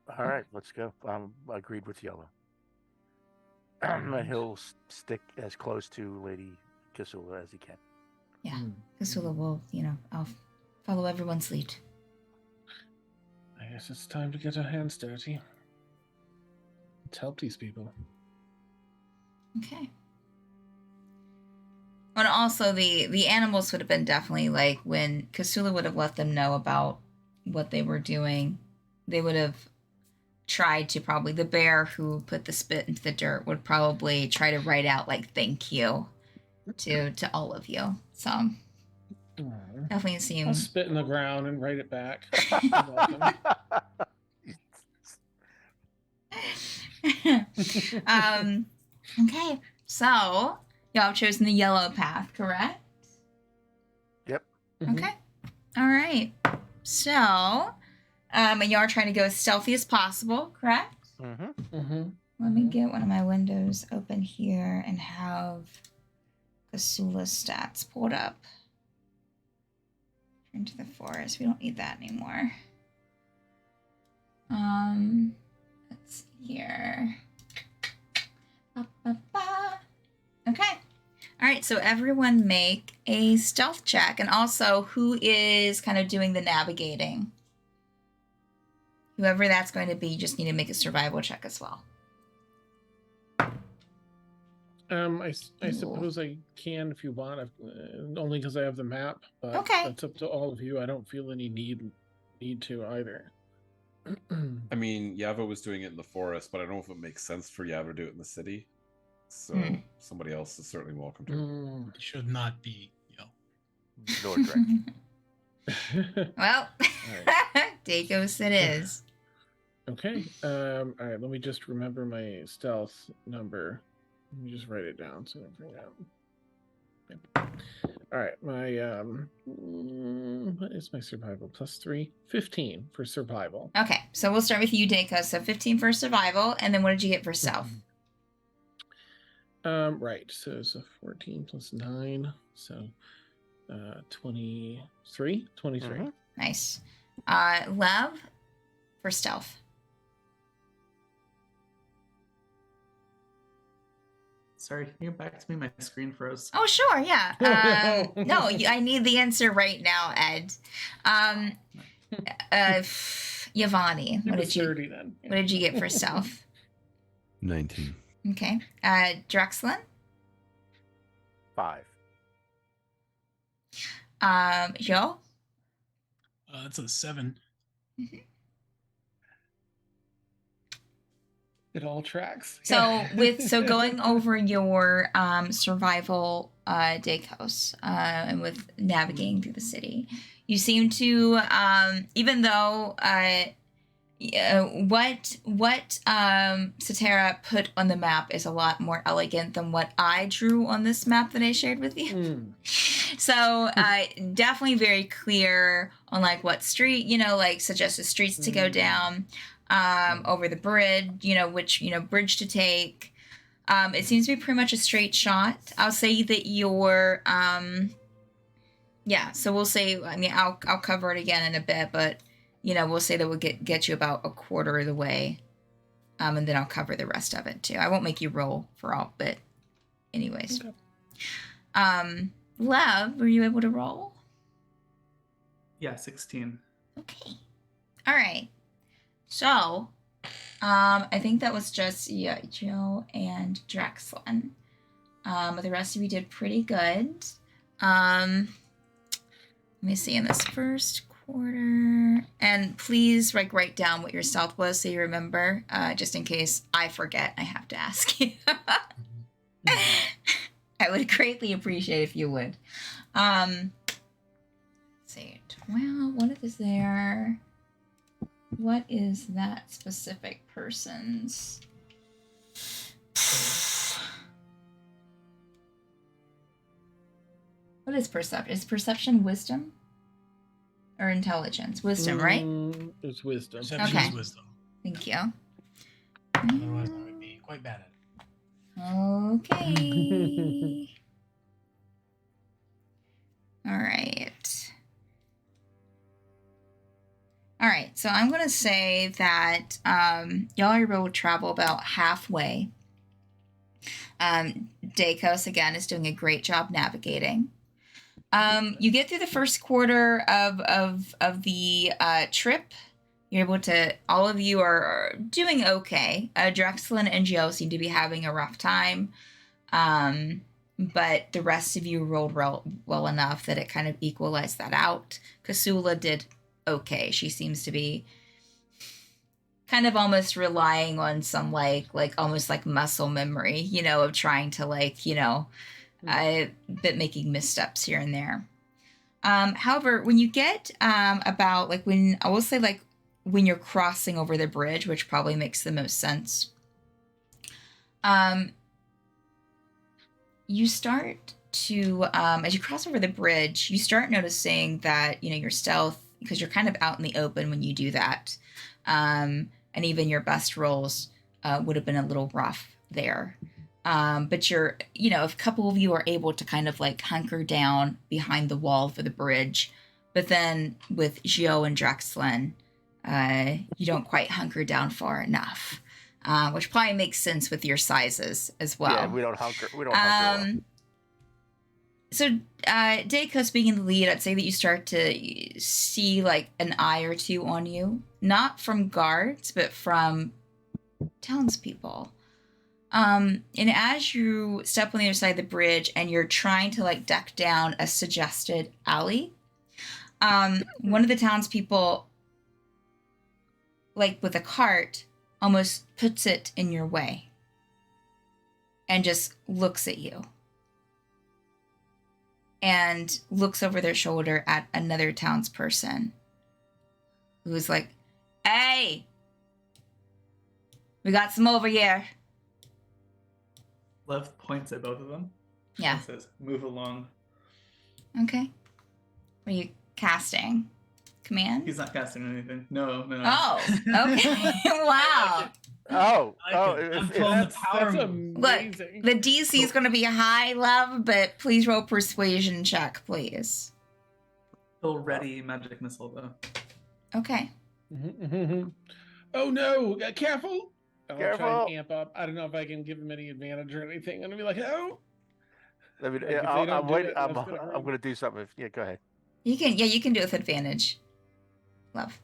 All right, let's go. Agreed with yellow. He'll stick as close to Lady Kisula as he can. Yeah, Kisula will, I'll follow everyone's lead. I guess it's time to get our hands dirty. Let's help these people. Okay. And also the animals would have been definitely like when Kisula would have let them know about what they were doing, they would have tried to probably, the bear who put the spit into the dirt would probably try to write out like thank you to all of you. So definitely seem I'll spit in the ground and write it back. Okay, so y'all have chosen the yellow path, correct? Yep. Okay. All right. So, and y'all are trying to go as stealthy as possible, correct? Let me get one of my windows open here and have Kisula's stats pulled up. Into the forest. We don't need that anymore. Let's see here. Okay. All right, so everyone make a stealth check. And also, who is kind of doing the navigating? Whoever that's going to be, you just need to make a survival check as well. I suppose I can if you want, only because I have the map. But okay. That's up to all of you. I don't feel any need to either. I mean, Yava was doing it in the forest, but I don't know if it makes sense for Yava to do it in the city. So somebody else is certainly welcome to. It should not be, Well, Dacos it is. Okay. All right. Let me just remember my stealth number. Let me just write it down so I don't forget. Yep. All right. My what is my survival? +3, 15 for survival. Okay, so we'll start with you, Dacos. So 15 for survival, and then what did you get for stealth? Right. So it's a 14 + 9, so 23. 23. Nice. Lev for stealth. Sorry, can you get back to me? My screen froze. Oh, sure, yeah. No, I need the answer right now, Ed. Yavani, what did you? 30 then. What did you get for stealth? 19. Okay. Drexlin? 5. Joe? That's a 7. It all tracks. So going over your survival Dacos and with navigating through the city, you seem to even though what Satara put on the map is a lot more elegant than what I drew on this map that I shared with you. So definitely very clear on like what street, like suggested streets to go down, over the bridge, which, bridge to take. It seems to be pretty much a straight shot. I'll say that your so we'll say, I mean, I'll cover it again in a bit, but we'll say that we'll get you about a quarter of the way. And then I'll cover the rest of it too. I won't make you roll for all, but anyways. Okay. Lev, were you able to roll? Yeah, 16. Okay. All right. So, I think that was just Joe and Drexlin. The rest of you did pretty good. Let me see in this first quarter, and please write down what your stealth was so you remember, just in case I forget. I have to ask you. I would greatly appreciate if you would. Let's see, 12. What is there? What is that specific person's? What is perception? Is perception wisdom? Or intelligence? Wisdom, right? It's wisdom. Perception Okay. is wisdom. Thank you. Otherwise, I would be quite bad at it. Okay. All right. So I'm going to say that y'all are able to travel about halfway. Dacos, again, is doing a great job navigating. You get through the first quarter of the trip. You're able to, all of you are doing okay. Drexlin and Joe seem to be having a rough time. But the rest of you rolled well enough that it kind of equalized that out. Kasula did okay. She seems to be kind of almost relying on some like almost like muscle memory, of trying to but making missteps here and there. However, when you get about like when I will say like when you're crossing over the bridge, which probably makes the most sense, you start to as you cross over the bridge, you start noticing that your stealth, because you're kind of out in the open when you do that, and even your best rolls would have been a little rough there. But you're, a couple of you are able to kind of like hunker down behind the wall for the bridge. But then with Gio and Drexlin, you don't quite hunker down far enough, which probably makes sense with your sizes as well. Yeah, we don't hunker up. So, Dacos being in the lead, I'd say that you start to see like an eye or two on you, not from guards, but from townspeople. And as you step on the other side of the bridge and you're trying to like duck down a suggested alley, one of the townspeople, like with a cart, almost puts it in your way and just looks at you and looks over their shoulder at another townsperson who's like, "Hey, we got some over here." Lev points at both of them. Yeah. And says, "Move along." Okay. Are you casting command? He's not casting anything. No. Oh, okay. Wow. I'm pulling the power move. Look, the DC is going to be high, Love, but please roll persuasion check, please. He'll ready magic missile though. Okay. Oh no! Careful! I'll try Careful. and amp up. I don't know if I can give him any advantage or anything. I'm gonna be like, "Oh." I mean, Like, if they I'm don't do waiting. it, that's gonna hurt I'm him. going to do something. Yeah, go ahead. You can do it with advantage. Love.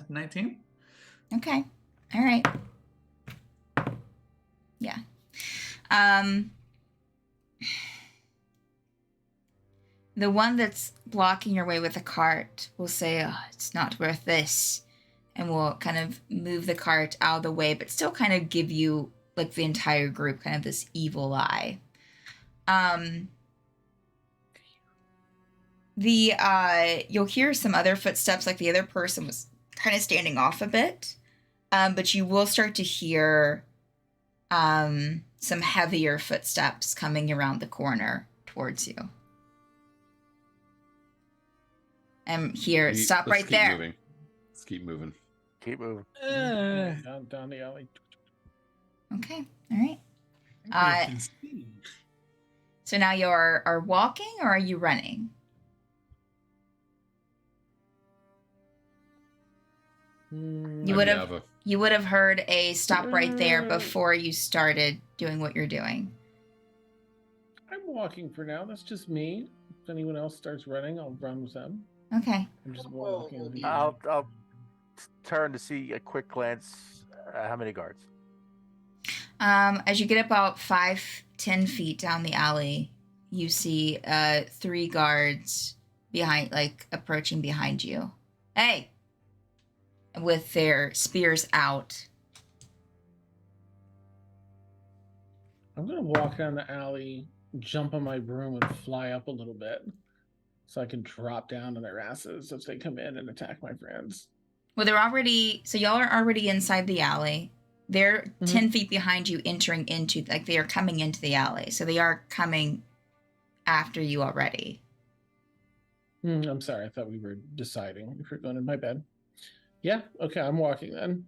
19. Okay. All right. Yeah. The one that's blocking your way with the cart will say, oh, it's not worth this. And will kind of move the cart out of the way, but still kind of give you, like, the entire group kind of this evil eye. You'll hear some other footsteps, like the other person was kind of standing off a bit. But you will start to hear some heavier footsteps coming around the corner towards you. And here, stop Let's right keep there. Moving. Let's keep moving. Keep moving. Down the alley. Okay, all right. I think we have been seen. So now you are walking, or are you running? You would have heard a stop right there before you started doing what you're doing. I'm walking for now. That's just me. If anyone else starts running, I'll run with them. Okay. I'm just walking. I'll turn to see a quick glance. How many guards? As you get about 5-10 feet down the alley, you see 3 guards behind, like, approaching behind you. Hey! With their spears out. I'm gonna walk down the alley, jump on my broom, and fly up a little bit, so I can drop down on their asses if they come in and attack my friends. Well, so y'all are already inside the alley. They're 10 feet behind you, entering into, like, they are coming into the alley. So they are coming after you already. I'm sorry, I thought we were deciding if we're going in my bed. Yeah, okay, I'm walking then.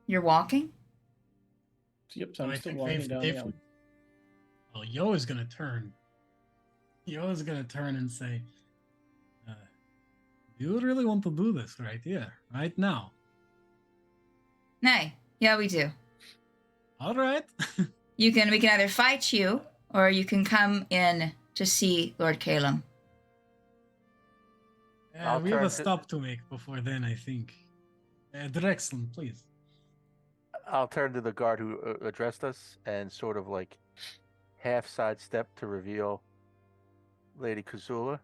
You're walking? Yep, so I'm still walking down the alley. Well, Yo is gonna turn. Yo is gonna turn and say, "Do you really want to do this right here, right now?" Nay. Yeah, we do. All right. We can either fight you, or you can come in to see Lord Calum. We have a stop to make before then, I think. Drexel, please. I'll turn to the guard who addressed us and sort of like half sidestep to reveal Lady Kazula.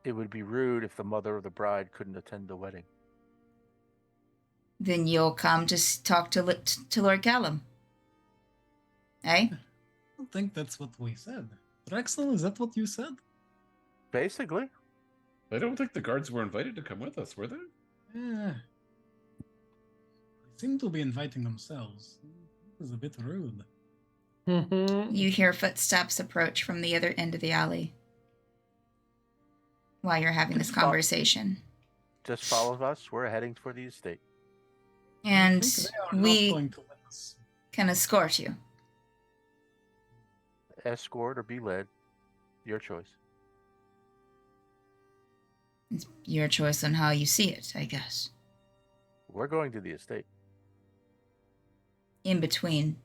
It would be rude if the mother of the bride couldn't attend the wedding. Then you'll come to talk to Lord Callum. Eh? I don't think that's what we said. Drexel, is that what you said? Basically. I don't think the guards were invited to come with us, were they? Yeah. They seem to be inviting themselves. It was a bit rude. You hear footsteps approach from the other end of the alley while you're having this conversation. Just follow us. We're heading for the estate. And we can escort you. Escort or be led. Your choice. It's your choice on how you see it, I guess. We're going to the estate. In between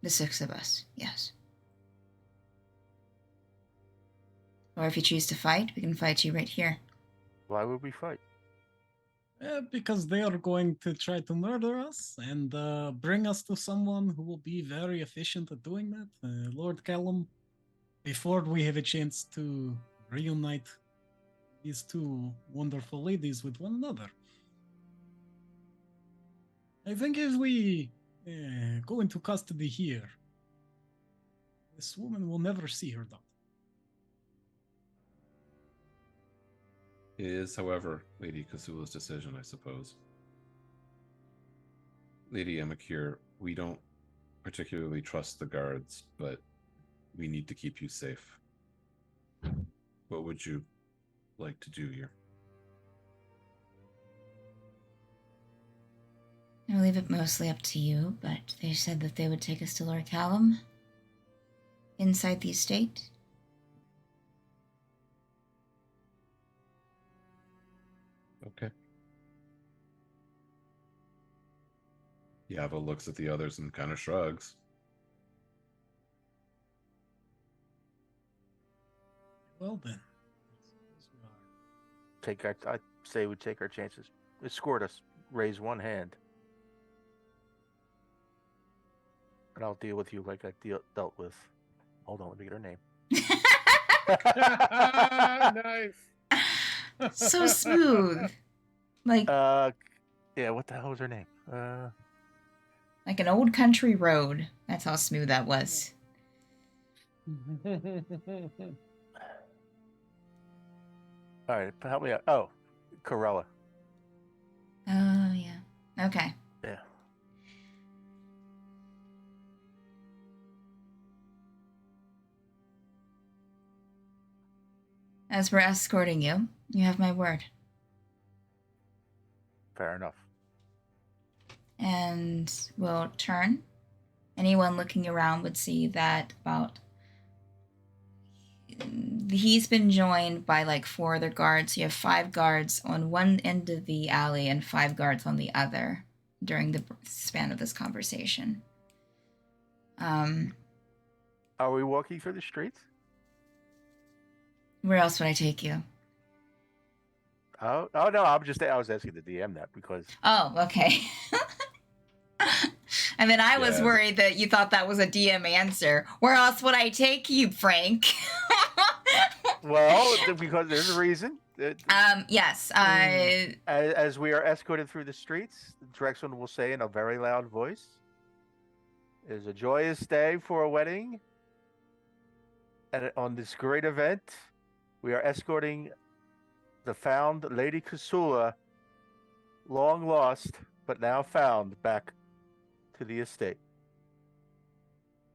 the 6 of us, yes. Or if you choose to fight, we can fight you right here. Why would we fight? Because they are going to try to murder us and bring us to someone who will be very efficient at doing that. Lord Callum, before we have a chance to reunite these 2 wonderful ladies with one another. I think if we go into custody here, this woman will never see her daughter. It is, however, Lady Kasula's decision, I suppose. Lady Emakir, we don't particularly trust the guards, but we need to keep you safe. What would you like to do here? I'll leave it mostly up to you, but they said that they would take us to Lord Callum inside the estate. Okay. Yava looks at the others and kind of shrugs. Well then. I'd say we take our chances. Escort us. Raise one hand, and I'll deal with you like I dealt with. Hold on, let me get her name. Nice. So smooth. Like Yeah. What the hell was her name? like an old country road. That's how smooth that was. All right, help me out. Oh, Corella. Oh yeah. Okay. Yeah. As we're escorting you, you have my word. Fair enough. And we'll turn. Anyone looking around would see that he's been joined by like 4 other guards. You have 5 guards on one end of the alley and 5 guards on the other during the span of this conversation. Are we walking through the streets? Where else would I take you? Oh no! I was asking the DM that because. Oh, okay. I mean, I was Yeah. worried that you thought that was a DM answer. Where else would I take you, Frank? Well, because there's a reason. Yes. As we are escorted through the streets, Drexel will say in a very loud voice, "It is a joyous day for a wedding. And on this great event, we are escorting the found Lady Kusula, long lost but now found, back to the estate.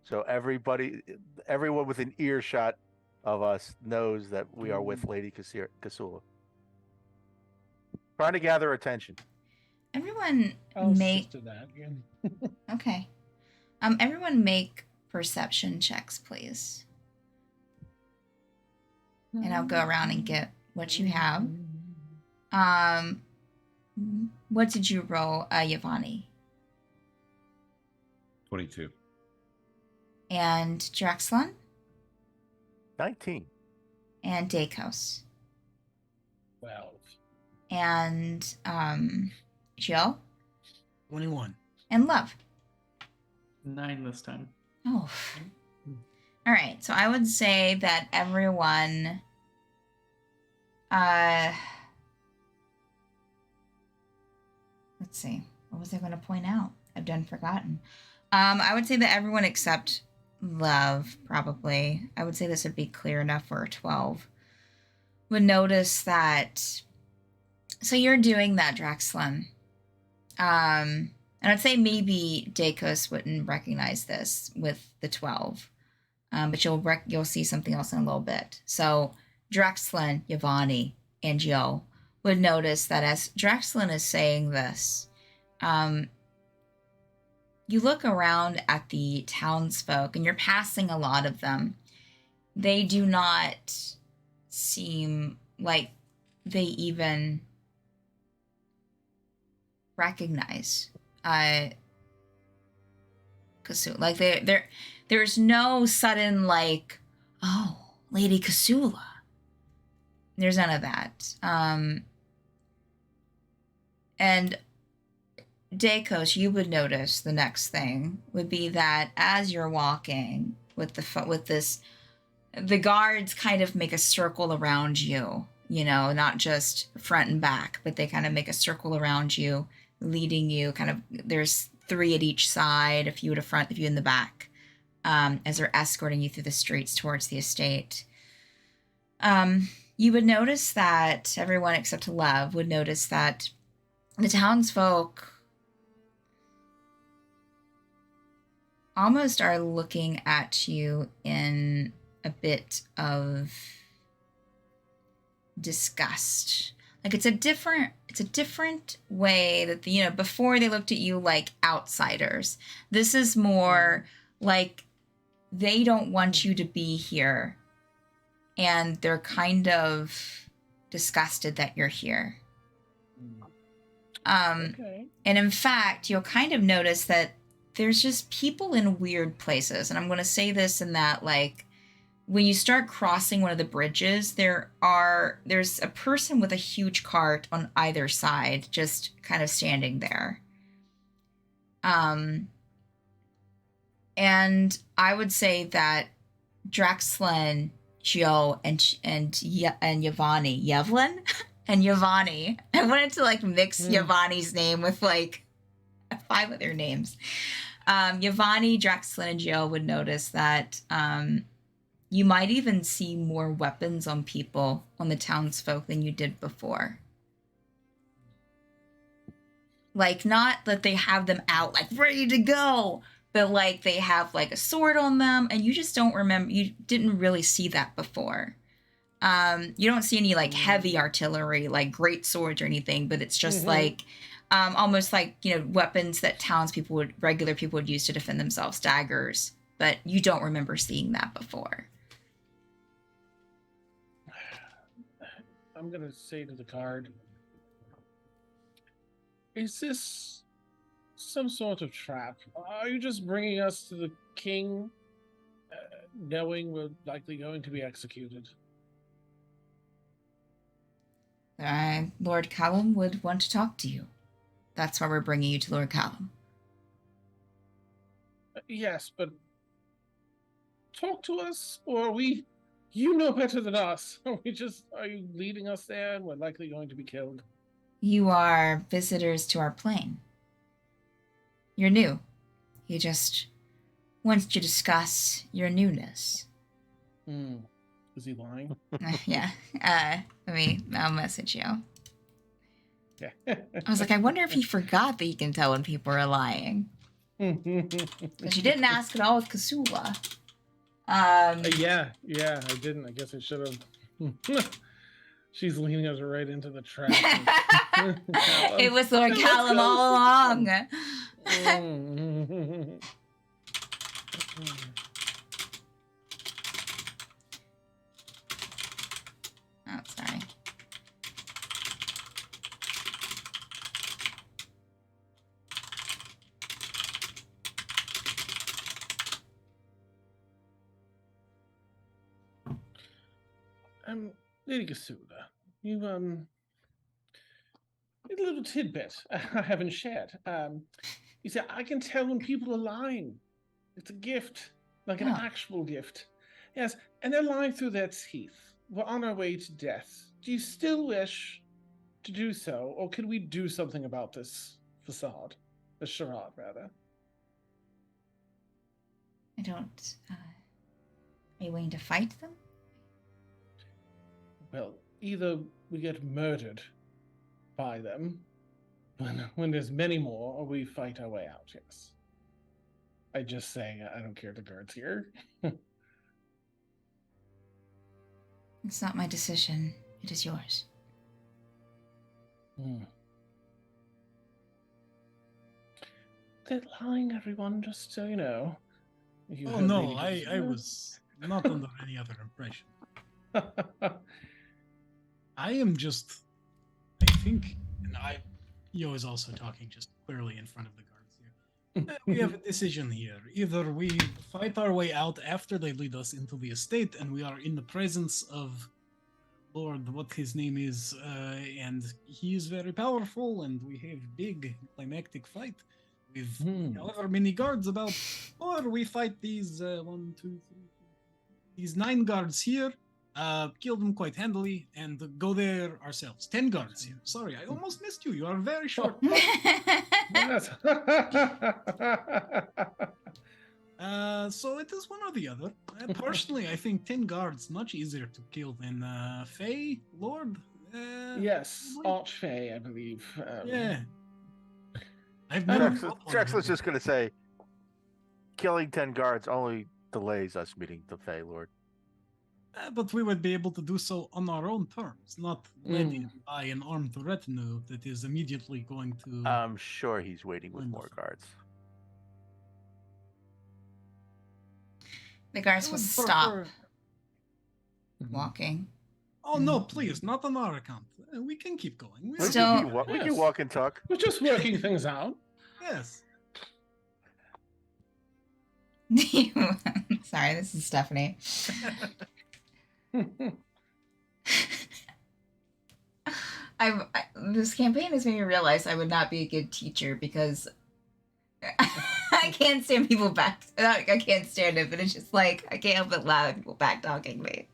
So everyone within earshot of us knows that we are with Lady Kusula. Trying to gather attention. Everyone I'll make assist to that. Yeah. okay. Everyone make perception checks, please. And I'll go around and get what you have. What did you roll, Yvonne? 22. And Drexlon? 19. And Dakos? 12. And Joe? 21. And Love? 9 this time. Oh. All right. So I would say that everyone let's see. What was I going to point out? I've done forgotten. I would say that everyone except Love, probably. I would say this would be clear enough for a 12. Would notice that. So you're doing that, Drexlin. And I'd say maybe Dakos wouldn't recognize this with the 12. But you'll see something else in a little bit. So Drexlin, Yvonne, and Joe would notice that as Drexlin is saying this, you look around at the townsfolk, and you're passing a lot of them. They do not seem like they even recognize Kusula. Like there's no sudden like, oh, Lady Kusula. There's none of that. And Dakos, you would notice the next thing would be that as you're walking with the guards kind of make a circle around you, not just front and back, but they kind of make a circle around you, leading you kind of, there's 3 at each side, a few at the front, a few in the back, as they're escorting you through the streets towards the estate. You would notice that everyone except Lev would notice that the townsfolk almost are looking at you in a bit of disgust. Like it's a different way that before they looked at you like outsiders. This is more like they don't want you to be here, and they're kind of disgusted that you're here. Okay. And in fact, you'll kind of notice that there's just people in weird places. And I'm going to say this in that, like, when you start crossing one of the bridges, there's a person with a huge cart on either side, just kind of standing there. And I would say that Draxlin, Joe, and Yevani, Yevlin, and Yevani. I wanted to like mix Yevani's name with like 5 other names. Yevani, Draxlin, and Joe would notice that you might even see more weapons on people, on the townsfolk, than you did before. Like, not that they have them out, like, ready to go, but, like, they have, like, a sword on them, and you just don't remember, you didn't really see that before. You don't see any, like, heavy artillery, like, great swords or anything, but it's just, like, almost like, you know, weapons that regular people would use to defend themselves, daggers, but you don't remember seeing that before. I'm gonna say to the guard, is this some sort of trap? Are you just bringing us to the king, knowing we're likely going to be executed? Lord Callum would want to talk to you. That's why we're bringing you to Lord Callum. Yes, but talk to us, or are we... You know better than us. Are you leading us there and we're likely going to be killed? You are visitors to our plane. You're new. He just wants to discuss your newness. Is he lying? Yeah. I'll message you. Yeah. I was like, I wonder if he forgot that you can tell when people are lying. Because you didn't ask at all with Kasula. Yeah, I didn't. I guess I should have. She's leading us right into the trap. It was Lord Callum all along. Oh, sorry. Lady Kasula, you a little tidbit I haven't shared. You see, I can tell when people are lying. It's a gift, like an actual gift. Yes, and they're lying through their teeth. We're on our way to death. Do you still wish to do so, or can we do something about this facade? The charade, rather. I don't... Are you willing to fight them? Well, either we get murdered by them, when there's many more, or we fight our way out, yes. I just say, I don't care the guards here. It's not my decision. It is yours. They're lying, everyone, just so you know. Oh no, I was not under any other impression. I am just, I think, and Yo is also talking just clearly in front of the guards here. We have a decision here. Either we fight our way out after they lead us into the estate and we are in the presence of Lord, what his name is, and he is very powerful and we have big climactic fight with however many guards about, or we fight these 9 guards here, kill them quite handily, and go there ourselves. 10 guards here. Sorry, I almost missed you. You are very short. So it is one or the other. Personally, I think 10 guards much easier to kill than Fae Lord. Yes, Archfey, I believe. Yeah. Drexler's just going to say, killing 10 guards only delays us meeting the Fae Lord. But we would be able to do so on our own terms, not led in by an armed retinue that is immediately going to... I'm sure he's waiting with more guards. The guards will stop walking. Oh no, please, not on our account. We can keep going. We can walk and talk. We're just working things out. Yes. Sorry, this is Stephanie. This campaign has made me realize I would not be a good teacher because I can't stand people back. I can't stand it, but it's just like I can't help it loud. People back talking me.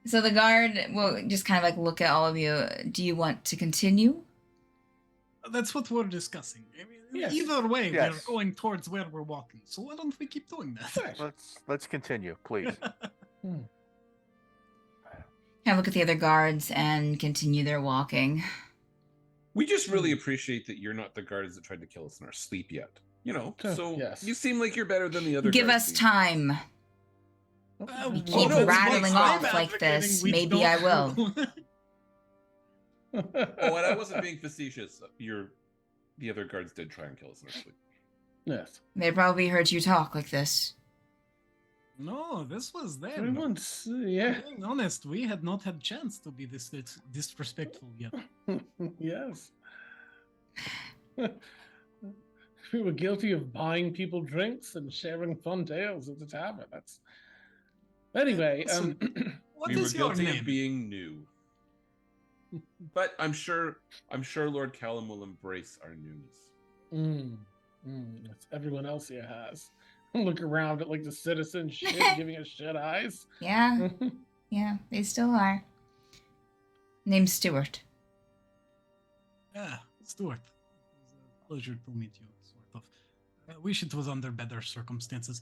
So the guard will just kind of like look at all of you. Do you want to continue? That's what we're discussing. I mean, Yes. either way, Yes. we're going towards where we're walking. So why don't we keep doing that? Right. Let's continue, please. Kind of look at the other guards and continue their walking. We just really appreciate that you're not the guards that tried to kill us in our sleep yet. You know, so Yes. you seem like you're better than the other Give guards. us time. We keep rattling off like this. Maybe I will. Oh, and I wasn't being facetious. The other guards did try and kill us in our sleep. Yes. They probably heard you talk like this. No, this was them. Everyone's, yeah. Being honest, we had not had chance to be this disrespectful yet. Yes. We were guilty of buying people drinks and sharing fun tales at the tavern. That's anyway. Listen, what We were is your guilty name? of being new. But I'm sure Lord Callum will embrace our newness. That's everyone else here has. Look around at like the citizen shit, giving us shit eyes. Yeah, yeah, they still are. Name's Stuart. Yeah, Stuart. It was a pleasure to meet you, sort of. I wish it was under better circumstances.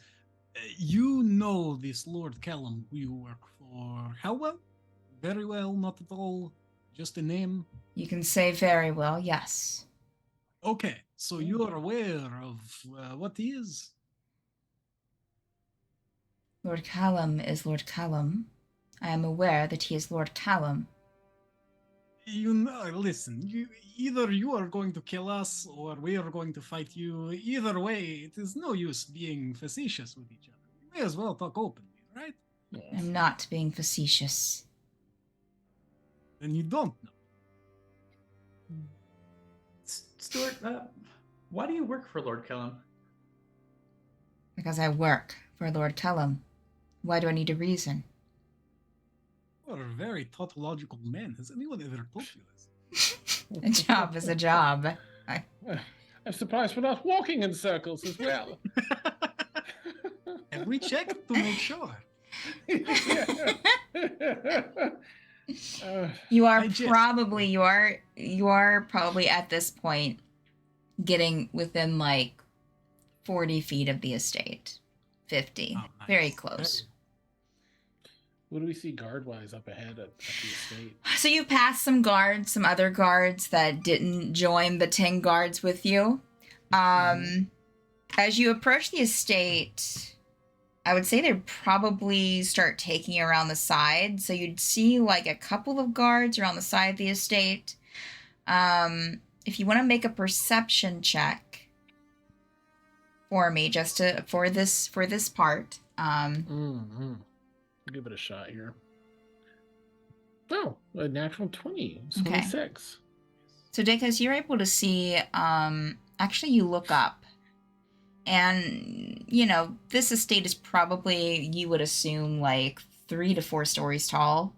You know this Lord Callum who you work for. How well? Very well, not at all. Just a name. You can say very well, yes. Okay, so you are aware of what he is? Lord Callum is Lord Callum. I am aware that he is Lord Callum. You know, listen, either you are going to kill us or we are going to fight you. Either way, it is no use being facetious with each other. We may as well talk openly, right? I'm not being facetious. Then you don't know. Stuart, why do you work for Lord Callum? Because I work for Lord Callum. Why do I need a reason? You are a very tautological man. Has anyone ever told you this? A job is a job. I'm surprised we're not walking in circles as well. Have we checked to make sure? You are I probably at this point getting within like 40 feet of the estate. 50. Oh, nice. Very close. What do we see guard-wise up ahead at the estate? So you pass some guards, some other guards that didn't join the 10 guards with you. As you approach the estate, I would say they'd probably start taking you around the side. So you'd see like a couple of guards around the side of the estate. If you want to make a perception check for me, just to for this part. Give it a shot here. Oh, a natural 20. It's Okay. 26. So Dacus, you're able to see, actually you look up and, you know, this estate is probably, you would assume, like 3 to 4 stories tall,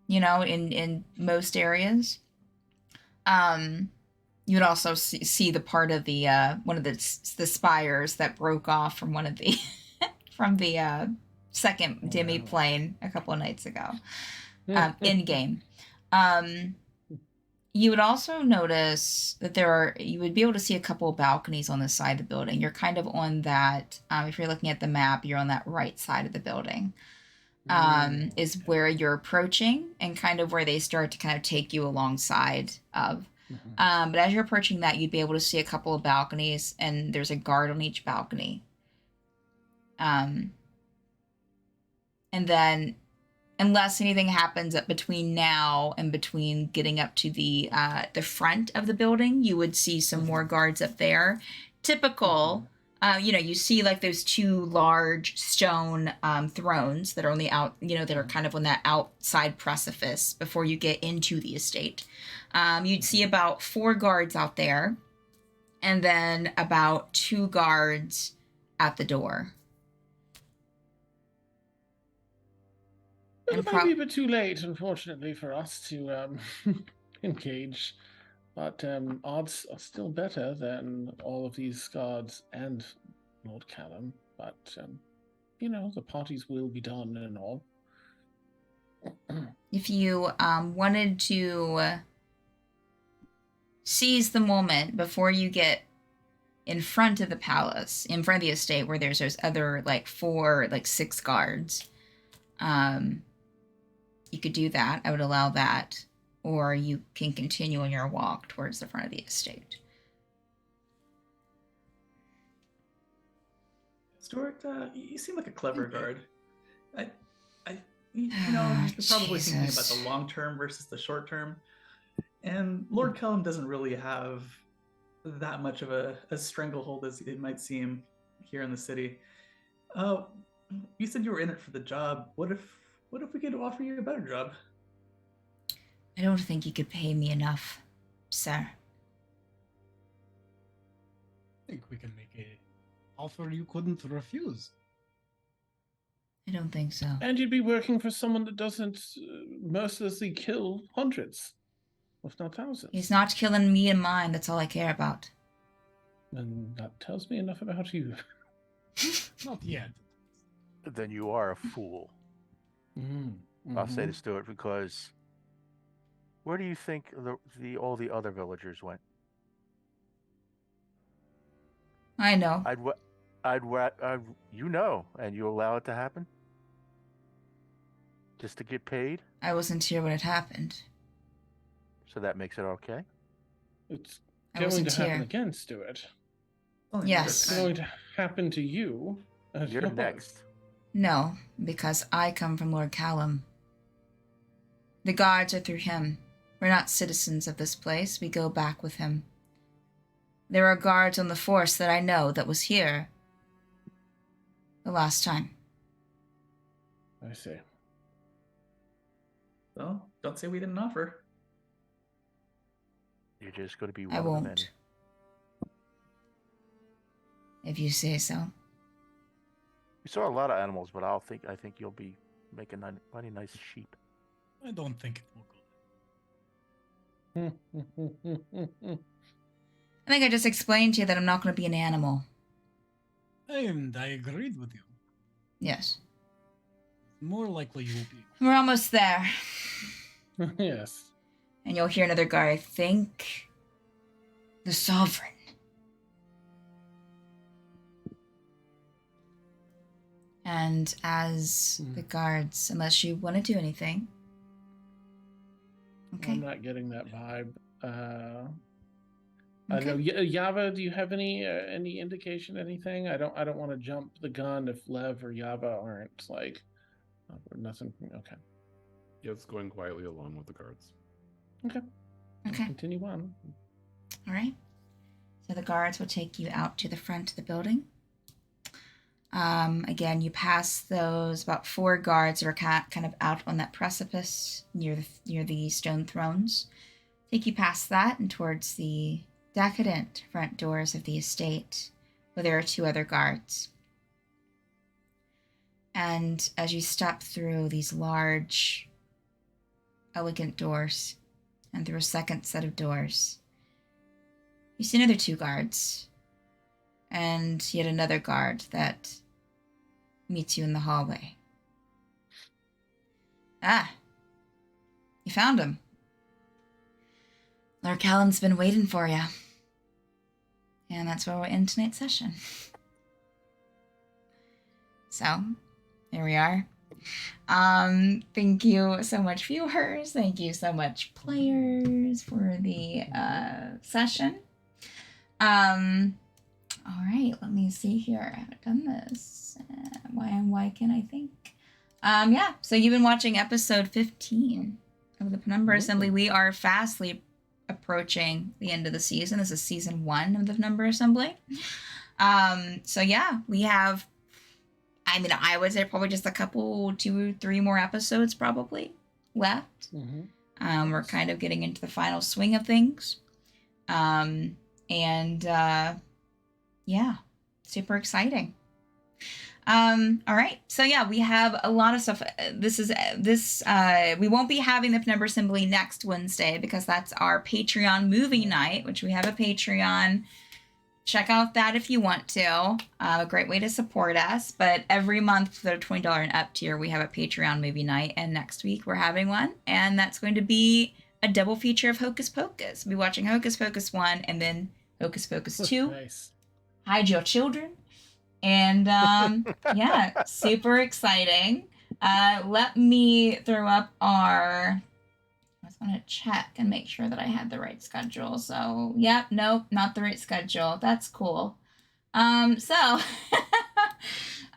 you know, in most areas. You would also see the part of the, one of the spires that broke off from one of the, from the second demi-plane a couple of nights ago, in game. You would also notice that you would be able to see a couple of balconies on the side of the building. You're kind of on that, if you're looking at the map, you're on that right side of the building, is where you're approaching and kind of where they start to kind of take you alongside of. But as you're approaching that, you'd be able to see a couple of balconies and there's a guard on each balcony. And then, unless anything happens between now and between getting up to the front of the building, you would see some more guards up there. Typical, you know, you see like those 2 large stone thrones that are on the that are kind of on that outside precipice before you get into the estate. You'd see about 4 guards out there. and then about 2 guards at the door. Well, And it might be a bit too late, unfortunately, for us to engage. But odds are still better than all of these guards and Lord Callum. But, the parties will be done and all. If you wanted to seize the moment before you get in front of the palace, in front of the estate where there's other 6 guards, you could do that. I would allow that. Or you can continue on your walk towards the front of the estate. Stuart, you seem like a clever guard. You're probably thinking about Jesus. the long term versus the short term. And Lord Callum doesn't really have that much of a stranglehold as it might seem here in the city. You said you were in it for the job. What if we could offer you a better job? I don't think you could pay me enough, sir. I think we can make a offer you couldn't refuse. I don't think so. And you'd be working for someone that doesn't mercilessly kill hundreds, if not thousands. He's not killing me and mine. That's all I care about. And that tells me enough about you. Not yet. Then you are a fool. Mm-hmm. I'll say this to it because where do you think all the other villagers went? I know. You know, and you allow it to happen? Just to get paid? I wasn't here when it happened. So that makes it okay? It's I going wasn't to happen here. again, Stuart. Yes. It's going to happen to you. You're next. No, because I come from Lord Callum. The guards are through him. We're not citizens of this place. We go back with him. There are guards on the force that I know that was here the last time. I see. Well, don't say we didn't offer. You're just going to be one I of the many. won't. If you say so. We saw a lot of animals, but I think you'll be making mighty nice sheep. I don't think it will go. I think I just explained to you that I'm not going to be an animal. And I agreed with you. Yes. More likely you will be. We're almost there. Yes. And you'll hear another guard, I think. The Sovereign. And as the guards, unless you want to do anything. Okay. I'm not getting that vibe. I Okay. don't know. Yava, do you have any indication, anything? I don't want to jump the gun if Lev or Yava aren't nothing. Okay. Yeah, it's going quietly along with the guards. Okay. Okay. Continue on. All right. So the guards will take you out to the front of the building. Again, you pass those about 4 guards that are kind of out on that precipice near the stone thrones. Take you past that and towards the decadent front doors of the estate, where there are 2 other guards. And as you step through these large, elegant doors and through a second set of doors, you see another 2 guards and yet another guard that meets you in the hallway. Ah, you found him. Lord Callum's been waiting for you. And that's where we're in tonight's session. So, here we are. Thank you so much, viewers. Thank you so much, players, for the session. All right, let me see here. I haven't done this. Why can't I think? Yeah, so you've been watching episode 15 of the Penumbra Assembly. We are fastly approaching the end of the season. This is season 1 of the Penumbra Assembly. So yeah, we have, I would say probably just a couple, 2, 3 more episodes probably left. We're kind of getting into the final swing of things. And yeah, super exciting. All right. So yeah, we have a lot of stuff. We won't be having the Penumbra Assembly next Wednesday because that's our Patreon movie night, which we have a Patreon. Check out that if you want to. A great way to support us. But every month for the $20 and up tier, we have a Patreon movie night. And next week we're having one. And that's going to be a double feature of Hocus Pocus. We'll be watching Hocus Pocus 1 and then Hocus Pocus 2. Nice. Hide your children. And yeah, super exciting. Let me throw up I was going to check and make sure that I had the right schedule. So, yep, nope, not the right schedule. That's cool. So,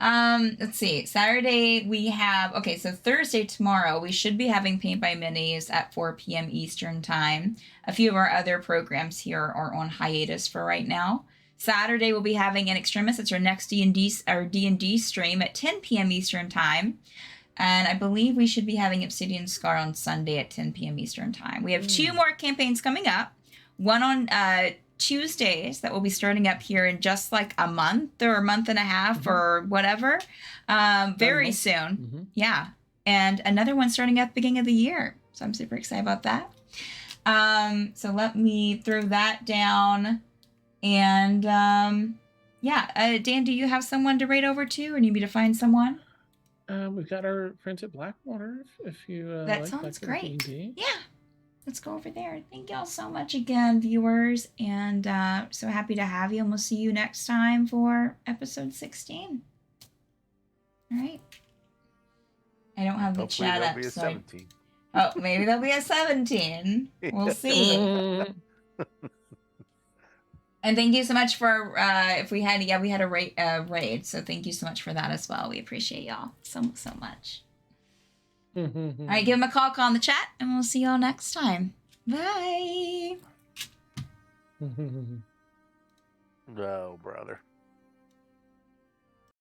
let's see. Saturday we have, okay, so Thursday tomorrow, we should be having Paint by Minis at 4 p.m. Eastern Time. A few of our other programs here are on hiatus for right now. Saturday we'll be having an Extremis. It's our next D&D stream at 10 p.m. Eastern Time. And I believe we should be having Obsidian Scar on Sunday at 10 p.m. Eastern Time. We have 2 more campaigns coming up. One on Tuesdays that will be starting up here in just like a month or a month and a half or whatever. Very soon. Yeah. And another one starting at the beginning of the year. So I'm super excited about that. So let me throw that down. And yeah, Dan, do you have someone to raid over to, or need me to find someone? We've got our friends at Blackwater. If you that sounds great. D&D. Yeah, let's go over there. Thank y'all so much again, viewers, and so happy to have you. And we'll see you next time for episode 16. All right. I don't have the Hopefully chat there'll up. be a So 17. oh, maybe there'll be a 17. We'll see. And thank you so much for we had a raid, so thank you so much for that as well. We appreciate y'all so much. All right, give them a call in the chat, and we'll see y'all next time. Bye. No, brother.